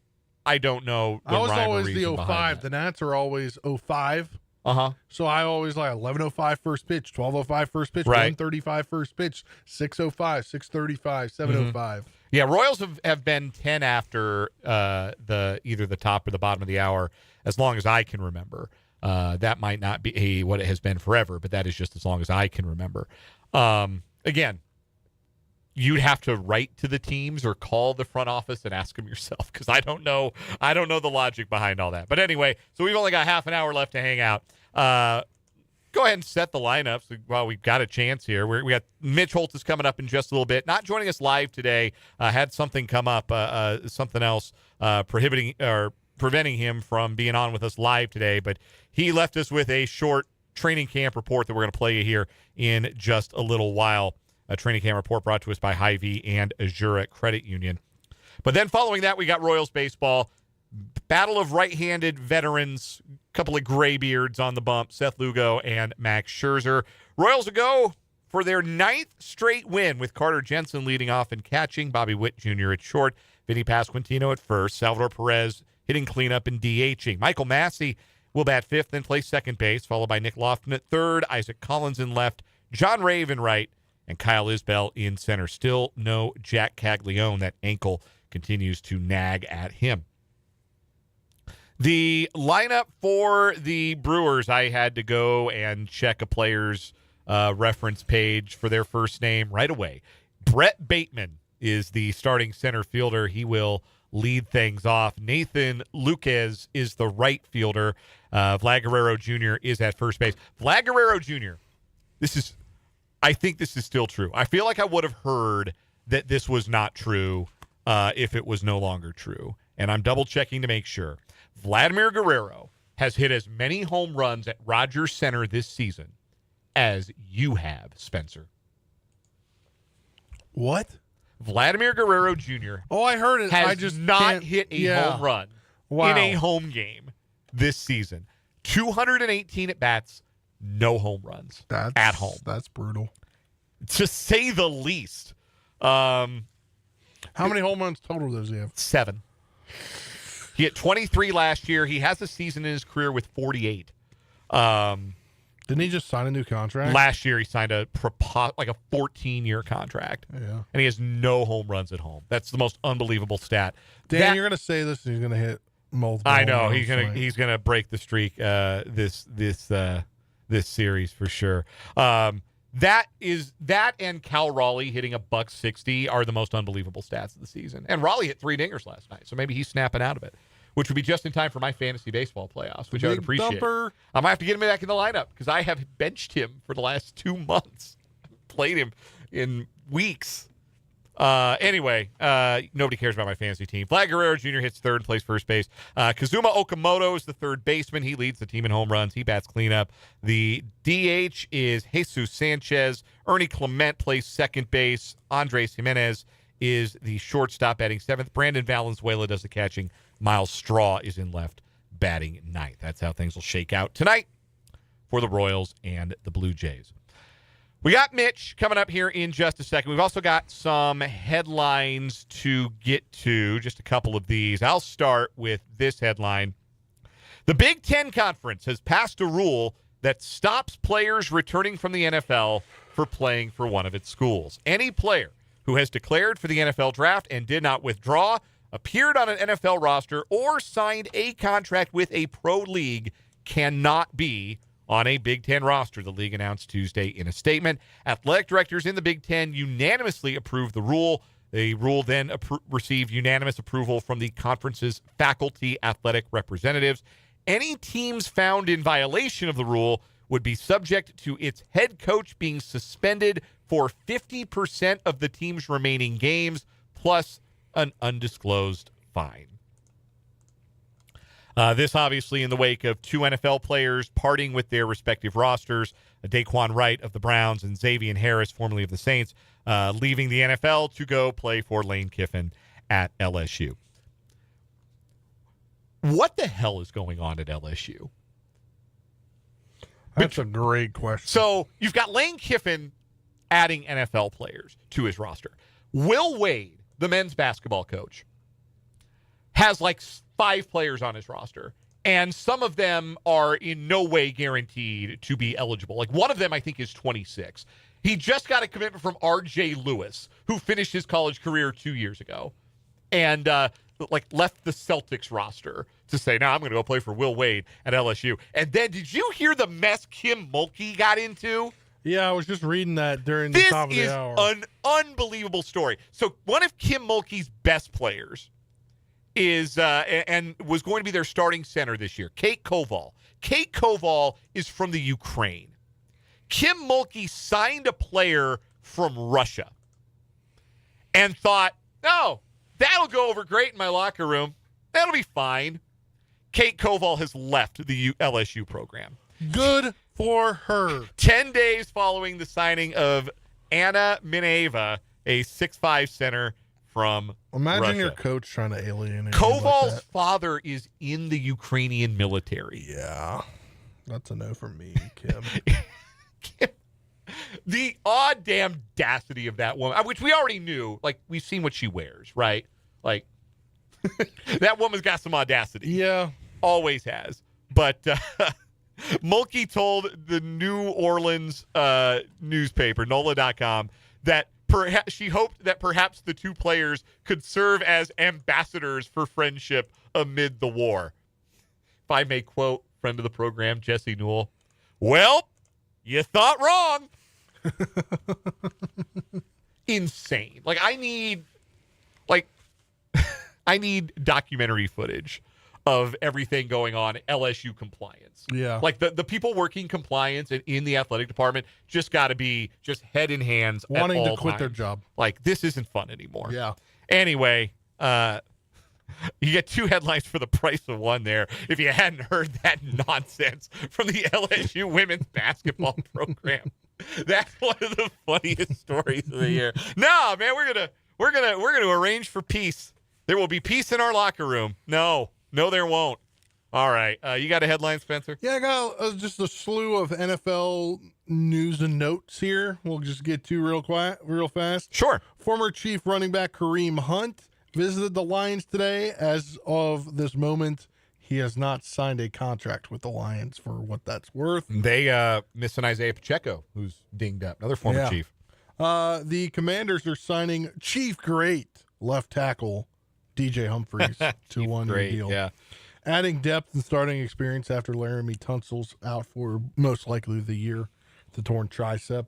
know the I was rhyme or always reason the behind 05. that. The Nats are always 05. Uh-huh. So I always like 11:05 first pitch, 12:05 first pitch, Right. 1:35 first pitch, 6:05, 6:35, 7:05. Yeah, Royals have been 10 after either the top or the bottom of the hour as long as I can remember. That might not be what it has been forever, but that is just as long as I can remember. Again, you'd have to write to the teams or call the front office and ask them yourself, because I don't know the logic behind all that. But anyway, so we've only got half an hour left to hang out. Go ahead and set the lineups while we've got a chance here. We got Mitch Holthus coming up in just a little bit. Not joining us live today. Had something come up, something else prohibiting or preventing him from being on with us live today. But he left us with a short training camp report that we're going to play you here in just a little while. A training camp report brought to us by Hy-Vee and Azura Credit Union. But then following that, we got Royals baseball. Battle of right-handed veterans, couple of graybeards on the bump, Seth Lugo and Max Scherzer. Royals will go for their 9th straight win with Carter Jensen leading off and catching, Bobby Witt Jr. at short, Vinny Pasquantino at first, Salvador Perez hitting cleanup and DHing. Michael Massey will bat 5th, then play second base, followed by Nick Lofton at third, Isaac Collins in left, John Raven right, and Kyle Isbell in center. Still no Jack Caglione. That ankle continues to nag at him. The lineup for the Brewers, I had to go and check a player's reference page for their first name right away. Brett Bateman is the starting center fielder. He will lead things off. Nathan Luquez is the right fielder. Vlad Guerrero Jr. is at first base. Vlad Guerrero Jr., I think this is still true. I feel like I would have heard that this was not true if it was no longer true. And I'm double-checking to make sure. Vladimir Guerrero has hit as many home runs at Rogers Center this season as you have, Spencer. What? Vladimir Guerrero Jr. Oh, I heard it. Has I just not can't- hit a yeah. home run Wow. in a home game this season. 218 at-bats, no home runs at home. That's brutal. To say the least. How many home runs total does he have? 7. He hit 23 last year. He has a season in his career with 48. That's Didn't he just sign a new contract? Last year, he signed a 14-year contract. Yeah. And he has no home runs at home. That's the most unbelievable stat. Dan, you're going to say this and he's going to hit multiple. I know. home runs He's gonna break the streak this series for sure. That and Cal Raleigh hitting $160 are the most unbelievable stats of the season. And Raleigh hit 3 dingers last night, so maybe he's snapping out of it, which would be just in time for my fantasy baseball playoffs, which I would appreciate. Thumper. I might have to get him back in the lineup because I have benched him for the last 2 months. Played him in weeks. Anyway, nobody cares about my fantasy team. Vlad Guerrero Jr. hits third, plays first base. Kazuma Okamoto is the third baseman. He leads the team in home runs. He bats cleanup. The DH is Jesus Sanchez. Ernie Clement plays second base. Andres Jimenez is the shortstop, batting seventh. Brandon Valenzuela does the catching. Miles Straw is in left, batting ninth. That's how things will shake out tonight for the Royals and the Blue Jays. We got Mitch coming up here in just a second. We've also got some headlines to get to, just a couple of these. I'll start with this headline. The Big Ten Conference has passed a rule that stops players returning from the NFL for playing for one of its schools. Any player who has declared for the NFL draft and did not withdraw, appeared on an NFL roster, or signed a contract with a pro league cannot be on a Big Ten roster, the league announced Tuesday in a statement. Athletic directors in the Big Ten unanimously approved the rule. The rule then received unanimous approval from the conference's faculty athletic representatives. Any teams found in violation of the rule would be subject to its head coach being suspended for 50% of the team's remaining games, plus an undisclosed fine. This obviously in the wake of 2 NFL players parting with their respective rosters, Daquan Wright of the Browns and Xavier Harris, formerly of the Saints, leaving the NFL to go play for Lane Kiffin at LSU. What the hell is going on at LSU? That's a great question. So you've got Lane Kiffin adding NFL players to his roster. Will Wade, the men's basketball coach, has like 5 players on his roster, and some of them are in no way guaranteed to be eligible. Like one of them, I think, is 26. He just got a commitment from R.J. Lewis, who finished his college career 2 years ago, and left the Celtics roster to say, "Now I'm going to go play for Will Wade at LSU." And then, did you hear the mess Kim Mulkey got into? Yeah, I was just reading that during the top of the hour. This is an unbelievable story. So one of Kim Mulkey's best players is and was going to be their starting center this year, Kate Koval. Kate Koval is from the Ukraine. Kim Mulkey signed a player from Russia and thought, "Oh, that'll go over great in my locker room. That'll be fine." Kate Koval has left the LSU program. Good for her. 10 days following the signing of Anna Mineva, a 6'5" center from Imagine Russia. your coach trying to alienate Koval's like father is in the Ukrainian military. Yeah. That's a no from me, Kim. The odd damn audacity of that woman, which we already knew. Like, we've seen what she wears, right? Like, that woman's got some audacity. Yeah. Always has. But Mulkey told the New Orleans newspaper, NOLA.com, that she hoped that perhaps the 2 players could serve as ambassadors for friendship amid the war. If I may quote friend of the program, Jesse Newell, "Well, you thought wrong." Insane. Like, I need documentary footage of everything going on at LSU compliance. Yeah. Like the people working compliance and in the athletic department just got to be just head in hands wanting at all to quit times. their job. Like, this isn't fun anymore. Yeah. Anyway, you get 2 headlines for the price of one there. If you hadn't heard that nonsense from the LSU women's basketball program, that's one of the funniest stories of the year. No, man, we're gonna arrange for peace. There will be peace in our locker room. No, there won't. All right, you got a headline, Spencer? Yeah, I got just a slew of NFL news and notes here. We'll just get to real fast. Sure. Former Chief running back Kareem Hunt visited the Lions today. As of this moment, He has not signed a contract with the Lions for what that's worth. They miss an Isaiah Pacheco, who's dinged up, another former Chief. The Commanders are signing Chief Great left tackle DJ Humphries to 1 year deal. Yeah. Adding depth and starting experience after Laramie Tunsil's out for most likely the year, the torn tricep.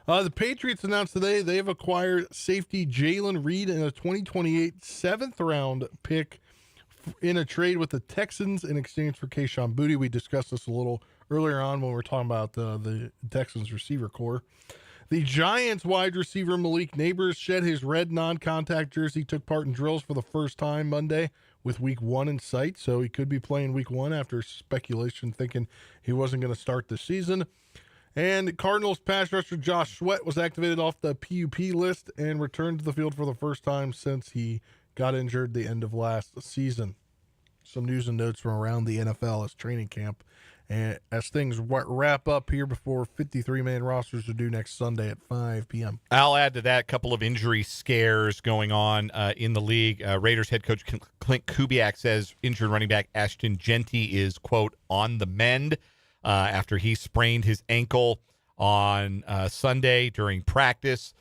The Patriots announced today they have acquired safety Jalen Reed in a 2028 7th-round pick in a trade with the Texans in exchange for Kayshon Boutte. We discussed this a little earlier on when we were talking about the Texans receiver core. The Giants wide receiver Malik Neighbors shed his red non-contact jersey, took part in drills for the first time Monday with week 1 in sight, so he could be playing week 1 after speculation thinking he wasn't going to start the season. And Cardinals pass rusher Josh Sweat was activated off the PUP list and returned to the field for the first time since he got injured the end of last season. Some news and notes from around the NFL as training camp. And as things wrap up here before 53-man rosters are due next Sunday at 5 p.m. I'll add to that a couple of injury scares going on in the league. Raiders head coach Clint Kubiak says injured running back Ashton Genty is, quote, on the mend after he sprained his ankle on Sunday during practice.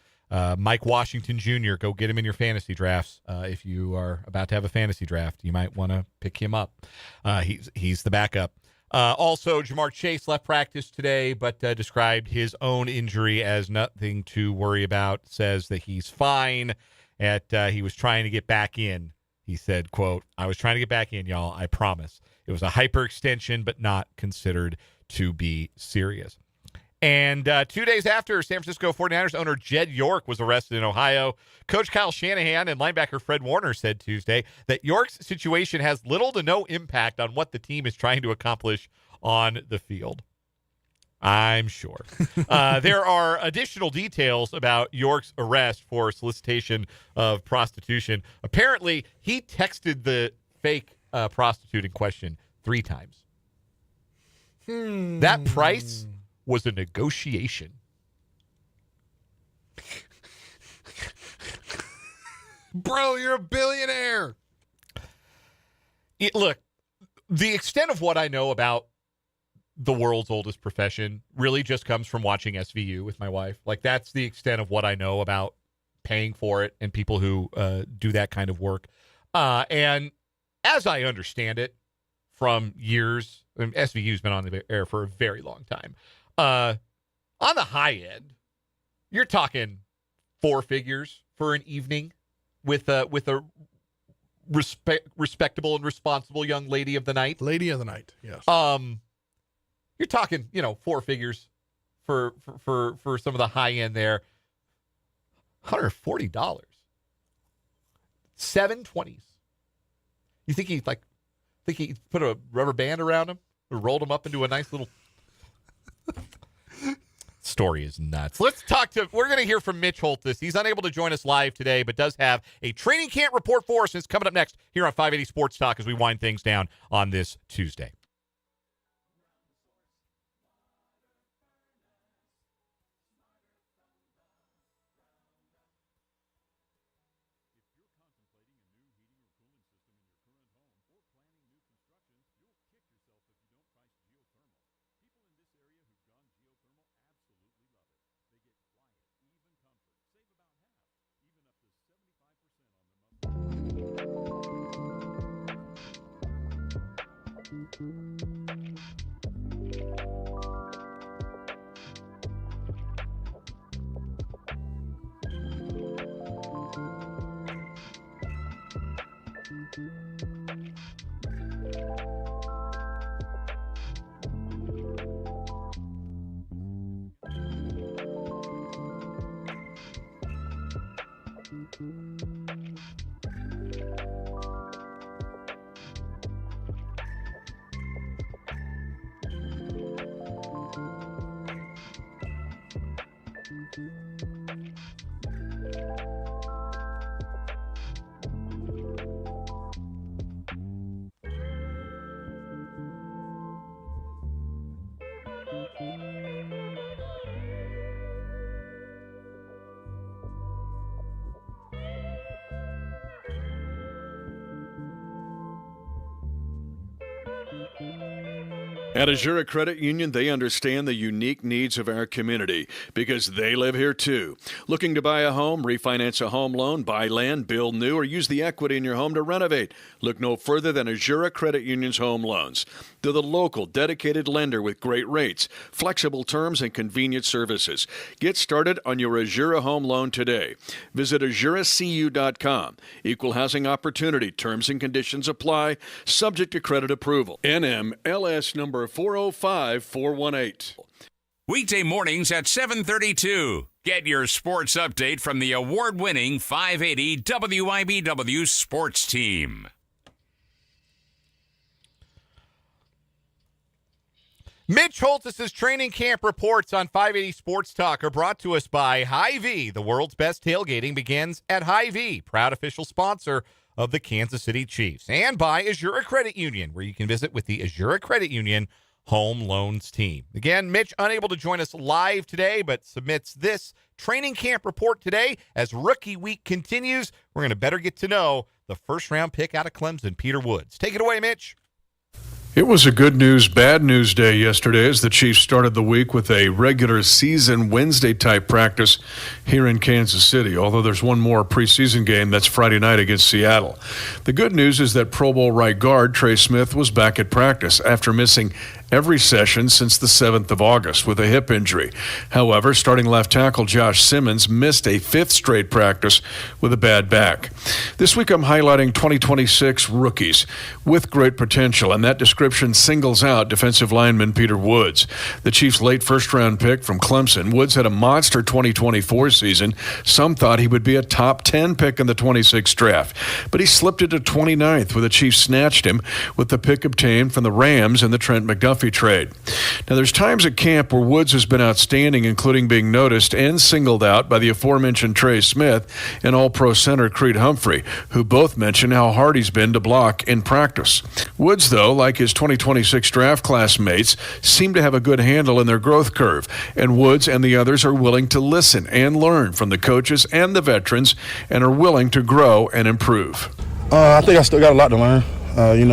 Mike Washington Jr., go get him in your fantasy drafts. If you are about to have a fantasy draft, you might want to pick him up. He's the backup. Also, Jamar Chase left practice today, but described his own injury as nothing to worry about, says that he's fine. He was trying to get back in. He said, quote, I was trying to get back in, y'all, I promise. It was a hyperextension, but not considered to be serious. And 2 days after San Francisco 49ers owner Jed York was arrested in Ohio, Coach Kyle Shanahan and linebacker Fred Warner said Tuesday that York's situation has little to no impact on what the team is trying to accomplish on the field. I'm sure. There are additional details about York's arrest for solicitation of prostitution. Apparently, he texted the fake prostitute in question 3 times. That price was a negotiation. Bro, you're a billionaire. Look, the extent of what I know about the world's oldest profession really just comes from watching SVU with my wife. Like, that's the extent of what I know about paying for it and people who do that kind of work. And as I understand it from years, SVU's been on the air for a very long time. On the high end, you're talking 4 figures for an evening with a respectable and responsible young lady of the night. Lady of the night, yes. You're talking, 4 figures for some of the high end there. $140. 720s. You think he put a rubber band around him or rolled him up into a nice little story is nuts. We're going to hear from Mitch Holthus. He's unable to join us live today, but does have a training camp report for us. And it's coming up next here on 580 Sports Talk as we wind things down on this Tuesday. At Azura Credit Union, they understand the unique needs of our community because they live here too. Looking to buy a home, refinance a home loan, buy land, build new, or use the equity in your home to renovate? Look no further than Azura Credit Union's home loans. They're the local, dedicated lender with great rates, flexible terms, and convenient services. Get started on your Azura home loan today. Visit AzuraCU.com. Equal housing opportunity. Terms and conditions apply. Subject to credit approval. NMLS number 405418. Weekday mornings at 7:32. Get your sports update from the award-winning 580 WIBW Sports Team. Mitch Holthus' training camp reports on 580 Sports Talk are brought to us by Hy-Vee. The world's best tailgating begins at Hy-Vee, proud official sponsor of the Kansas City Chiefs. And by Azura Credit Union, where you can visit with the Azura Credit Union home loans team. Again, Mitch unable to join us live today, but submits this training camp report today. As rookie week continues, we're going to better get to know the first-round pick out of Clemson, Peter Woods. Take it away, Mitch. It was a good news, bad news day yesterday as the Chiefs started the week with a regular season Wednesday-type practice here in Kansas City, although there's one more preseason game that's Friday night against Seattle. The good news is that Pro Bowl right guard Trey Smith was back at practice after missing every session since the 7th of August with a hip injury. However, starting left tackle Josh Simmons missed a 5th straight practice with a bad back. This week I'm highlighting 2026 rookies with great potential, and that description singles out defensive lineman Peter Woods. The Chiefs' late first-round pick from Clemson, Woods had a monster 2024 season. Some thought he would be a top 10 pick in the 26th draft, but he slipped into 29th where the Chiefs snatched him with the pick obtained from the Rams in the Trent McDuffie trade. Now, there's times at camp where Woods has been outstanding, including being noticed and singled out by the aforementioned Trey Smith and All-Pro center Creed Humphrey, who both mention how hard he's been to block in practice. Woods, though, like his 2026 draft class mates, seem to have a good handle in their growth curve, and Woods and the others are willing to listen and learn from the coaches and the veterans and are willing to grow and improve. I think I still got a lot to learn.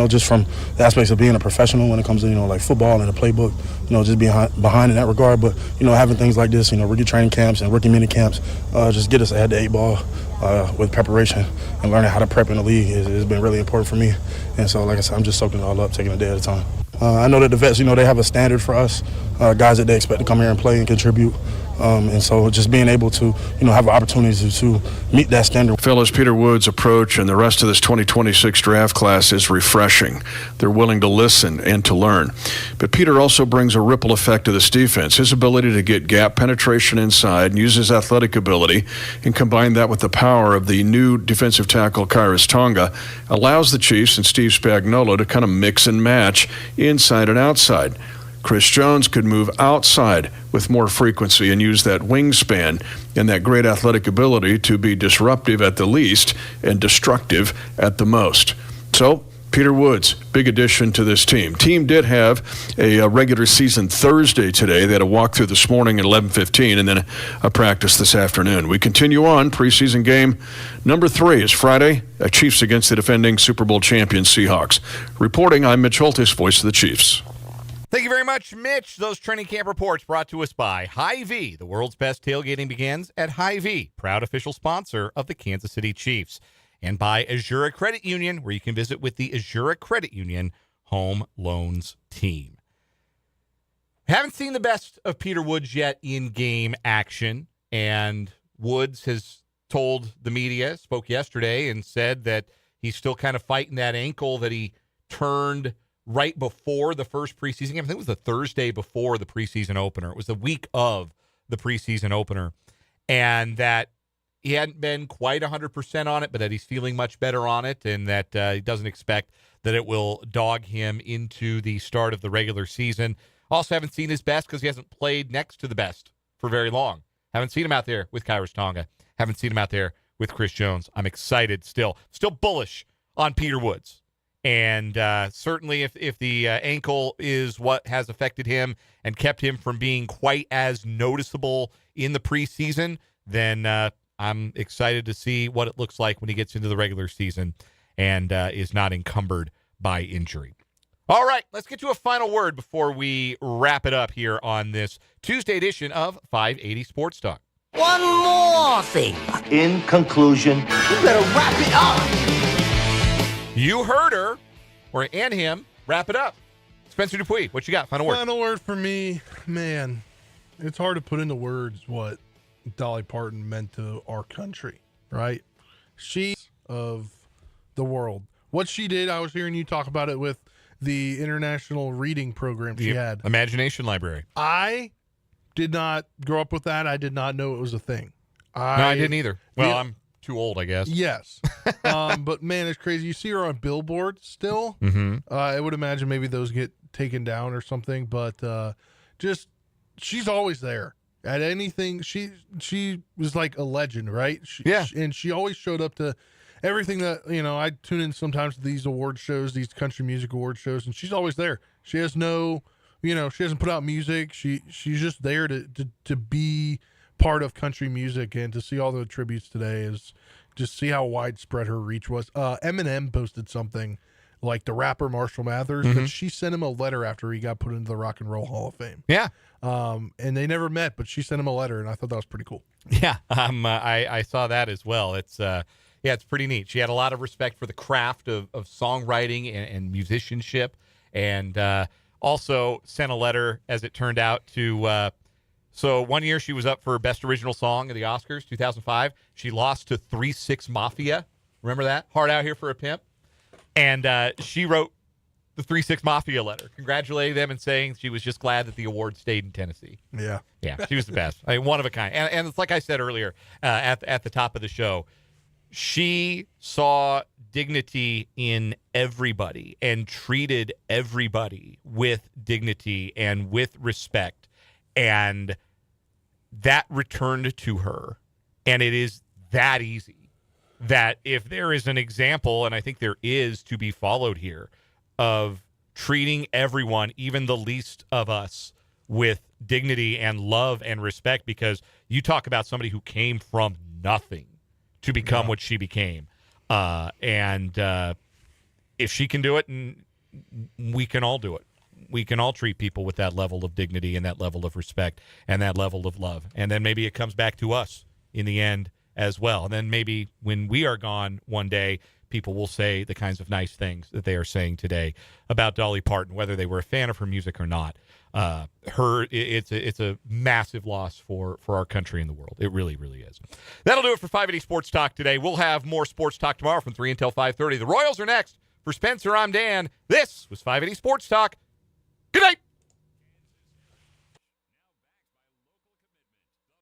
Just from the aspects of being a professional when it comes to, like football and the playbook, just being behind in that regard. But, having things like this, rookie training camps and rookie mini camps, just get us ahead the 8 ball with preparation and learning how to prep in the league has been really important for me. And so, like I said, I'm just soaking it all up, taking a day at a time. I know that the vets, they have a standard for us, guys that they expect to come here and play and contribute. And so just being able to, have an opportunity to meet that standard. Fellas, Peter Woods' approach and the rest of this 2026 draft class is refreshing. They're willing to listen and to learn. But Peter also brings a ripple effect to this defense. His ability to get gap penetration inside and use his athletic ability and combine that with the power of the new defensive tackle Khyiris Tonga allows the Chiefs and Steve Spagnuolo to kind of mix and match inside and outside. Chris Jones could move outside with more frequency and use that wingspan and that great athletic ability to be disruptive at the least and destructive at the most. So, Peter Woods, big addition to this team. Team did have a regular season Thursday today. They had a walkthrough this morning at 11:15 and then a practice this afternoon. We continue on. Preseason game number 3 is Friday. Chiefs against the defending Super Bowl champion Seahawks. Reporting, I'm Mitch Holthus, voice of the Chiefs. Thank you very much, Mitch. Those training camp reports brought to us by Hy-Vee. The world's best tailgating begins at Hy-Vee, proud official sponsor of the Kansas City Chiefs. And by Azura Credit Union, where you can visit with the Azura Credit Union home loans team. Haven't seen the best of Peter Woods yet in game action, and Woods has told the media, spoke yesterday, and said that he's still kind of fighting that ankle that he turned right before the first preseason game. I think it was the Thursday before the preseason opener. It was the week of the preseason opener. And that he hadn't been quite 100% on it, but that he's feeling much better on it, and that he doesn't expect that it will dog him into the start of the regular season. Also haven't seen his best because he hasn't played next to the best for very long. Haven't seen him out there with Khyiris Tonga. Haven't seen him out there with Chris Jones. I'm excited still bullish on Peter Woods. And certainly if the ankle is what has affected him and kept him from being quite as noticeable in the preseason, then I'm excited to see what it looks like when he gets into the regular season and is not encumbered by injury. All right, let's get to a final word before we wrap it up here on this Tuesday edition of 580 Sports Talk. One more thing. In conclusion, you better wrap it up. You heard her, and him, wrap it up. Spencer Dupuis, what you got? Final word. Final word for me, man, it's hard to put into words what Dolly Parton meant to our country, right? She's of the world. What she did, I was hearing you talk about it with the international reading program she had. Imagination Library. I did not grow up with that. I did not know it was a thing. No, I didn't either. Well, I'm too old, I guess. Yes. But, man, it's crazy. You see her on billboards still. I would imagine maybe those get taken down or something. But just she's always there. At anything, she was like a legend, right? And she always showed up to everything that, I tune in sometimes to these award shows, these country music award shows, and she's always there. She has no, she hasn't put out music. She's just there to be part of country music, and to see all the tributes today is just see how widespread her reach was. Eminem posted something like the rapper Marshall Mathers, that she sent him a letter after he got put into the Rock and Roll Hall of Fame. Yeah. And they never met, but she sent him a letter, and I thought that was pretty cool. Yeah. I saw that as well. It's pretty neat. She had a lot of respect for the craft of songwriting and musicianship, and also sent a letter, as it turned out, to so one year she was up for Best Original Song at the Oscars, 2005. She lost to 3-6 Mafia. Remember that? Hard Out Here for a Pimp. And she wrote the 3-6 Mafia letter, congratulating them and saying she was just glad that the award stayed in Tennessee. Yeah. Yeah, she was the best. I mean, one of a kind. And it's like I said earlier at the top of the show, she saw dignity in everybody and treated everybody with dignity and with respect. And that returned to her. And it is that easy that if there is an example, and I think there is to be followed here, of treating everyone, even the least of us, with dignity and love and respect, because you talk about somebody who came from nothing to become what she became. And if she can do it, and we can all do it. We can all treat people with that level of dignity and that level of respect and that level of love. And then maybe it comes back to us in the end as well. And then maybe when we are gone one day, people will say the kinds of nice things that they are saying today about Dolly Parton, whether they were a fan of her music or not. It's a massive loss for our country and the world. It really, really is. That'll do it for 580 Sports Talk today. We'll have more Sports Talk tomorrow from 3 until 5:30. The Royals are next. For Spencer, I'm Dan. This was 580 Sports Talk. Good night.